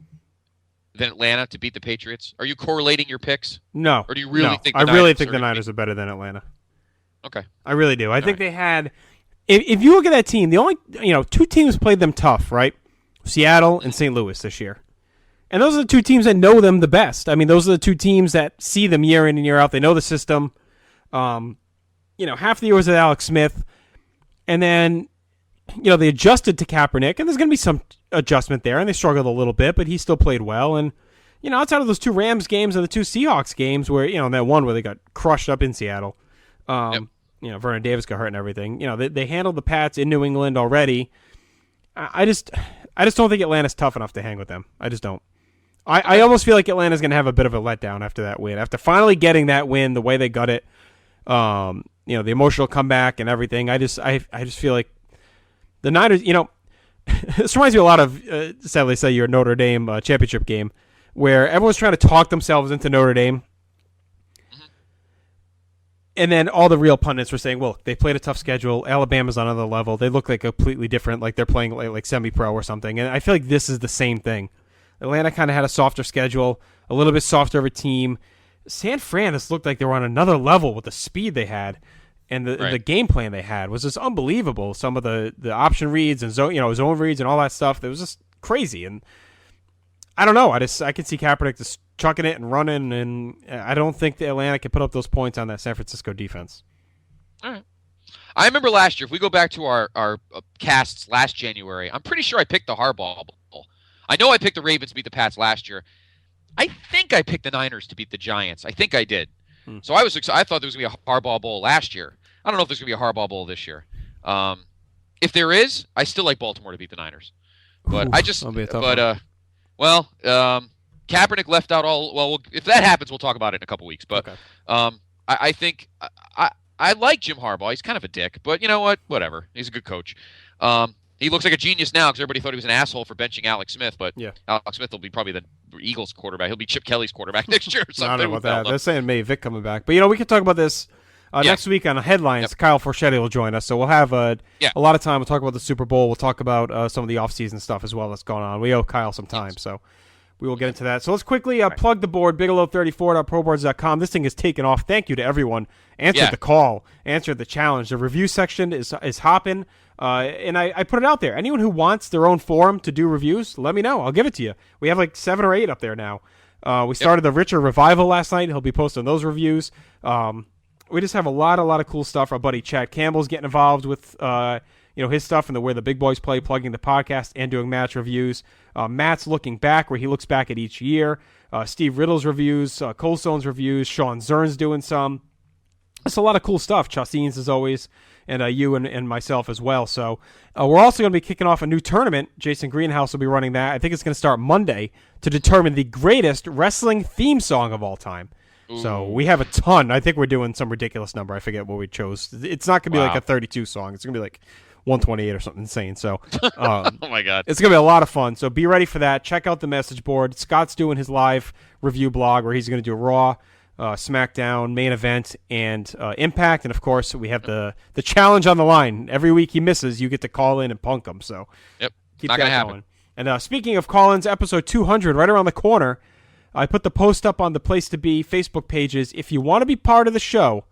than Atlanta to beat the Patriots? Are you correlating your picks? No. Or do you really think I really think the Niners are better than Atlanta. Okay. I really do. I think they had if you look at that team, the only two teams played them tough, right? Seattle and St. Louis this year. And those are the two teams that know them the best. I mean, those are the two teams that see them year in and year out. They know the system. Half the year was with Alex Smith. And then they adjusted to Kaepernick, and there's going to be some adjustment there, and they struggled a little bit, but he still played well. And, outside of those 2 Rams games and the 2 Seahawks games where, that one where they got crushed up in Seattle, Vernon Davis got hurt and everything, they handled the Pats in New England already. I just don't think Atlanta's tough enough to hang with them. I just don't. I almost feel like Atlanta's going to have a bit of a letdown after that win. After finally getting that win, the way they got it, the emotional comeback and everything, I just feel like the Niners, this reminds me a lot of, sadly say, your Notre Dame championship game where everyone's trying to talk themselves into Notre Dame. And then all the real pundits were saying, well, they played a tough schedule. Alabama's on another level. They look like completely different, like they're playing like semi-pro or something. And I feel like this is the same thing. Atlanta kind of had a softer schedule, a little bit softer of a team. San Fran just looked like they were on another level with the speed they had. And the game plan they had was just unbelievable. Some of the option reads and zone reads and all that stuff. It was just crazy. And I don't know. I can see Kaepernick just chucking it and running, and I don't think the Atlanta can put up those points on that San Francisco defense. All right. I remember last year, if we go back to our casts last January, I'm pretty sure I picked the Harbaugh Bowl. I know I picked the Ravens to beat the Pats last year. I think I picked the Niners to beat the Giants. I think I did. So I was excited. I thought there was going to be a Harbaugh Bowl last year. I don't know if there's going to be a Harbaugh Bowl this year. If there is, I still like Baltimore to beat the Niners. But Kaepernick left out all. Well, if that happens, we'll talk about it in a couple weeks. But I think I like Jim Harbaugh. He's kind of a dick, but you know what? Whatever. He's a good coach. He looks like a genius now because everybody thought he was an asshole for benching Alex Smith. But Alex Smith will be probably the Eagles quarterback. He'll be Chip Kelly's quarterback next year or something. I don't know about that. They're saying maybe Vic coming back. But, we can talk about this next week on Headlines. Kyle Forchetti will join us. So we'll have a lot of time. We'll talk about the Super Bowl. We'll talk about some of the offseason stuff as well that's going on. We owe Kyle some time, so we will get into that. So let's quickly plug the board, Bigelow34.proboards.com. This thing is taken off. Thank you to everyone. Answered the call. Answered the challenge. The review section is hopping. And I put it out there. Anyone who wants their own forum to do reviews, let me know. I'll give it to you. We have like 7 or 8 up there now. We started the Richard Revival last night. He'll be posting those reviews. We just have a lot of cool stuff. Our buddy Chad Campbell's getting involved with his stuff and where the big boys play, plugging the podcast and doing match reviews. Matt's looking back, where he looks back at each year. Steve Riddle's reviews, Cold Stone's reviews. Sean Zern's doing some. It's a lot of cool stuff. Chassines as always, and you and myself as well. So we're also going to be kicking off a new tournament. Jason Greenhouse will be running that. I think it's going to start Monday to determine the greatest wrestling theme song of all time. Ooh. So we have a ton. I think we're doing some ridiculous number. I forget what we chose. It's not going to be like a 32 song. It's going to be like 128 or something insane. So oh my God. It's going to be a lot of fun. So be ready for that. Check out the message board. Scott's doing his live review blog where he's going to do Raw, SmackDown, Main Event, and Impact. And, of course, we have the challenge on the line. Every week he misses, you get to call in and punk him. So keep that going. And speaking of call-ins, episode 200, right around the corner, I put the post up on the Place to Be Facebook pages. If you want to be part of the show,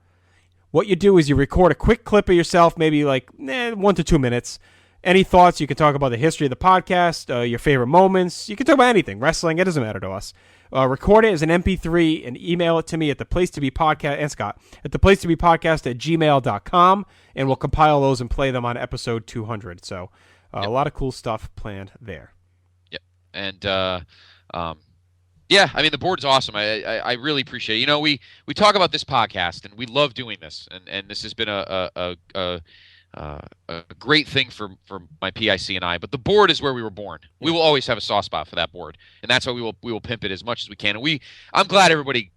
what you do is you record a quick clip of yourself, maybe like 1 to 2 minutes. Any thoughts? You can talk about the history of the podcast, your favorite moments. You can talk about anything. Wrestling, it doesn't matter to us. Record it as an MP3 and email it to me at the Place to Be Podcast, and Scott, at the Place to Be Podcast at gmail.com, and we'll compile those and play them on episode 200. So a lot of cool stuff planned there. Yep. And yeah, I mean, the board's awesome. I really appreciate it. We talk about this podcast, and we love doing this, and this has been a great thing for my PIC and I. But the board is where we were born. We will always have a soft spot for that board, and that's why we will pimp it as much as we can. And I'm glad everybody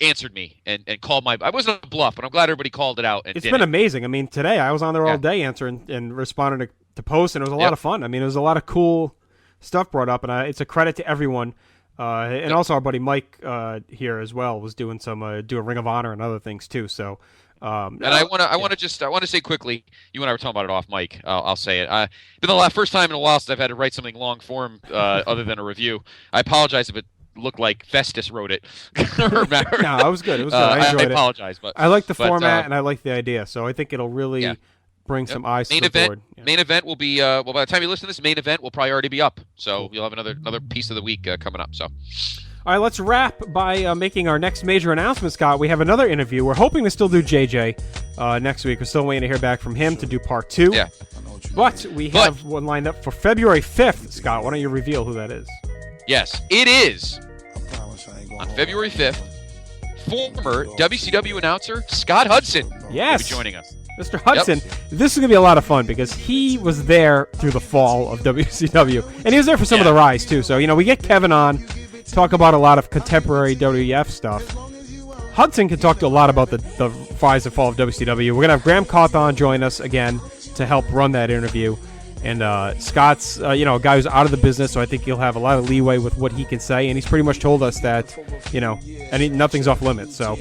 answered me and called I wasn't a bluff, but I'm glad everybody called it out. And it's been amazing. I mean, today I was on there all day answering and responding to posts, and it was a lot of fun. I mean, it was a lot of cool stuff brought up, and it's a credit to everyone. And also our buddy Mike here as well was doing some doing Ring of Honor and other things too. So, and I want to say quickly, you and I were talking about it off mic. I'll say it. Been the first time in a while since I've had to write something long form other than a review. I apologize if it looked like Festus wrote it. No, it was good. It was good. I enjoyed it. I apologize, but I like the format and I like the idea. So I think it'll really bring some eyes to the board. Main event will be by the time you listen to this, main event will probably already be up. So you'll have another piece of the week coming up. So. All right, let's wrap by making our next major announcement, Scott. We have another interview. We're hoping to still do JJ next week. We're still waiting to hear back from him to do part 2. Yeah. But we have one lined up for February 5th, Scott. Why don't you reveal who that is? Yes, it is. On February 5th, former WCW announcer Scott Hudson will be joining us. Mr. Hudson, this is going to be a lot of fun because he was there through the fall of WCW. And he was there for some of the rise, too. So, we get Kevin on, talk about a lot of contemporary WWF stuff. Hudson can talk to a lot about the rise and fall of WCW. We're going to have Graham Cawthon join us again to help run that interview. And Scott's, a guy who's out of the business, so I think he'll have a lot of leeway with what he can say. And he's pretty much told us that, nothing's off limits. So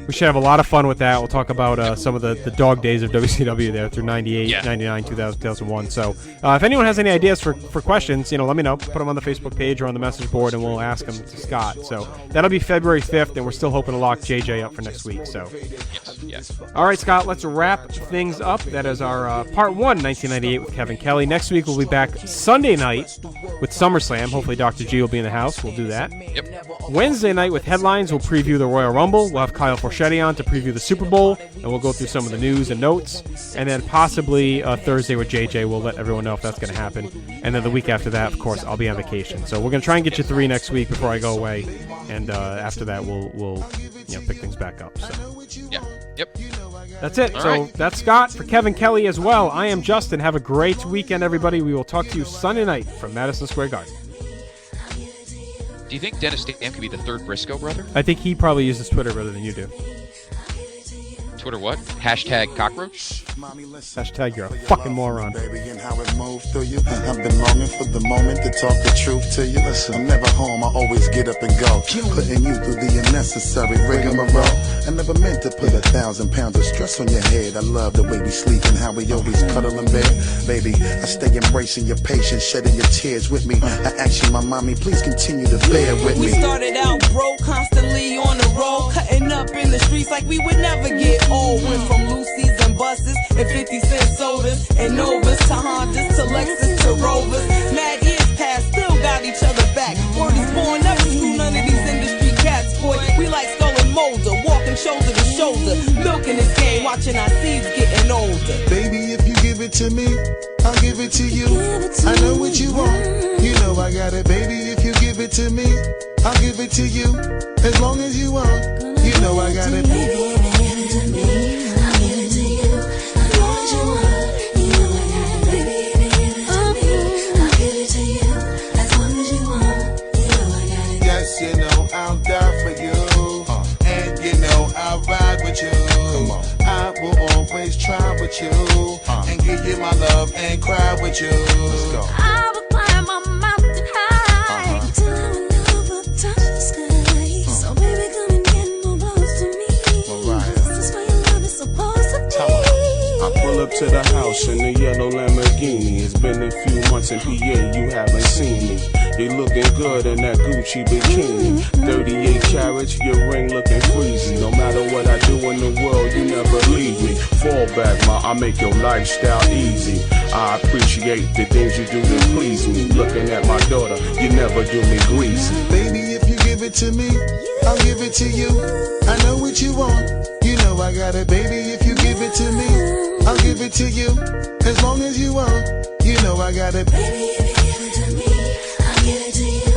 we should have a lot of fun with that. We'll talk about some of the dog days of WCW there through 98, 99, 2000, 2001. So if anyone has any ideas for questions, let me know. Put them on the Facebook page or on the message board, and we'll ask them to Scott. So that'll be February 5th, and we're still hoping to lock JJ up for next week. So Yes. All right, Scott, let's wrap things up. That is our part 1, 1998 with Kevin Kelly. Next week we'll be back Sunday night with SummerSlam. Hopefully Dr. G will be in the house. We'll do that. Yep. Wednesday night with headlines, we'll preview the Royal Rumble. We'll have Kyle Forchetti on to preview the Super Bowl, and we'll go through some of the news and notes. And then possibly Thursday with JJ. We'll let everyone know if that's going to happen. And then the week after that, of course, I'll be on vacation. So we're going to try and get you 3 next week before I go away. And after that, we'll pick things back up. So. Yeah. Yep. That's it. All so right. That's Scott for Kevin Kelly as well. I am Justin. Have a great weekend, everybody. We will talk to you Sunday night from Madison Square Garden. Do you think Dennis Stam could be the third Briscoe brother? I think he probably uses Twitter rather than you do. Twitter what? Hashtag cockroach? Hashtag you're a fucking moron. Baby, and how it moved through you. I've been longing for the moment to talk the truth to you. Listen, I'm never home, I always get up and go. Putting you through the unnecessary rigmarole. I never meant to put 1,000 pounds of stress on your head. I love the way we sleep and how we always cuddle in bed. Baby, I stay embracing your patience, shedding your tears with me. I ask you, my mommy, please continue to bear with me. We started out broke, constantly on the road, cutting up in the streets like we would never get old. Went from Lucy's and buses and 50-cent sodas and Novas to Hondas to Lexus to Rovers. Mad years past, still got each other back. Word is born, never screw none of these industry cats, boy. We like Skull and Molder, walking shoulder to shoulder, milking this game, watching our seeds getting older. Baby, if you give it to me, I'll give it to you. I know what you want, you know I got it. Baby, if you give it to me, I'll give it to you. As long as you want, you know I got it. Baby, if you give it to me, I'll give it to you. As long as you want, you know I got it. Baby, if you give it to me, I'll give it to you. As long as you want, you know I got it. Yes, you know I'll die for you. And you know I'll ride with you. I will always try with you. And give you my love and cry with you. Let's go. I will climb a mountain high till our love will touch the sky. So baby, come and get more close to me. This is where your love is supposed to be. I pull up to the house in the yellow Lamborghini. It's been a few months in PA, you haven't seen me. You looking good in that Gucci bikini. 38 carats, your ring looking freezy. No matter what I do in the world, you never leave me. Fall back, ma, I make your lifestyle easy. I appreciate the things you do to please me. Looking at my daughter, you never do me greasy. Baby, if you give it to me, I'll give it to you. I know what you want, you know I got it. Baby, if you give it to me, I'll give it to you. As long as you want, you know I got it. Baby, if you give it to me, I'll give it to you.